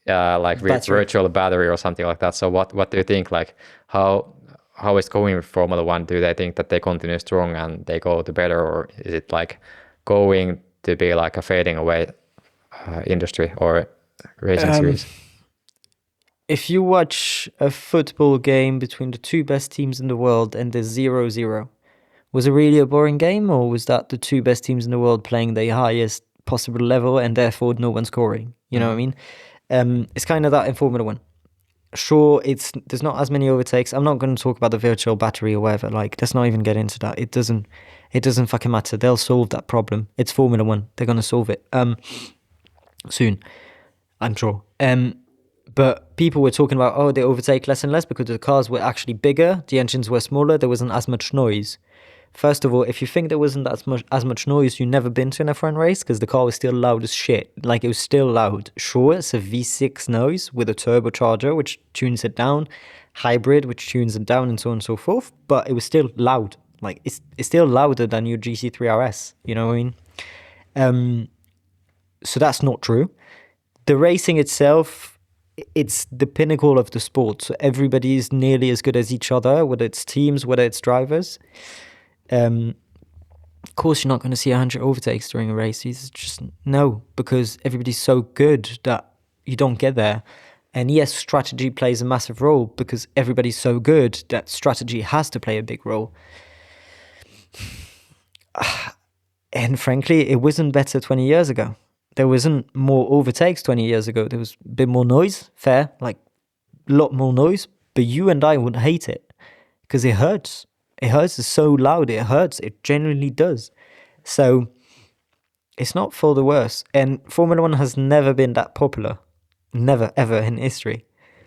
virtual battery or something like that. So what do you think? Like, how is going with Formula One? Do they think that they continue strong and they go to better, or is it like going to be like a fading away industry or racing series? If you watch a football game between the two best teams in the world and there's 0-0, was it really a boring game, or was that the two best teams in the world playing the highest possible level and therefore no one scoring? You know what I mean? It's kind of that in Formula One. Sure, there's not as many overtakes. I'm not going to talk about the virtual battery or whatever. Like, let's not even get into that. It doesn't fucking matter. They'll solve that problem. It's Formula One. They're going to solve it soon, I'm sure. But people were talking about, oh, they overtake less and less because the cars were actually bigger, the engines were smaller, there wasn't as much noise. First of all, if you think there wasn't as much noise, you've never been to an F1 race, because the car was still loud as shit. Like, it was still loud. Sure, it's a V6 noise with a turbocharger, which tunes it down, hybrid, which tunes it down, and so on and so forth. But it was still loud. Like, it's still louder than your GT3 RS. You know what I mean? So that's not true. The racing itself, it's the pinnacle of the sport. So everybody is nearly as good as each other, whether it's teams, whether it's drivers. Of course, you're not going to see 100 overtakes during a race. It's just no, because everybody's so good that you don't get there. And yes, strategy plays a massive role, because everybody's so good that strategy has to play a big role. And frankly, it wasn't better 20 years ago. There wasn't more overtakes 20 years ago. There was a bit more noise, fair, like a lot more noise. But you and I would hate it because it hurts. It hurts. It's so loud. It hurts. It genuinely does. So it's not for the worse. And Formula One has never been that popular. Never, ever in history.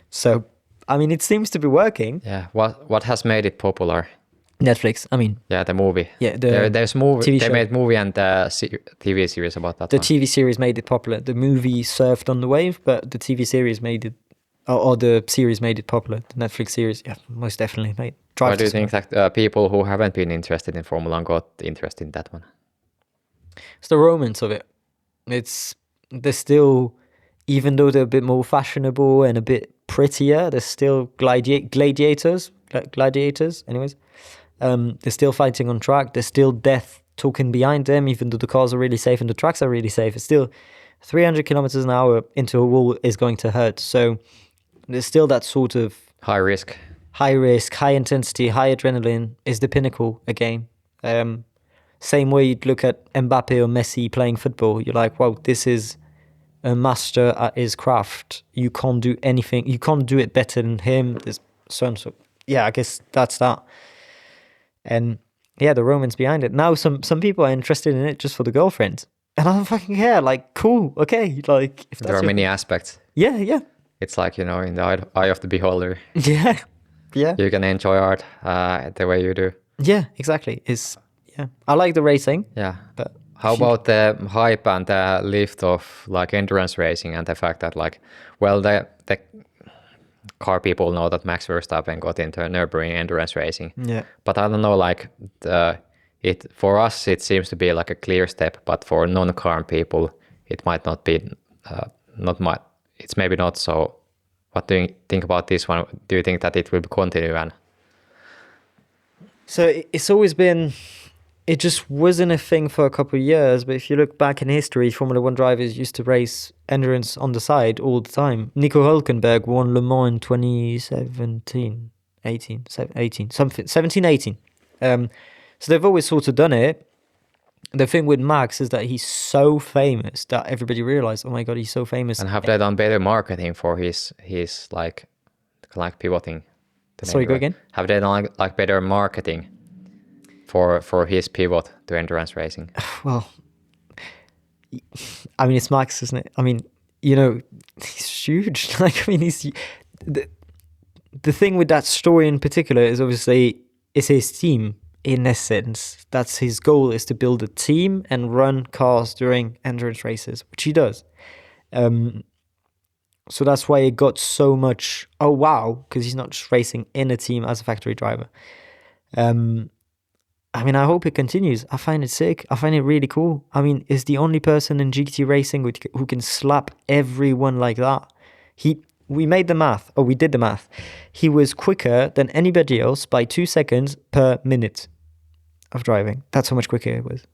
So, I mean, it seems to be working. Yeah. What has made it popular? Netflix. I mean, yeah, the movie. Yeah, there's movie. TV they show. made movie and TV series about that. The one. TV series made it popular. The movie surfed on the wave, but the TV series made it, or the series made it popular. The Netflix series, yeah, most definitely made. Why do you think that people who haven't been interested in Formula 1 got interested in that one? It's the romance of it. They're still, even though they're a bit more fashionable and a bit prettier, they're still gladiators. Anyways, they're still fighting on track. There's still death talking behind them, even though the cars are really safe and the tracks are really safe. It's still 300 kilometers an hour into a wall is going to hurt. So there's still that sort of high risk, high intensity, high adrenaline is the pinnacle again. Same way you'd look at Mbappe or Messi playing football. You're like, wow, this is a master at his craft. You can't do anything. You can't do it better than him. There's so yeah, I guess that's that. And yeah, the romance behind it. Now some people are interested in it just for the girlfriend. And I don't fucking care. Like, cool, okay. Like, if there are many aspects. Yeah. It's like, in the eye of the beholder. Yeah. You can enjoy art the way you do. Yeah, exactly. I like the racing. Yeah. But how about the hype and the lift of like endurance racing and the fact that like, well, the car people know that Max Verstappen got into Nürburgring endurance racing. Yeah. But I don't know, like for us it seems to be like a clear step, but for non-car people it might not be it's maybe not. So what do you think about this one? Do you think that it will continue? And so it's always been, it just wasn't a thing for a couple of years, but if you look back in history, Formula One drivers used to race endurance on the side all the time. Nico Hülkenberg won Le Mans in 2017, 18. So they've always sort of done it. The thing with Max is that he's so famous that everybody realized, oh my God, he's so famous. And have they done better marketing for his like pivoting? Sorry, go again? Have they done like better marketing for his pivot to endurance racing? Well, I mean, it's Max, isn't it? I mean, he's huge. Like, I mean, the thing with that story in particular is obviously it's his team. In essence, that's his goal, is to build a team and run cars during endurance races, which he does. So that's why it got so much, oh wow, because he's not just racing in a team as a factory driver. I mean, I hope it continues. I find it sick. I find it really cool. I mean, is the only person in GT racing who can slap everyone like that. We did the math. He was quicker than anybody else by 2 seconds per minute of driving. That's how much quicker it was.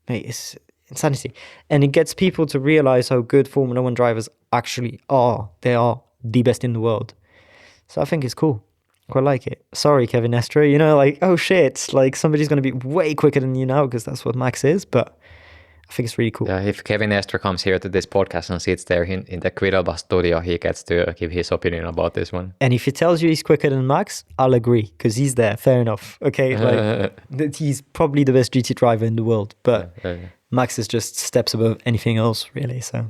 Mate, insanity. And it gets people to realize how good Formula One drivers actually are. They are the best in the world. So I think it's cool. Quite like it. Sorry, Kevin Estre. You know, like, oh shit, like somebody's going to be way quicker than you now because that's what Max is. But I think it's really cool. Yeah, if Kevin Estre comes here to this podcast and sits there in the Quiddlebus studio, he gets to give his opinion about this one. And if he tells you he's quicker than Max, I'll agree because he's there. Fair enough. Okay, like he's probably the best GT driver in the world, but Max is just steps above anything else, really. So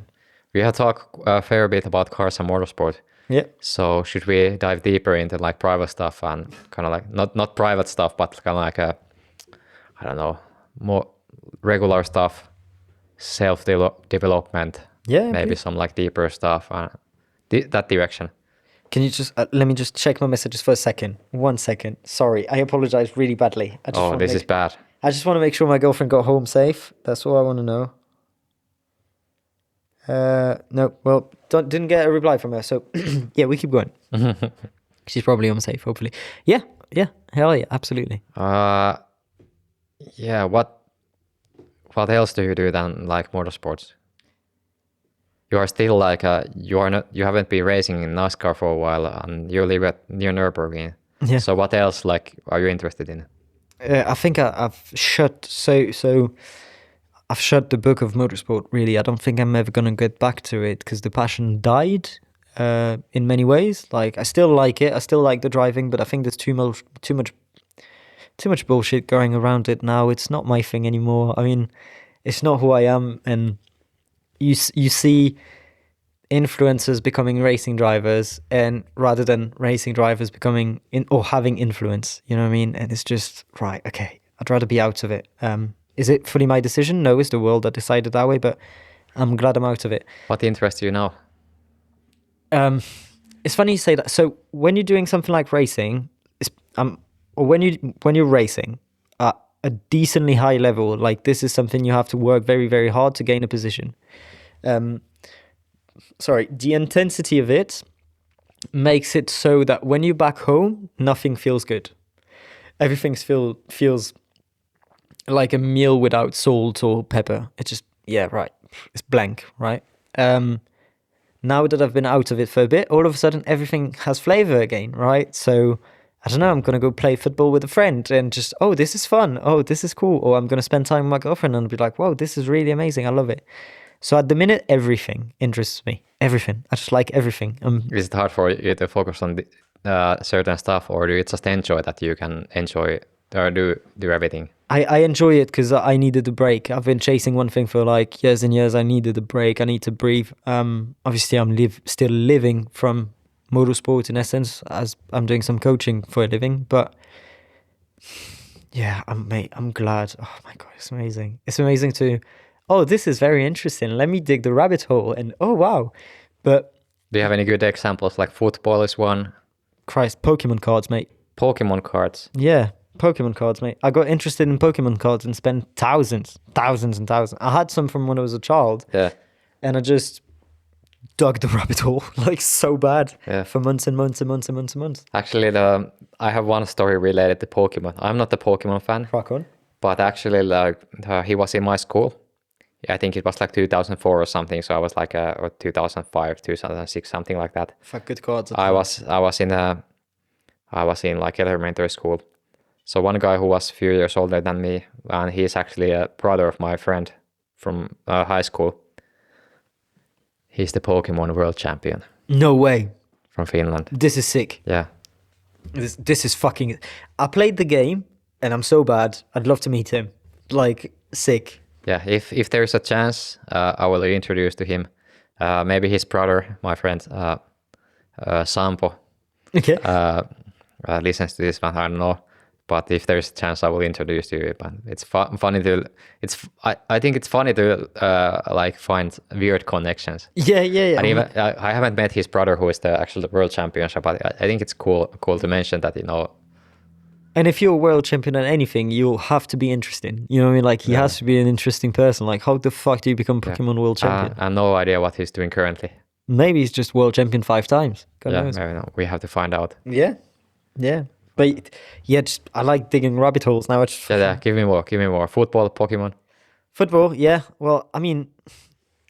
we have talked a fair bit about cars and motorsport. Yeah. So should we dive deeper into like private stuff and kind of like not private stuff, but kind of like I don't know, more regular stuff. Self-development, maybe some like deeper stuff, that direction. Can you just let me just check my messages for a second? 1 second. Sorry, I apologize really badly. This is bad. I just want to make sure my girlfriend got home safe. That's all I want to know. No, well, didn't get a reply from her. So yeah, we keep going. She's probably home safe, hopefully. Yeah, hell yeah, absolutely. Yeah. What else do you do than like motorsports? You are still like you haven't been racing in NASCAR for a while, and you live near Nürburgring. Yeah. So what else like are you interested in? I think I've shut I've shut the book of motorsport. Really, I don't think I'm ever gonna get back to it because the passion died. In many ways, like I still like it. I still like the driving, but I think there's too much bullshit going around it now. It's not my thing anymore. I mean, it's not who I am. And you see influencers becoming racing drivers, and rather than racing drivers becoming or having influence, you know what I mean? And it's just right. Okay, I'd rather be out of it. Is it fully my decision? No, it's the world that decided that way. But I'm glad I'm out of it. What interests you now? It's funny you say that. So when you're doing something like racing, or when you're racing at a decently high level, like this is something you have to work very, very hard to gain a position. The intensity of it makes it so that when you're back home, nothing feels good. Everything feels like a meal without salt or pepper. It's just, it's blank, right? Now that I've been out of it for a bit, all of a sudden everything has flavor again, right? So I don't know, I'm going to go play football with a friend and just, oh, this is fun. Oh, this is cool. Or I'm going to spend time with my girlfriend and be like, whoa, this is really amazing. I love it. So at the minute, everything interests me. Everything. I just like everything. Is it hard for you to focus on certain stuff, or do you just enjoy that you can enjoy or do everything? I enjoy it because I needed a break. I've been chasing one thing for like years and years. I needed a break. I need to breathe. Obviously, I'm still living from motorsport in essence, as I'm doing some coaching for a living. But yeah, I'm glad. Oh my God, it's amazing. It's amazing to, oh, this is very interesting. Let me dig the rabbit hole and oh, wow. But do you have any good examples? Like football is one. Christ, Pokemon cards, mate. Pokemon cards? Yeah. Pokemon cards, mate. I got interested in Pokemon cards and spent thousands and thousands. I had some from when I was a child. Yeah. And I just dug the rabbit hole like so bad for months and months and months and months and months. Actually, I have one story related to Pokemon. I'm not a Pokemon fan. Rock on. But actually, he was in my school. I think it was like 2004 or something. So I was like, or 2005, 2006, something like that. Fuck, good cards. I was in like elementary school. So one guy who was a few years older than me, and he's actually a brother of my friend from high school. He's the Pokemon world champion. No way. From Finland. This is sick. Yeah. This is fucking... I played the game, and I'm so bad. I'd love to meet him. Like, sick. Yeah, if there's a chance, I will introduce to him. Maybe his brother, my friend, Sampo, Okay. listens to this one, I don't know. But if there's a chance, I will introduce you. But it's funny to. I think it's funny to like find weird connections. Yeah. And even I haven't met his brother, who is the actual world champion. But I think it's cool to mention that, you know. And if you're a world champion at anything, you'll have to be interesting. You know what I mean? Like he has to be an interesting person. Like how the fuck do you become Pokemon world champion? I have no idea what he's doing currently. Maybe he's just world champion 5 times. God knows. Maybe not. We have to find out. Yeah. But yeah, I like digging rabbit holes now. Give me more. Football, Pokemon. Football, yeah. Well, I mean,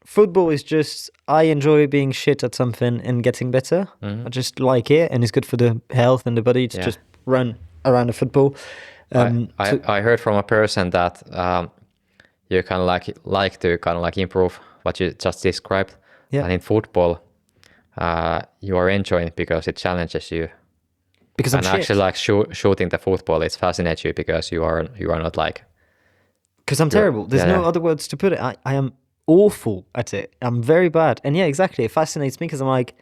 football is just, I enjoy being shit at something and getting better. I just like it, and it's good for the health and the body to just run around the football. I heard from a person that you kind of like to kind of like improve what you just described. Yeah. And in football, you are enjoying it because it challenges you. Because I'm and shit. actually like shooting the football, it fascinates you because you are not like. Because I'm terrible. There's no yeah. other words to put it. I am awful at it. I'm very bad. And yeah, exactly. It fascinates me because I'm like,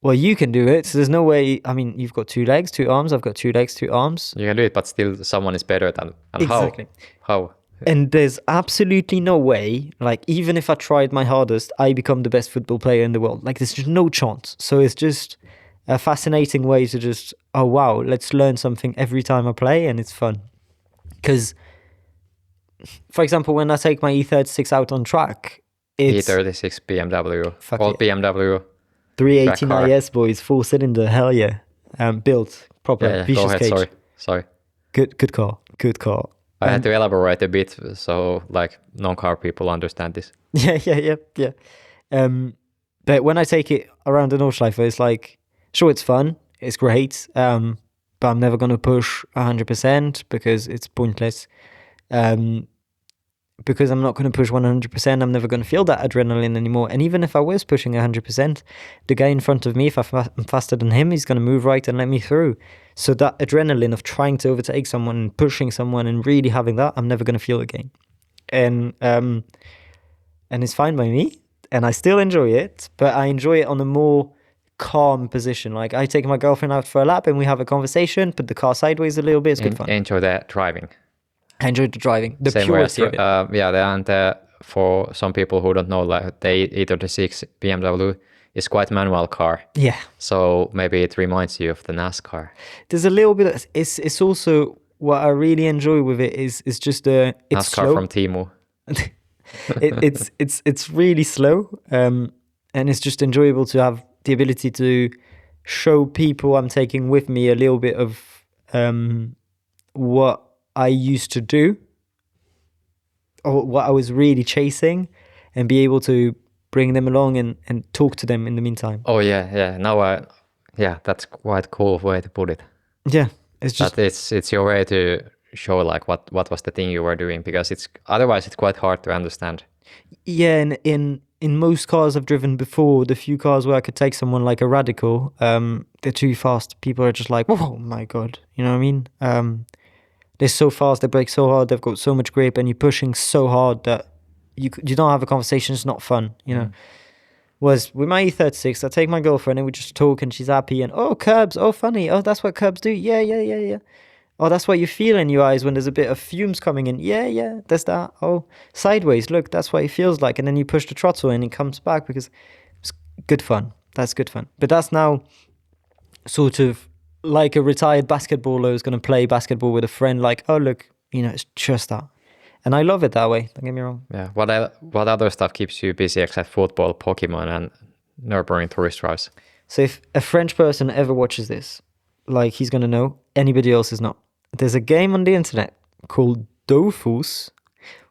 well, you can do it. So there's no way. I mean, you've got 2 legs, 2 arms. I've got 2 legs, 2 arms. You can do it, but still someone is better than. And Exactly. How? And there's absolutely no way, like, even if I tried my hardest, I become the best football player in the world. Like, there's just no chance. So it's just a fascinating way to just, oh, wow, let's learn something every time I play, and it's fun. Because, for example, when I take my E36 out on track, it's E36 BMW, Fuck yeah. BMW. 318 IS, boys, 4-cylinder, hell yeah. Built, proper, Yeah, vicious go ahead, cage. sorry. Good car. I had to elaborate a bit so like non-car people understand this. Yeah. But when I take it around the Nordschleife, it's like, sure, it's fun, it's great, but I'm never going to push 100% because it's pointless. Because I'm not going to push 100%, I'm never going to feel that adrenaline anymore. And even if I was pushing 100%, the guy in front of me, if I'm faster than him, he's going to move right and let me through. So that adrenaline of trying to overtake someone and pushing someone and really having that, I'm never going to feel again. And it's fine by me, and I still enjoy it, but I enjoy it on a more calm position. Like, I take my girlfriend out for a lap and we have a conversation, put the car sideways a little bit, it's good fun. Enjoy the driving. I enjoyed the driving, the Same purity of it. And for some people who don't know, like the E36 BMW is quite manual car. Yeah. So maybe it reminds you of the NASCAR. There's a little bit. It's also what I really enjoy with it is just it's NASCAR slow. from Timu. It's really slow, and it's just enjoyable to have the ability to show people I'm taking with me a little bit of what I used to do or what I was really chasing, and be able to bring them along and talk to them in the meantime. Oh yeah. Now that's quite cool way to put it. Yeah, it's just that it's your way to show like what was the thing you were doing, because otherwise it's quite hard to understand. Yeah, and in most cars I've driven before, the few cars where I could take someone like a Radical, they're too fast. People are just like, oh my god, you know what I mean? They're so fast, they brake so hard, they've got so much grip, and you're pushing so hard that you don't have a conversation. It's not fun, you know. Whereas with my E36, I take my girlfriend and we just talk, and she's happy, and oh, curbs, oh, funny, oh, that's what curbs do, yeah. Oh, that's what you feel in your eyes when there's a bit of fumes coming in. Yeah, there's that. Oh, sideways, look, that's what it feels like. And then you push the throttle and it comes back, because it's good fun. That's good fun. But that's now sort of like a retired basketballer who's going to play basketball with a friend. Like, oh, look, you know, it's just that. And I love it that way. Don't get me wrong. Yeah. What other stuff keeps you busy except football, Pokemon, and Nürburgring tourist drives? So if a French person ever watches this, like, he's going to know. Anybody else is not. There's a game on the internet called Dofus,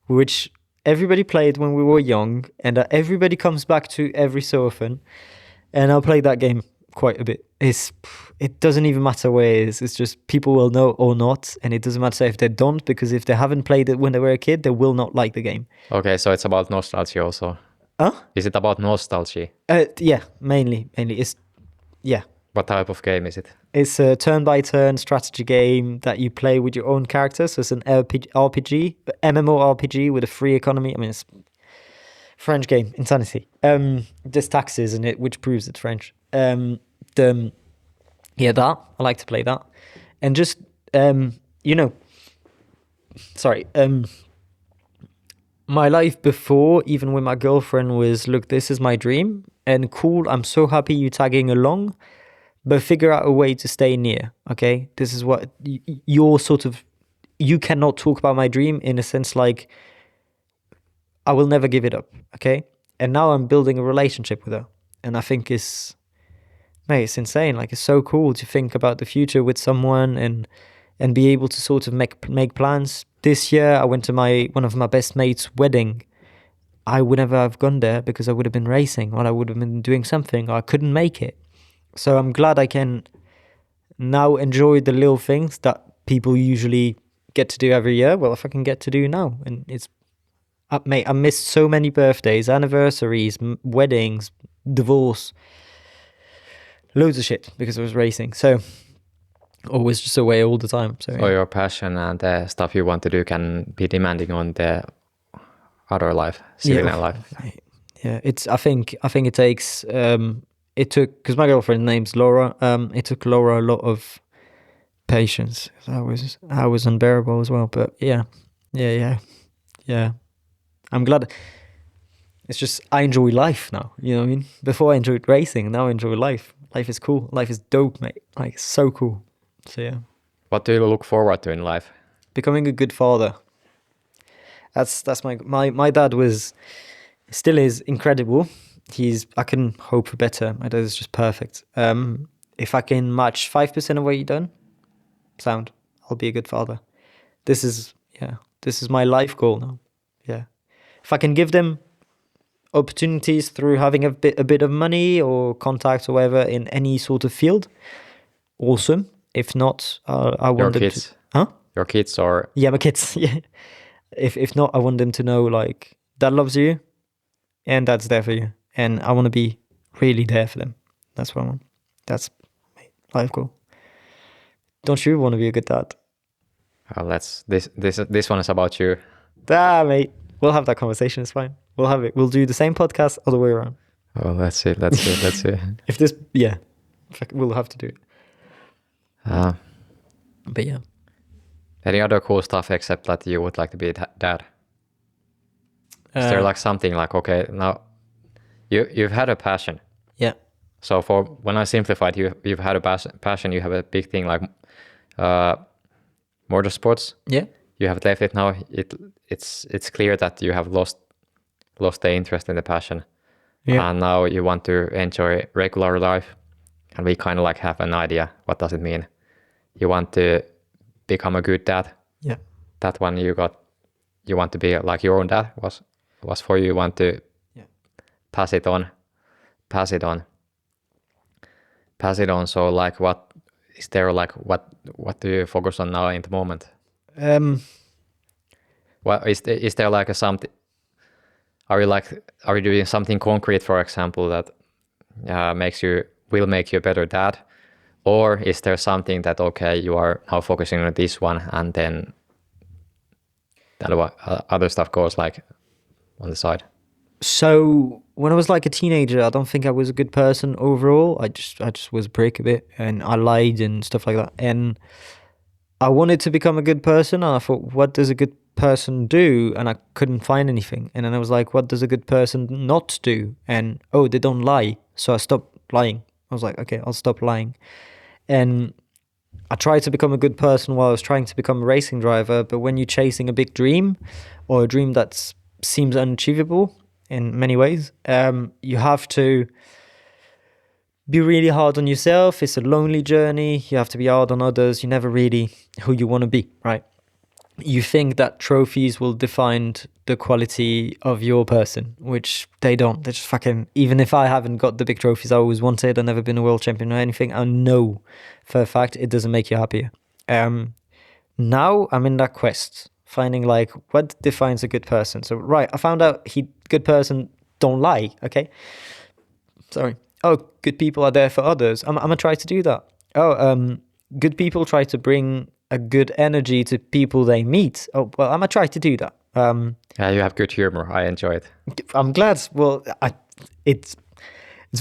which everybody played when we were young, and everybody comes back to every so often. And I'll play that game quite a bit. It doesn't even matter where it is. It's just people will know or not, and it doesn't matter if they don't, because if they haven't played it when they were a kid, they will not like the game. Okay, so it's about nostalgia also. Huh? Is it about nostalgia? Yeah, mainly. Yeah. What type of game is it? It's a turn-by-turn strategy game that you play with your own character. So it's an RPG, MMORPG with a free economy. I mean, it's French game, insanity. There's taxes in it, which proves it's French. That I like to play that, and just my life before, even with my girlfriend, was, look, this is my dream, and cool, I'm so happy you tagging along, but figure out a way to stay near. Okay, this is what you're sort of. You cannot talk about my dream in a sense like, I will never give it up. Okay, and now I'm building a relationship with her, and I think it's insane. Like, it's so cool to think about the future with someone and be able to sort of make plans this year I went to one of my best mates' wedding. I would never have gone there because I would have been racing or I would have been doing something or I couldn't make it. So I'm glad I can now enjoy the little things that people usually get to do every year. Well, if I can get to do now, and it's, mate, I missed so many birthdays, anniversaries, weddings, divorce, loads of shit because I was racing. So always just away all the time. So So your passion and the stuff you want to do can be demanding on the other life, civilian life. Yeah, I think it takes it took, because my girlfriend's name's Laura, it took Laura a lot of patience. I was unbearable as well. But yeah. I'm glad. It's just I enjoy life now. You know what I mean? Before I enjoyed racing, now I enjoy life. Life is cool. Life is dope, mate. Like, so cool. So yeah. What do you look forward to in life? Becoming a good father. That's my dad still is incredible. I can hope for better. My dad is just perfect. If I can match 5% of what you've done, sound, I'll be a good father. This is my life goal now. Yeah. If I can give them opportunities through having a bit of money or contacts or whatever in any sort of field, awesome. If not, I want them kids. to... Huh? Your kids or... Yeah, my kids. Yeah. If not, I want them to know, like, Dad loves you and Dad's there for you. And I want to be really there for them. That's what I want. That's my life goal. Don't you want to be a good dad? This one is about you. Mate. We'll have that conversation. It's fine. We'll have it. We'll do the same podcast other way around. Oh, let's see. If this, yeah, we'll have to do it. But yeah. Any other cool stuff except that you would like to be a dad? Is there like something like, okay, now you've had a passion. Yeah. So for when I simplified, you've had a passion. You have a big thing like motorsports. Yeah. You have left it now. It's clear that you have lost the interest in the passion. Yeah. And now you want to enjoy regular life. And we kind of like have an idea. What does it mean? You want to become a good dad. Yeah. That one you want to be like your own dad was for you. You want to pass it on. So like, what is there, like, what do you focus on now in the moment? What is there like a something? Are you doing something concrete, for example, that will make you a better dad? Or is there something that, okay, you are now focusing on this one and then other stuff goes like on the side? So when I was like a teenager, I don't think I was a good person overall. I just was a prick a bit and I lied and stuff like that. And I wanted to become a good person and I thought, what does a good person do? And I couldn't find anything. And then I was like, what does a good person not do? And they don't lie. So I stopped lying. I was like, okay, I'll stop lying. And I tried to become a good person while I was trying to become a racing driver. But when you're chasing a big dream or a dream that seems unachievable in many ways, you have to be really hard on yourself. It's a lonely journey. You have to be hard on others. You're never really who you want to be, right? You think that trophies will define the quality of your person, which they don't. They're just fucking, even if I haven't got the big trophies I always wanted, I've never been a world champion or anything, I know for a fact it doesn't make you happier. Now I'm in that quest, finding like what defines a good person. So right, I found out good person don't lie, okay? Sorry. Good people are there for others. I'm gonna try to do that. Good people try to bring a good energy to people they meet. I'm gonna try to do that. Yeah, you have good humor. I enjoy it. I'm glad. Well, it's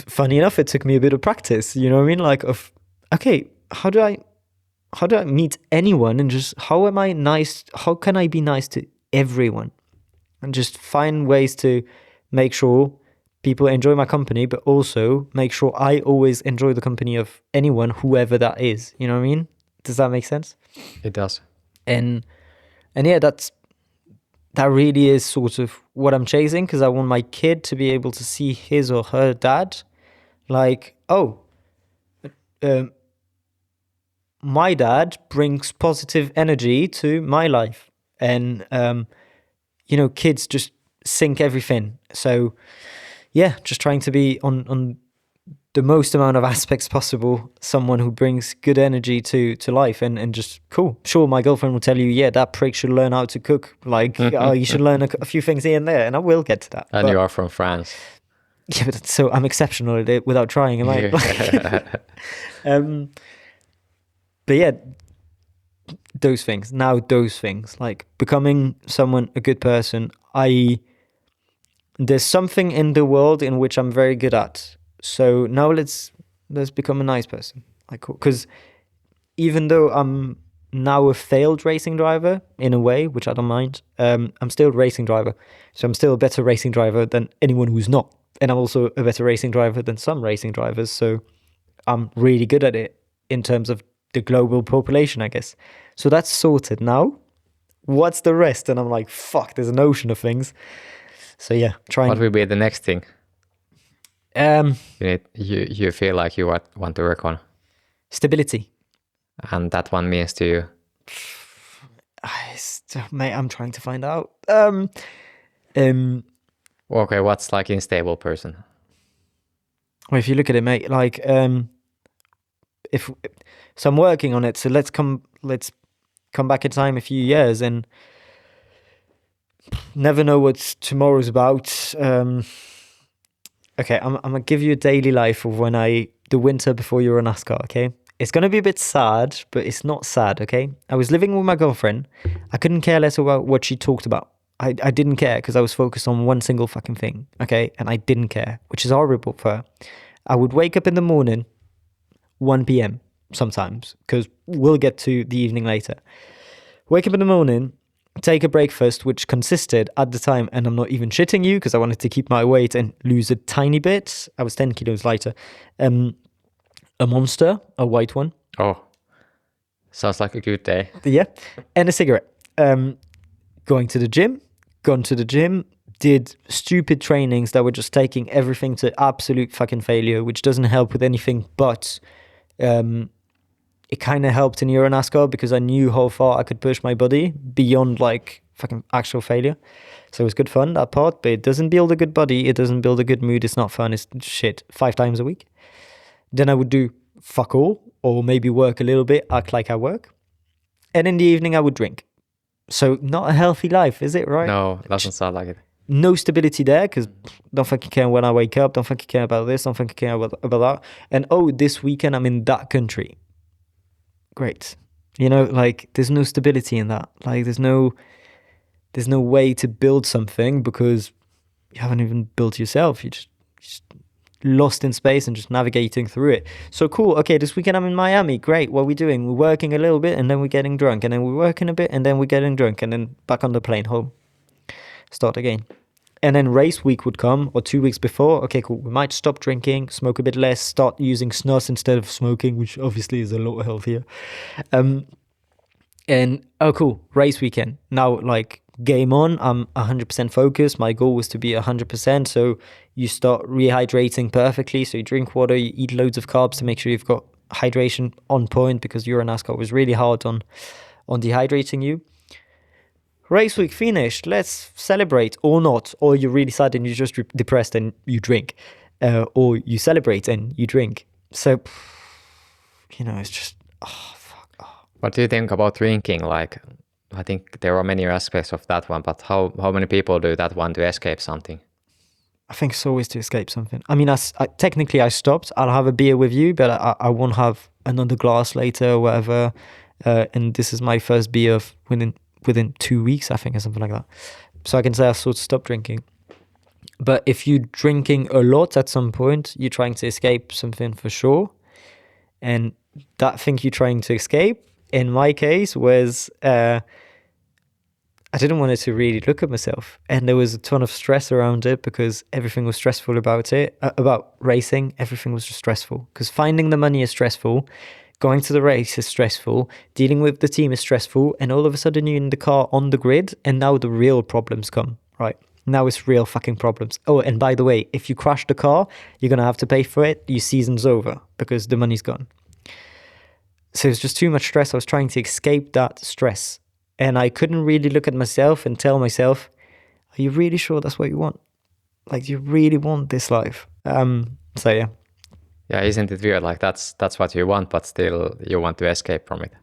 funny enough. It took me a bit of practice. You know what I mean? Like, how do I meet anyone and just how am I nice? How can I be nice to everyone? And just find ways to make sure people enjoy my company, but also make sure I always enjoy the company of anyone, whoever that is. You know what I mean? Does that make sense? It does. And yeah, that really is sort of what I'm chasing, because I want my kid to be able to see his or her dad like, my dad brings positive energy to my life. and you know, kids just sink everything. So yeah, just trying to be on the most amount of aspects possible, someone who brings good energy to life, and just cool. Sure, my girlfriend will tell you, yeah, that prick should learn how to cook. Like, oh, you should learn a few things here and there, and I will get to that. And you are from France. Yeah, but so I'm exceptional at it without trying, am I? But yeah, those things. Now those things, like becoming someone, a good person. There's something in the world in which I'm very good at. So now let's become a nice person. Like, because even though I'm now a failed racing driver in a way, which I don't mind, I'm still a racing driver. So I'm still a better racing driver than anyone who's not. And I'm also a better racing driver than some racing drivers. So I'm really good at it in terms of the global population, I guess. So that's sorted. Now, what's the rest? And I'm like, fuck, there's an ocean of things. So yeah, trying. What will be the next thing? You feel like you want to work on? Stability. And that one means to you? Mate, I'm trying to find out. Okay, what's like unstable person? Well, if you look at it, mate, like so I'm working on it. So let's come back in time a few years and never know what tomorrow's about. Okay, I'm gonna give you a daily life of the winter before EuroNASCAR. Okay, it's gonna be a bit sad, but it's not sad. Okay, I was living with my girlfriend. I couldn't care less about what she talked about. I didn't care because I was focused on one single fucking thing. Okay, and I didn't care, which is horrible for her. I would wake up in the morning, 1 p.m. sometimes, because we'll get to the evening later. Wake up in the morning, take a breakfast, which consisted at the time, and I'm not even shitting you, because I wanted to keep my weight and lose a tiny bit. I was 10 kilos lighter. A Monster, a white one. Oh, sounds like a good day. Yeah, and a cigarette. Gone to the gym, did stupid trainings that were just taking everything to absolute fucking failure, which doesn't help with anything, but it kind of helped in EuroNASCAR because I knew how far I could push my body beyond like fucking actual failure. So it was good fun, that part, but it doesn't build a good body, it doesn't build a good mood, it's not fun, it's shit 5 times a week. Then I would do fuck all, or maybe work a little bit, act like I work. And in the evening I would drink. So not a healthy life, is it, right? No, doesn't sound like it. No stability there, because don't fucking care when I wake up, don't fucking care about this, don't fucking care about that. And oh, this weekend I'm in that country. Great. You know, like there's no stability in that. Like there's no way to build something because you haven't even built yourself. You're just lost in space and just navigating through it. So cool. Okay, this weekend I'm in Miami. Great. What are we doing? We're working a little bit and then we're getting drunk, and then we're working a bit and then we're getting drunk, and then back on the plane home. Start again. And then race week would come, or 2 weeks before. Okay, cool. We might stop drinking, smoke a bit less, start using snus instead of smoking, which obviously is a lot healthier. And oh, cool. Race weekend. Now, like, game on. I'm 100% focused. My goal was to be 100%. So you start rehydrating perfectly. So you drink water, you eat loads of carbs to make sure you've got hydration on point, because EuroNASCAR was really hard on dehydrating you. Race week finished. Let's celebrate, or not. Or you're really sad and you're just depressed and you drink. Or you celebrate and you drink. So, you know, it's just, oh, fuck. Oh. What do you think about drinking? Like, I think there are many aspects of that one, but how many people do that one to escape something? I think it's always to escape something. I mean, technically I stopped. I'll have a beer with you, but I won't have another glass later or whatever. And this is my first beer within 2 weeks, I think, or something like that. So I can say I sort of stopped drinking. But if you're drinking a lot at some point, you're trying to escape something for sure. And that thing you're trying to escape, in my case, was I didn't want to really look at myself. And there was a ton of stress around it because everything was stressful about it. About racing, everything was just stressful. Because finding the money is stressful. Going to the race is stressful, dealing with the team is stressful, and all of a sudden you're in the car on the grid, and now the real problems come, right? Now it's real fucking problems. Oh, and by the way, if you crash the car, you're going to have to pay for it. Your season's over because the money's gone. So it's just too much stress. I was trying to escape that stress. And I couldn't really look at myself and tell myself, are you really sure that's what you want? Like, do you really want this life? So yeah. Yeah, isn't it weird? Like that's what you want, but still you want to escape from it.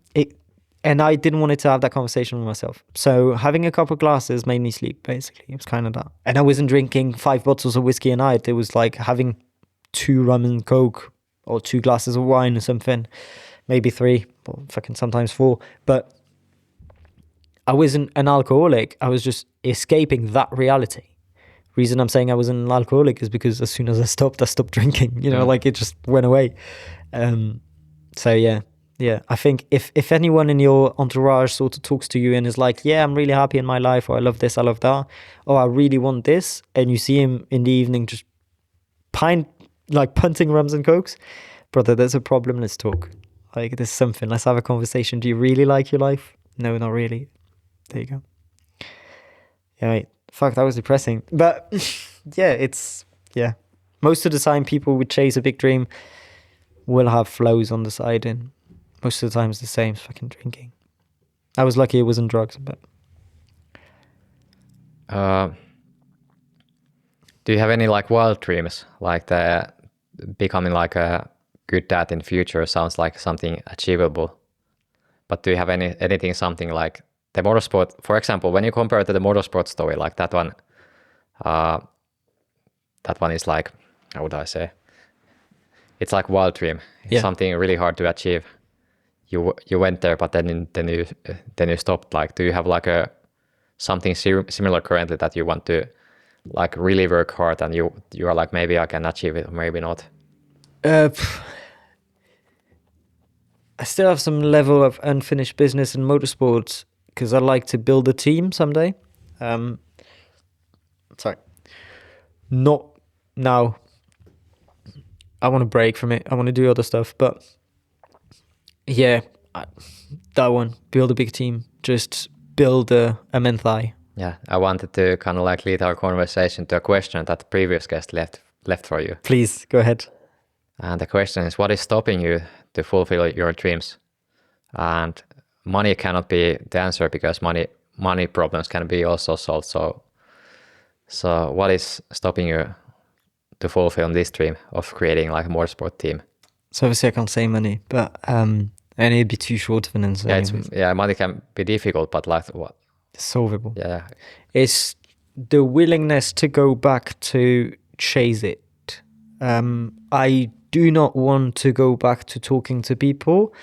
And I didn't want to have that conversation with myself. So having a couple of glasses made me sleep, basically. It was kind of that. And I wasn't drinking 5 bottles of whiskey a night. It was like having 2 rum and coke or 2 glasses of wine or something. Maybe 3, or fucking sometimes 4. But I wasn't an alcoholic. I was just escaping that reality. Reason I'm saying I wasn't an alcoholic is because as soon as I stopped drinking. You know, like it just went away. So yeah. Yeah, I think if anyone in your entourage sort of talks to you and is like, yeah, I'm really happy in my life, or I love this, I love that, or I really want this, and you see him in the evening just punting rums and cokes, brother, there's a problem, let's talk. Like, there's something, let's have a conversation. Do you really like your life? No, not really. There you go. Yeah, wait. Fuck, that was depressing. But yeah. Most of the time, people would chase a big dream will have flows on the side, and most of the time it's the same, fucking drinking. I was lucky it wasn't drugs, but... Do you have any like wild dreams? Like the becoming like a good dad in future sounds like something achievable. But do you have anything, something like the motorsport, for example, when you compare to the motorsport story, like that one is like, how would I say? It's like wild dream. It's something really hard to achieve. You went there, but then you stopped. Like, do you have like something similar currently that you want to like really work hard, and you are like, maybe I can achieve it or maybe not? I still have some level of unfinished business in motorsports because I'd like to build a team someday. Sorry, not now. I want to break from it. I want to do other stuff, but yeah, that one, build a big team, just build a menthai. Yeah, I wanted to kind of like lead our conversation to a question that the previous guest left for you. Please, go ahead. And the question is, what is stopping you to fulfill your dreams? And money cannot be the answer, because money problems can be also solved. So what is stopping you to fulfill this dream of creating like a motorsport team? So obviously I can't say money, but and it'd be too short of an answer. Yeah, money can be difficult, but like what? It's solvable. Yeah. It's the willingness to go back to chase it. I do not want to go back to talking to people,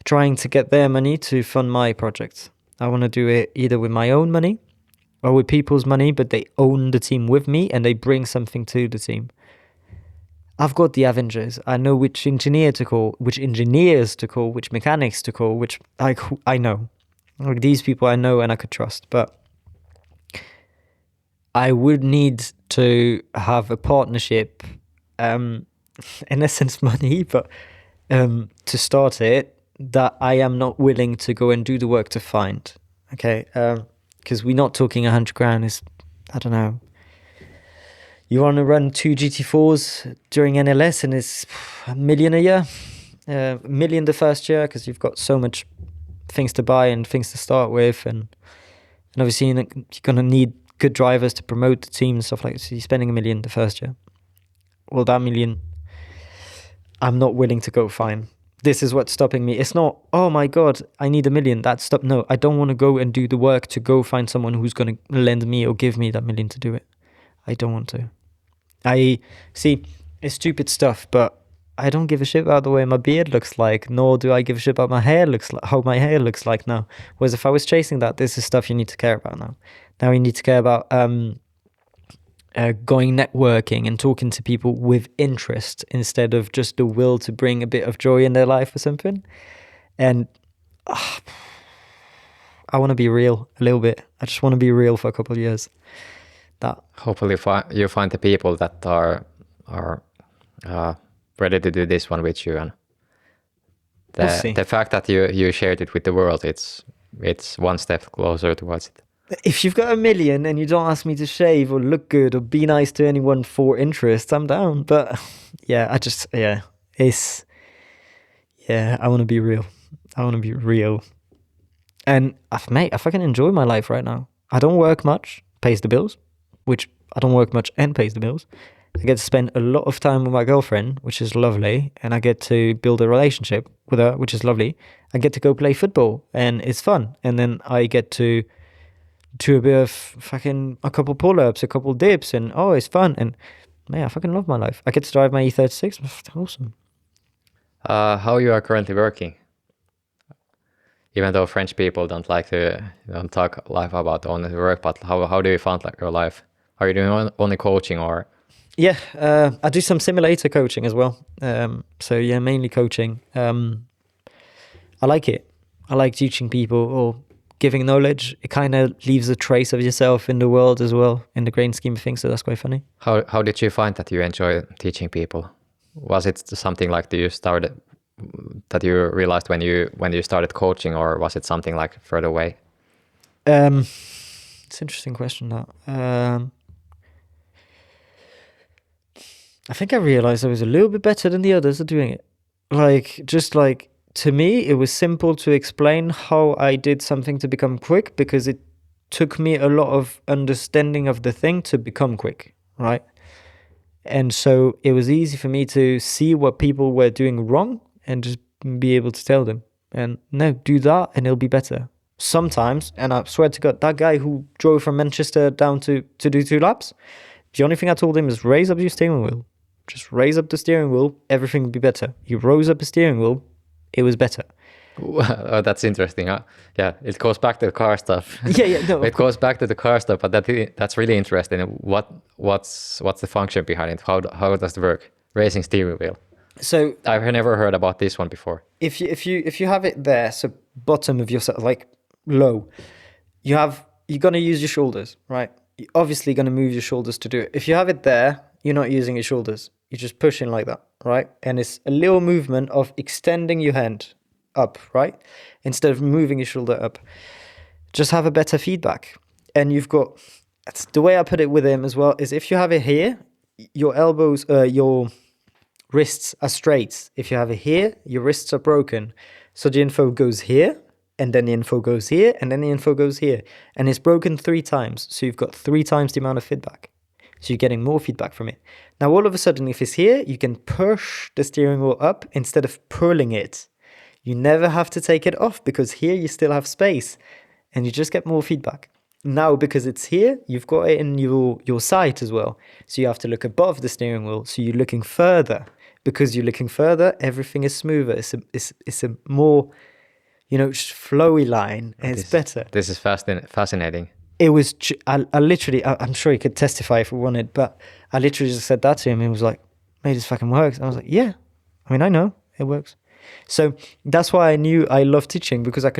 trying to get their money to fund my projects. I want to do it either with my own money or with people's money, but they own the team with me and they bring something to the team. I've got the Avengers. I know which engineer to call, which engineers to call, which mechanics to call, which I know. Like, these people I know and I could trust, but I would need to have a partnership, in essence money, but to start it, that I am not willing to go and do the work to find. Okay, because we're not talking 100 grand. Is, I don't know. You want to run 2 GT4s during NLS and it's $1 million a year, $1 million the first year, because you've got so much things to buy and things to start with, and obviously you're going to need good drivers to promote the team and stuff like that. So you're spending $1 million the first year. Well, that $1 million, I'm not willing to go find. This is what's stopping me. It's not, oh my God, I need $1 million. That's stop. No, I don't want to go and do the work to go find someone who's going to lend me or give me that $1 million to do it. I don't want to. I see, it's stupid stuff, but I don't give a shit about the way my beard looks like, nor do I give a shit about how my hair looks like now. Whereas if I was chasing that, this is stuff you need to care about now. Now you need to care about going networking and talking to people with interest instead of just the will to bring a bit of joy in their life or something. And I want to be real a little bit. I just want to be real for a couple of years. That hopefully you find the people that are ready to do this one with you, and the fact that you shared it with the world, it's one step closer towards it. If you've got $1 million and you don't ask me to shave or look good or be nice to anyone for interest, I'm down. But yeah, I want to be real. I want to be real. And mate, I fucking enjoy my life right now. I don't work much, pays the bills, which I don't work much and pays the bills. I get to spend a lot of time with my girlfriend, which is lovely, and I get to build a relationship with her, which is lovely. I get to go play football, and it's fun. And then I get to do a bit of fucking a couple pull-ups, a couple dips, and it's fun. And man, I fucking love my life. I get to drive my E36. Awesome. How you are currently working? Even though French people don't talk life about only work, but how do you find like your life? Are you doing only coaching or? Yeah, I do some simulator coaching as well. So yeah, mainly coaching. I like it. I like teaching people or giving knowledge. It kind of leaves a trace of yourself in the world as well, in the grand scheme of things. So that's quite funny. How did you find that you enjoy teaching people? Was it something like that you realized when you started coaching, or was it something like further away? It's an interesting question. That I think I realized I was a little bit better than the others at doing it. To me, it was simple to explain how I did something to become quick, because it took me a lot of understanding of the thing to become quick, right? And so it was easy for me to see what people were doing wrong and just be able to tell them, and no, do that and it'll be better. Sometimes, and I swear to God, that guy who drove from Manchester down to do 2 laps, the only thing I told him is raise up your steering wheel. Just raise up the steering wheel, everything will be better. He rose up the steering wheel, it was better. Oh, that's interesting. Huh? Yeah, it goes back to the car stuff. No, it goes back to the car stuff, but that's really interesting. What's the function behind it? How does it work? Raising steering wheel. So I've never heard about this one before. If you have it there, so bottom of yourself, like low, you're gonna use your shoulders, right? You're obviously gonna move your shoulders to do it. If you have it there, you're not using your shoulders. You're just pushing like that, right? And it's a little movement of extending your hand up, right? Instead of moving your shoulder up. Just have a better feedback. And that's the way I put it with him as well, is if you have it here, your elbows, your wrists are straight. If you have it here, your wrists are broken. So the info goes here, and then the info goes here, and then the info goes here. And it's broken 3 times. So you've got 3 times the amount of feedback. So you're getting more feedback from it. Now, all of a sudden, if it's here, you can push the steering wheel up instead of pulling it. You never have to take it off, because here you still have space and you just get more feedback. Now, because it's here, you've got it in your sight as well. So you have to look above the steering wheel. So you're looking further. Because you're looking further, everything is smoother. It's a more, just flowy line, and it's better. This is fascinating. It was, I literally, I'm sure he could testify if we wanted, but I literally just said that to him. He was like, mate, this fucking works. And I was like, yeah, I know it works. So that's why I knew I loved teaching, because I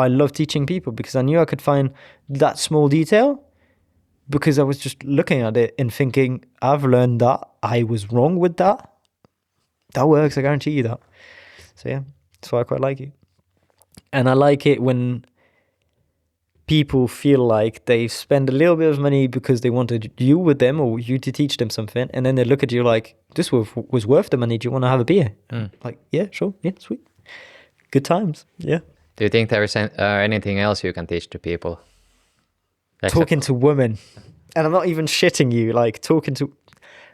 love teaching people, because I knew I could find that small detail, because I was just looking at it and thinking, I've learned that I was wrong with that. That works, I guarantee you that. So yeah, that's why I quite like it. And I like it when people feel like they spend a little bit of money because they wanted you with them, or you to teach them something, and then they look at you like, this was worth the money, do you want to have a beer? Like, yeah, sure, yeah, sweet. Good times, yeah. Do you think there is anything else you can teach to people? Talking to women. And I'm not even shitting you, like talking to...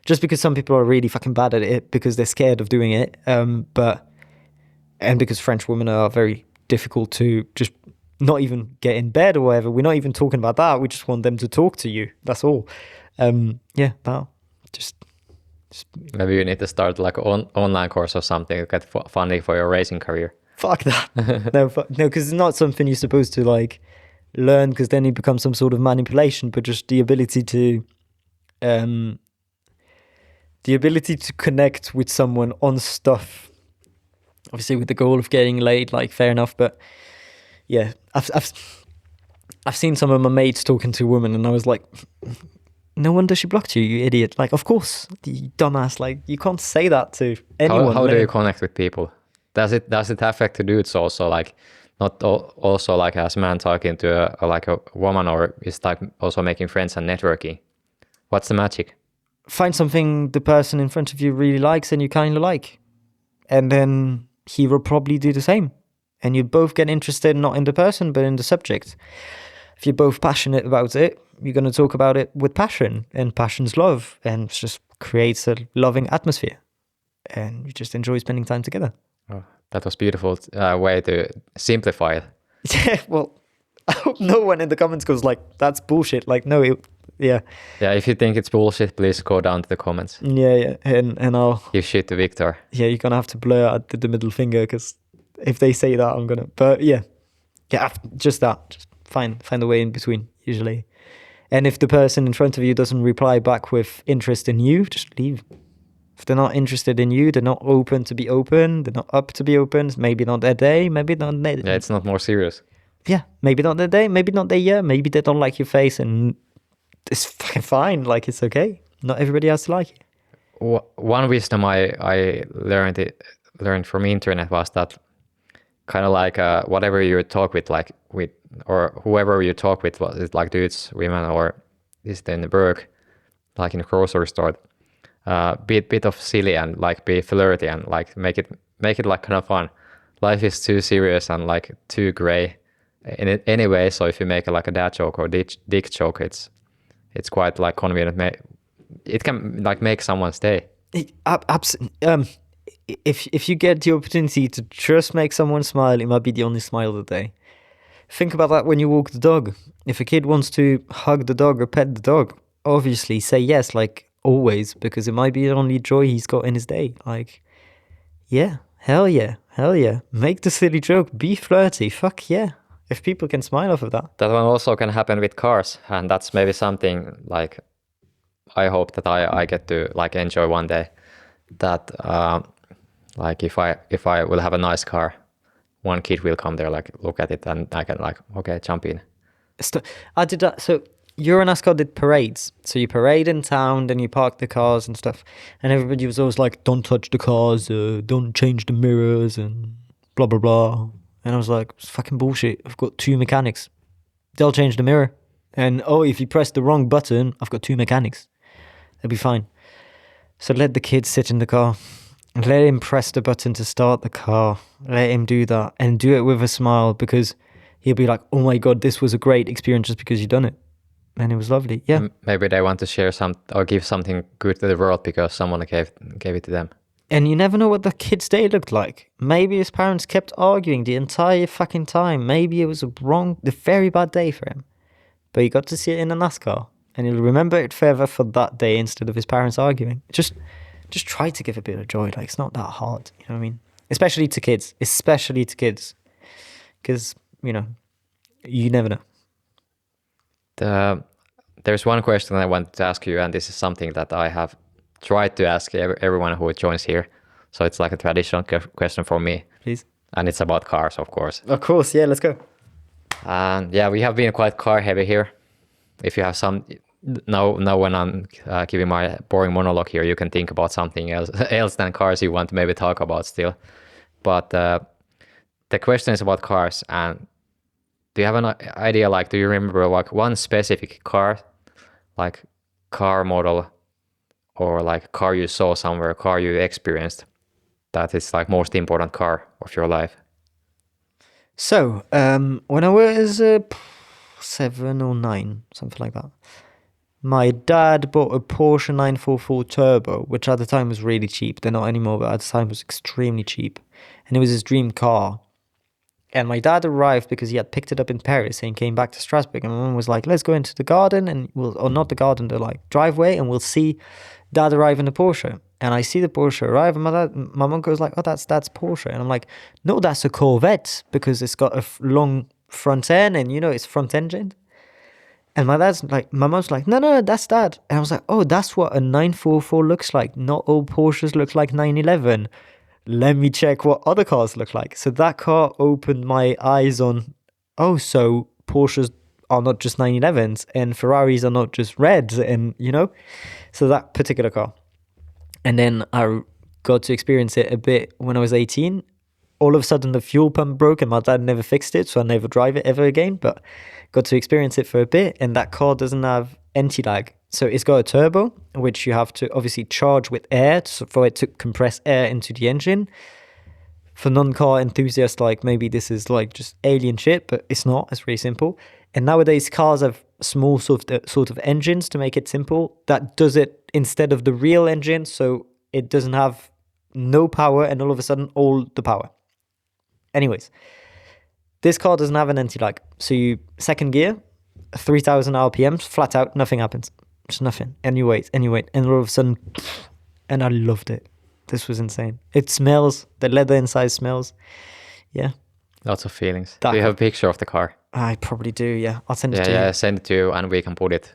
Just because some people are really fucking bad at it because they're scared of doing it, and because French women are very difficult to just not even get in bed or whatever. We're not even talking about that. We just want them to talk to you. That's all. Just maybe you need to start like an online course or something to get funding for your racing career. Fuck that. No, because it's not something you're supposed to like learn, because then it becomes some sort of manipulation. But just the ability to connect with someone on stuff, obviously with the goal of getting laid, like fair enough. But yeah, I've seen some of my mates talking to women, and I was like, no wonder she blocked you, you idiot. Like, of course, you dumbass. Like, you can't say that to anyone. How do you connect with people? Does it affect the dudes also? Like, not also like as a man talking to a woman, or is like also making friends and networking? What's the magic? Find something the person in front of you really likes and you kind of like, and then he will probably do the same. and you both get interested not in the person but in the subject. If you're both passionate about it, you're going to talk about it with passion, and passion's love, and it just creates a loving atmosphere, and you just enjoy spending time together. Oh, that was beautiful way to simplify it. Yeah, well, I hope no one in the comments goes like, that's bullshit. Like, no, yeah. Yeah, if you think it's bullshit, please go down to the comments. Yeah, and I'll... Give shit to Victor. Yeah, you're going to have to blur out the middle finger, because if they say that, I'm going to... But yeah, just that. Just find a way in between, usually. And if the person in front of you doesn't reply back with interest in you, just leave. If they're not interested in you, they're not open to be open, they're not up to be open, maybe not their day, maybe not their... Yeah, it's not more serious. Yeah, maybe not their day, maybe not their year, maybe they don't like your face, and it's fucking fine, like, it's okay. Not everybody has to like you. One wisdom I learned from internet was that kind of like whatever you talk with, like with, or whoever you talk with, was it like dudes, women, or is it in the work, like in a grocery store, be a bit of silly and like be flirty and like make it like kind of fun. Life is too serious and like too gray in it anyway. So if you make like a dad joke or dick joke, it's quite like convenient. It can like make someone's day. Absolutely. If you get the opportunity to just make someone smile, it might be the only smile of the day. Think about that when you walk the dog. If a kid wants to hug the dog or pet the dog, obviously say yes, like always, because it might be the only joy he's got in his day. Like, yeah, hell yeah. Make the silly joke, be flirty, fuck yeah. If people can smile off of that. That one also can happen with cars, and that's maybe something like I hope that I get to like enjoy one day. That like if I will have a nice car, one kid will come there, like look at it, and I can like, okay, jump in. I did that. So EuroNASCAR did parades. So you parade in town, then you park the cars and stuff. And everybody was always like, don't touch the cars, don't change the mirrors and blah, blah, blah. And I was like, it's fucking bullshit. I've got 2 mechanics. They'll change the mirror. And if you press the wrong button, I've got 2 mechanics. They'll be fine. So let the kid sit in the car. Let him press the button to start the car. Let him do that. And do it with a smile, because he'll be like, oh my God, this was a great experience just because you've done it. And it was lovely. Yeah. Maybe they want to share some or give something good to the world because someone gave it to them. And you never know what the kid's day looked like. Maybe his parents kept arguing the entire fucking time. Maybe it was a very bad day for him. But he got to see it in a NASCAR. And he'll remember it forever for that day instead of his parents arguing. Just try to give a bit of joy. Like, it's not that hard. You know what I mean? Especially to kids. Because, you never know. There's one question I want to ask you, and this is something that I have tried to ask everyone who joins here. So it's like a traditional question for me. Please. And it's about cars, of course. Of course, yeah, let's go. And yeah, we have been quite car heavy here. If you have now when I'm giving my boring monologue here, you can think about something else than cars you want to maybe talk about still. But the question is about cars. And do you have an idea, like, do you remember like one specific car, like car model, or like car you saw somewhere, car you experienced, that is like most important car of your life? So, when I was 7 or 9, something like that, my dad bought a Porsche 944 Turbo, which at the time was really cheap. They're not anymore, but at the time was extremely cheap. And it was his dream car. And my dad arrived because he had picked it up in Paris and came back to Strasbourg. And my mum was like, let's go into the garden, and or not the garden, the like driveway, and we'll see Dad arrive in the Porsche. And I see the Porsche arrive, and my mum goes like, oh, that's Porsche. And I'm like, no, that's a Corvette, because it's got a long front end, and it's front engined. And my mum's like, no, that's Dad. And I was like, oh, that's what a 944 looks like. Not all Porsches look like 911. Let me check what other cars look like. So that car opened my eyes on, so Porsches are not just 911s, and Ferraris are not just reds, and so that particular car. And then I got to experience it a bit when I was 18. All of a sudden the fuel pump broke, and my dad never fixed it, so I never drive it ever again, but got to experience it for a bit. And that car doesn't have anti-lag. So it's got a turbo, which you have to obviously charge with air for it to compress air into the engine. for non-car enthusiasts, like maybe this is like just alien shit, but it's not. It's really simple. And nowadays cars have small sort of engines to make it simple that does it instead of the real engine, so it doesn't have no power and all of a sudden all the power. Anyways, this car doesn't have an anti-lag. So you second gear, 3,000 RPMs, flat out, nothing happens. Just nothing. And you wait, and all of a sudden, and I loved it. This was insane. It smells, the leather inside smells. Yeah. Lots of feelings. Do you have a picture of the car? I probably do, yeah. I'll send it to you. Yeah, send it to you and we can put it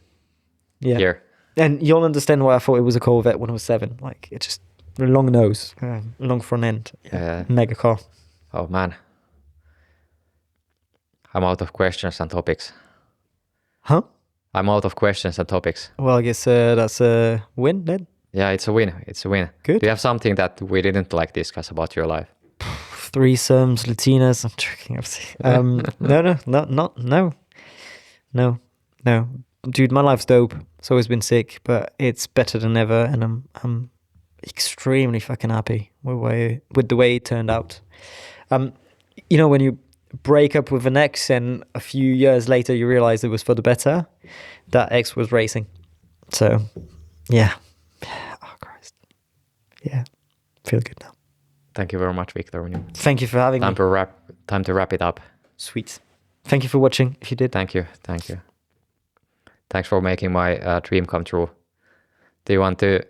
here. And you'll understand why I thought it was a Corvette when I was 7. Like, it's just a long nose, long front end. Yeah. Mega car. Oh, man. I'm out of questions and topics. Huh? I'm out of questions and topics. Well, I guess that's a win then. Yeah, it's a win. It's a win. Good. Do you have something that we didn't like discuss about your life? Threesomes, Latinas. I'm joking, obviously. No. Dude, my life's dope. It's always been sick, but it's better than ever, and I'm extremely fucking happy with the way it turned out. You know, when you break up with an ex and a few years later you realize it was for the better, that ex was racing. So, yeah. Oh, Christ. Yeah. Feel good now. Thank you very much, Victor. Thank you for having me. Time to wrap it up. Sweet. Thank you for watching, if you did. Thank you. Thanks for making my dream come true. Do you want to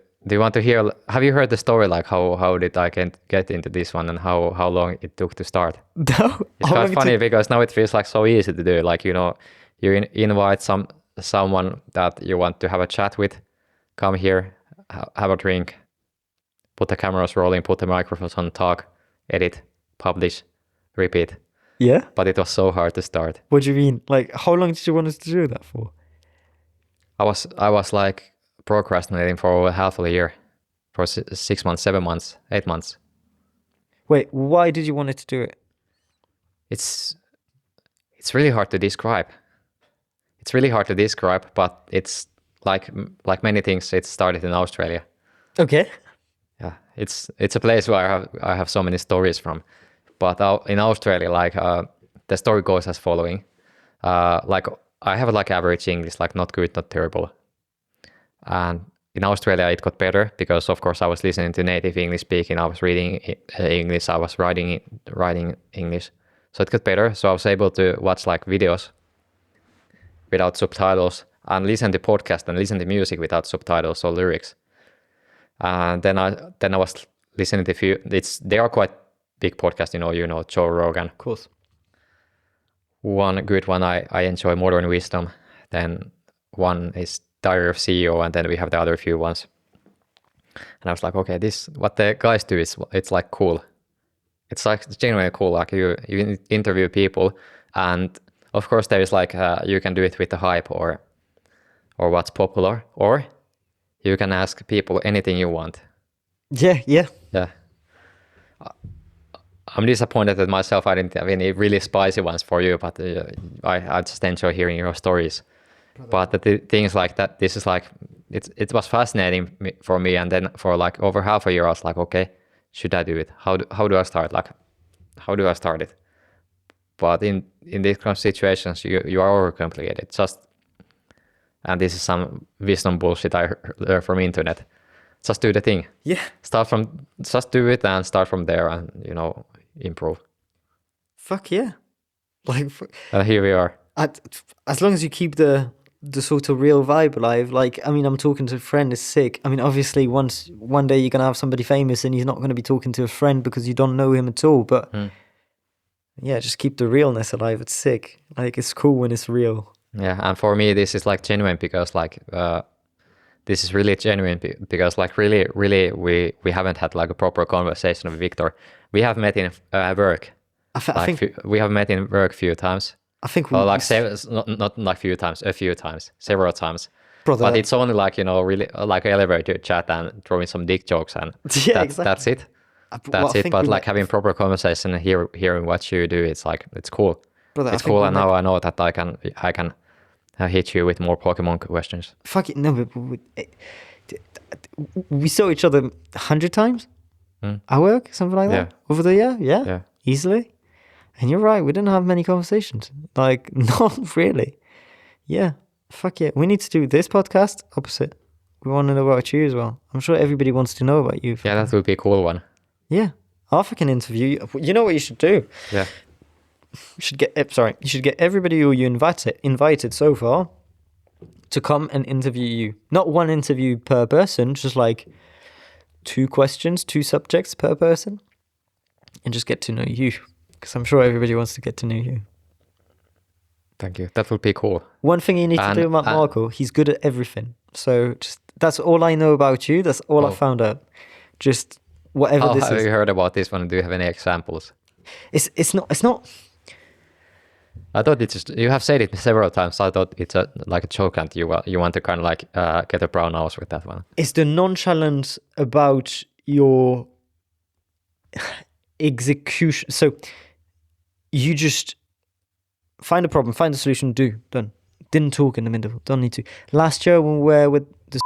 hear? Have you heard the story? Like how did I get into this one and how long it took to start? No. It's quite funny because now it feels like so easy to do. Like, you know, you invite someone that you want to have a chat with, come here, have a drink, put the cameras rolling, put the microphones on, talk, edit, publish, repeat. Yeah. But it was so hard to start. What do you mean? Like, how long did you want us to do that for? I was like procrastinating for over half a year, for 6 months, 7 months, 8 months. Wait, why did you want it to do it? It's really hard to describe. It's really hard to describe, but it's like many things. It started in Australia. Okay. Yeah, it's a place where I have so many stories from. But in Australia, like the story goes as following. Like I have like average English, like not good, not terrible. And in Australia, it got better because, of course, I was listening to native English speaking. I was reading English. I was writing English. So it got better. So I was able to watch like videos without subtitles and listen to podcasts and listen to music without subtitles or lyrics. And then I was listening to they are quite big podcasts, you know, Joe Rogan. Of course. One good one I enjoy, Modern Wisdom. Then one is Diary of CEO, and then we have the other few ones. And I was like, okay, this what the guys do it's like cool. It's like genuinely cool. Like you interview people, and of course there is like you can do it with the hype or what's popular, or you can ask people anything you want. Yeah. I'm disappointed that myself I didn't have any really spicy ones for you, but I just enjoy hearing your stories. But the things like that, this is like, it was fascinating for me. And then for like over half a year, I was like, okay, should I do it? How do I start? Like, how do I start it? But in these kind of situations, you are overcomplicated. And this is some wisdom bullshit I learned from internet. Just do the thing. Yeah. Just do it and start from there and, you know, improve. Fuck yeah. Like, And here we are. As long as you keep the sort of real vibe alive, like, I mean, I'm talking to a friend, it's sick. I mean, obviously one day you're going to have somebody famous and he's not going to be talking to a friend because you don't know him at all. But yeah, just keep the realness alive. It's sick. Like, it's cool when it's real. Yeah. And for me, this is like genuine because like, this is really genuine because like really we haven't had like a proper conversation with Victor. We have met in work. I think we have met in work a few times. I think not like few times, a few times, several times. Brother, but it's only like, you know, really like elevator chat and throwing some dick jokes and exactly. That's it. That's it. But like having proper conversation and hearing what you do, it's like it's cool. Brother, it's cool, and now I know that I can hit you with more Pokemon questions. Fuck it, no, but we saw each other 100 times. Our work, something like that. Over the year, Yeah. easily. And you're right, we didn't have many conversations. Like, not really. Yeah, fuck yeah. We need to do this podcast opposite. We want to know about you as well. I'm sure everybody wants to know about you. Yeah, that would be a cool one. Yeah, I'll fucking interview you. You know what you should do? Yeah. You should get everybody who you invited so far to come and interview you. Not one interview per person, just like 2 questions, 2 subjects per person, and just get to know you. Because I'm sure everybody wants to get to know you. Thank you. That would be cool. One thing you need to do about Marco, he's good at everything. So just that's all I know about you. That's all I found out. Just whatever this is. Have you heard about this one? Do you have any examples? It's not. I thought it's just, you have said it several times. I thought it's like a joke, and you want to kind of like get a brown nose with that one. It's the nonchalance about your execution. So you just find a problem, find a solution, done. Didn't talk in the middle, don't need to. Last year when we were with the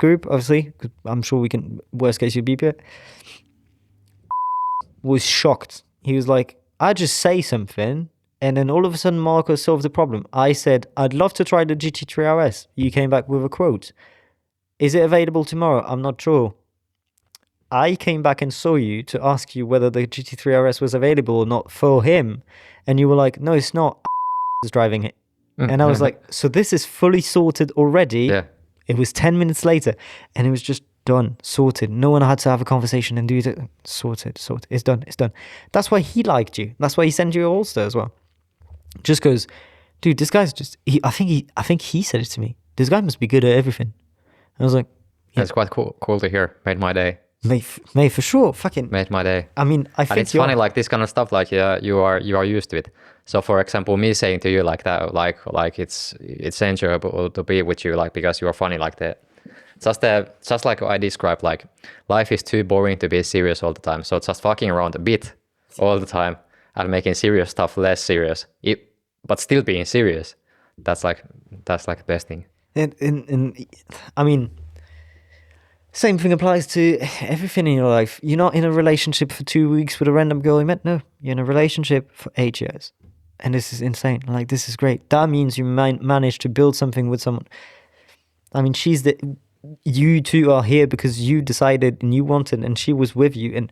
group, obviously, 'cause I'm sure we can, worst case you beep it, was shocked. He was like, I just say something, and then all of a sudden Marco solved the problem. I said, I'd love to try the GT3 RS. You came back with a quote. Is it available tomorrow? I'm not sure. I came back and saw you to ask you whether the GT3 RS was available or not for him. And you were like, no, it's not. Was driving it. And I was like, so this is fully sorted already. Yeah. It was 10 minutes later and it was just done, sorted. No one had to have a conversation and do it. Sorted. It's done. That's why he liked you. That's why he sent you an All-Star as well. Just goes, dude, this guy's just, I think he said it to me. This guy must be good at everything. I was like, yeah. That's quite cool to hear. Made my day. Mate, for sure. Fucking made my day. I mean, I think and it's funny, like this kind of stuff, like you are used to it. So for example, me saying to you like that, like it's enjoyable to be with you, like because you are funny, like that. Just like I described, like life is too boring to be serious all the time. So just fucking around a bit all the time and making serious stuff less serious, but still being serious. That's like the best thing. And I mean, same thing applies to everything in your life. You're not in a relationship for 2 weeks with a random girl you met. No, you're in a relationship for 8 years. And this is insane. Like, this is great. That means you managed to build something with someone. I mean, you two are here because you decided and you wanted and she was with you. And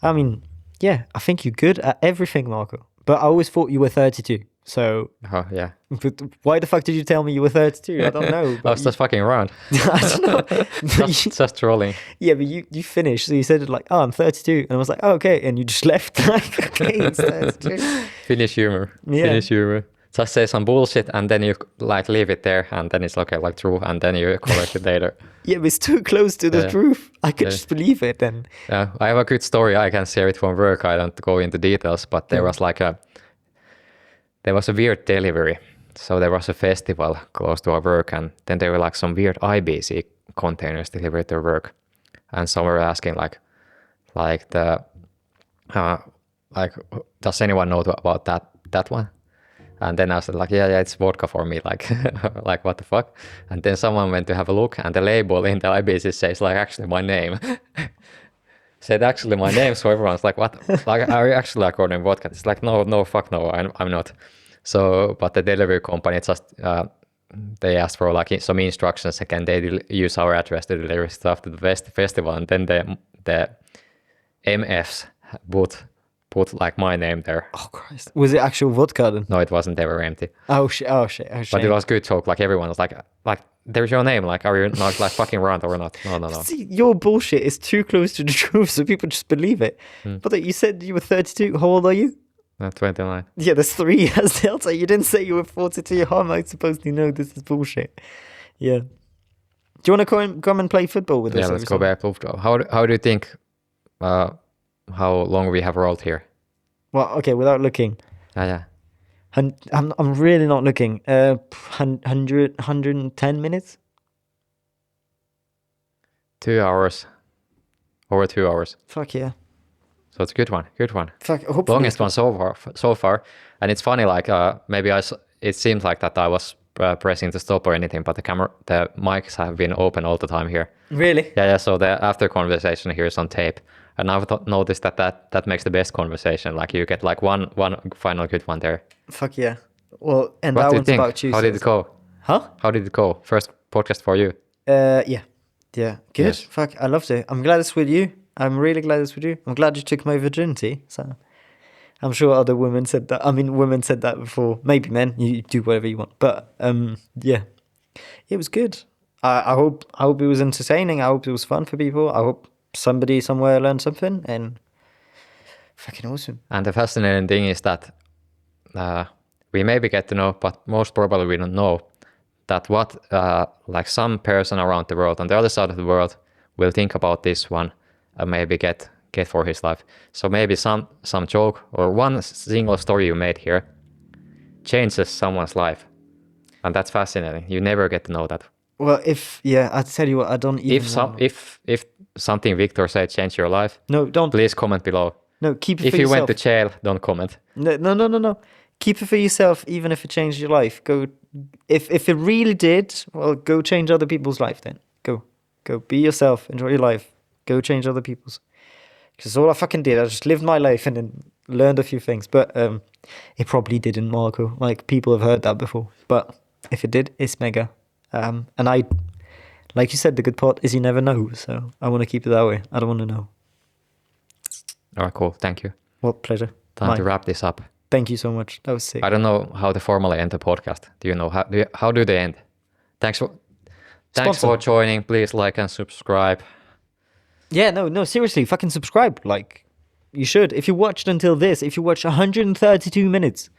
I mean, yeah, I think you're good at everything, Marco. But I always thought you were 32. So, yeah. But why the fuck did you tell me you were 32? I don't know. I was just fucking around. I don't know. just trolling. Yeah, but you finished. So you said it like, oh, I'm 32. And I was like, oh, okay. And you just left. Like, okay, it's 32. Finish humor. Yeah. Finish humor. Just say some bullshit and then you like leave it there and then it's okay, like true. And then you correct it later. Yeah, but it's too close to the truth. I could just believe it then. Yeah, I have a good story. I can share it from work. I don't go into details, but there was there was a weird delivery. So there was a festival close to our work and then there were like some weird IBC containers delivered to work. And some were asking like does anyone know about that one? And then I said like, yeah, it's vodka for me. Like, like what the fuck? And then someone went to have a look and the label in the IBC says like actually my name. Said actually my name, so everyone's like, what? Like, are you actually like ordering vodka? It's like, no, fuck no, I'm not. So, but the delivery company just, they asked for like some instructions again. They use our address to deliver stuff to the festival, and then the MFs put like my name there. Oh Christ! Was it actual vodka then? No, it wasn't. They were empty. Oh shit! But it was good joke. Like everyone was like there's your name. Like, are you not like fucking around or not? No. See, your bullshit is too close to the truth, so people just believe it. But you said you were 32. How old are you? 29. Yeah, there's 3 years delta. You didn't say you were 42. How am I supposed to know this is bullshit? Yeah. Do you want to come and play football with us? Yeah, let's go back. How do you think? How long we have rolled here? Well, okay, without looking. Yeah. I'm really not looking. 110 minutes. 2 hours. Over 2 hours. Fuck yeah. So it's a good one. Fuck. Longest one so far. And it's funny, like maybe it seemed like that I was pressing to stop or anything, but the mics have been open all the time here. Really? Yeah. So the after conversation here is on tape. And I've noticed that makes the best conversation. Like you get like one final good one there. Fuck yeah. Well, and What that do you one's think? about you. How did it go? Huh? How did it go? First podcast for you. Yeah. Yeah. Good. Yes. Fuck, I loved it. I'm glad it's with you. I'm really glad it's with you. I'm glad you took my virginity. So I'm sure other women said that. I mean, women said that before. Maybe men. You do whatever you want. But yeah, it was good. I hope it was entertaining. I hope it was fun for people. I hope somebody somewhere learned something. And fucking awesome. And the fascinating thing is that we maybe get to know, but most probably we don't know that what like some person around the world on the other side of the world will think about this one and maybe get for his life. So maybe some joke or one single story you made here changes someone's life, and that's fascinating. You never get to know that. Well, I tell you what, I don't even. If something Victor said changed your life, No, don't. please comment below. No, keep it If for you yourself. went to jail, don't comment. No. Keep it for yourself, even if it changed your life. Go, if it really did, well, go change other people's life then. Go, be yourself, enjoy your life. Go change other people's. Because all I fucking did, I just lived my life and then learned a few things. But it probably didn't, Marco. Like, people have heard that before. But if it did, it's mega. And I, like you said, the good part is you never know. So I want to keep it that way. I don't want to know. All right, cool. Thank you. What pleasure. Time to wrap this up. Thank you so much. That was sick. I don't know how to formally end the podcast. Do you know how do they end? Thanks for joining. Please like and subscribe. Yeah, no, seriously, fucking subscribe. Like, you should. If you watched until this, if you watched 132 minutes,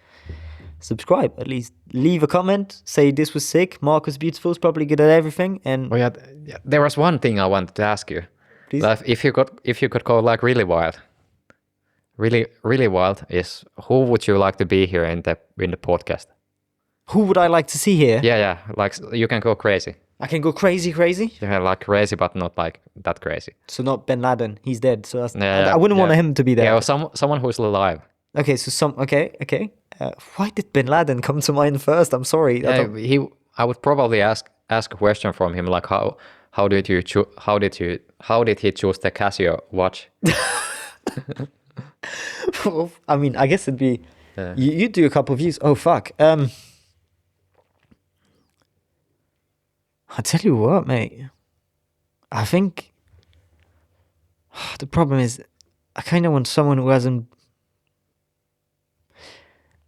subscribe. At least leave a comment. Say this was sick. Marcus Beautiful is probably good at everything. And Oh yeah, there was one thing I wanted to ask you. Please? Like, if you could go like really wild, really wild, is who would you like to be here in the podcast? Who would I like to see here? Yeah, like you can go crazy. I can go crazy. Yeah, like crazy, but not like that crazy. So not Bin Laden. He's dead. So that's, Yeah, I wouldn't want him to be there. Yeah, or someone who's alive. Okay, so okay. Why did Bin Laden come to mind first? I'm sorry. Yeah, I would probably ask a question from him like how did he choose the Casio watch? I mean, I guess it'd be you do a couple of views. Oh fuck. I tell you what, mate. I think the problem is I kind of want someone who hasn't.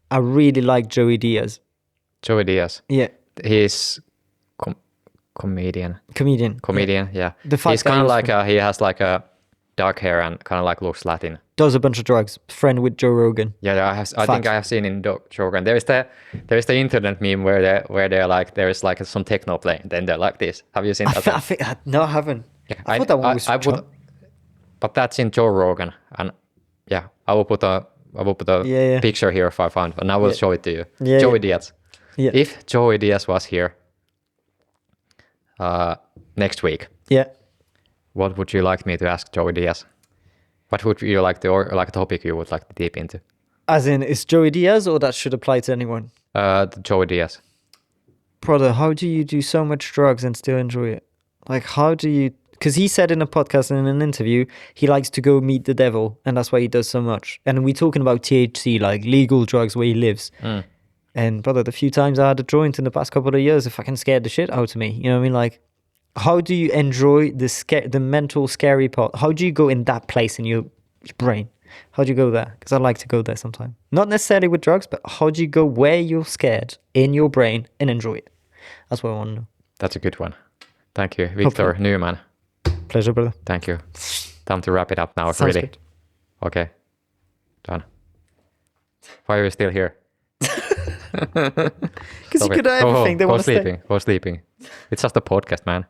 I really like Joey Diaz. Joey Diaz. Yeah. He's comedian. Yeah. He's kind of like he has like a dark hair and kind of like looks Latin. Does a bunch of drugs. Friend with Joe Rogan. Yeah, I think I have seen in Joe Rogan. There's the internet meme where they're like there's like some techno playing. Then they're like this. Have you seen that? No, I haven't. Yeah, I thought that one was. But that's in Joe Rogan, and yeah, I will put a picture here if I find, and I will show it to you. Yeah, Joey Diaz. Yeah. If Joey Diaz was here next week, what would you like me to ask Joey Diaz? What would you like to, or like a topic you would like to deep into? As in, is Joey Diaz, or that should apply to anyone? Joey Diaz. Brother, how do you do so much drugs and still enjoy it? Like, how do you... Because he said in a podcast and in an interview, he likes to go meet the devil, and that's why he does so much. And we're talking about THC, like legal drugs where he lives. And brother, the few times I had a joint in the past couple of years, it fucking scared the shit out of me. You know what I mean? Like, how do you enjoy the mental scary part? How do you go in that place in your brain? How do you go there? Because I like to go there sometime. Not necessarily with drugs, but how do you go where you're scared in your brain and enjoy it? That's what I want to know. That's a good one. Thank you, Victor Neumann. Pleasure, brother. Thank you. Time to wrap it up now. Sounds really. Good. Okay. Done. Why are you still here? Because you could have everything. They want to stay. Go sleeping. It's just a podcast, man.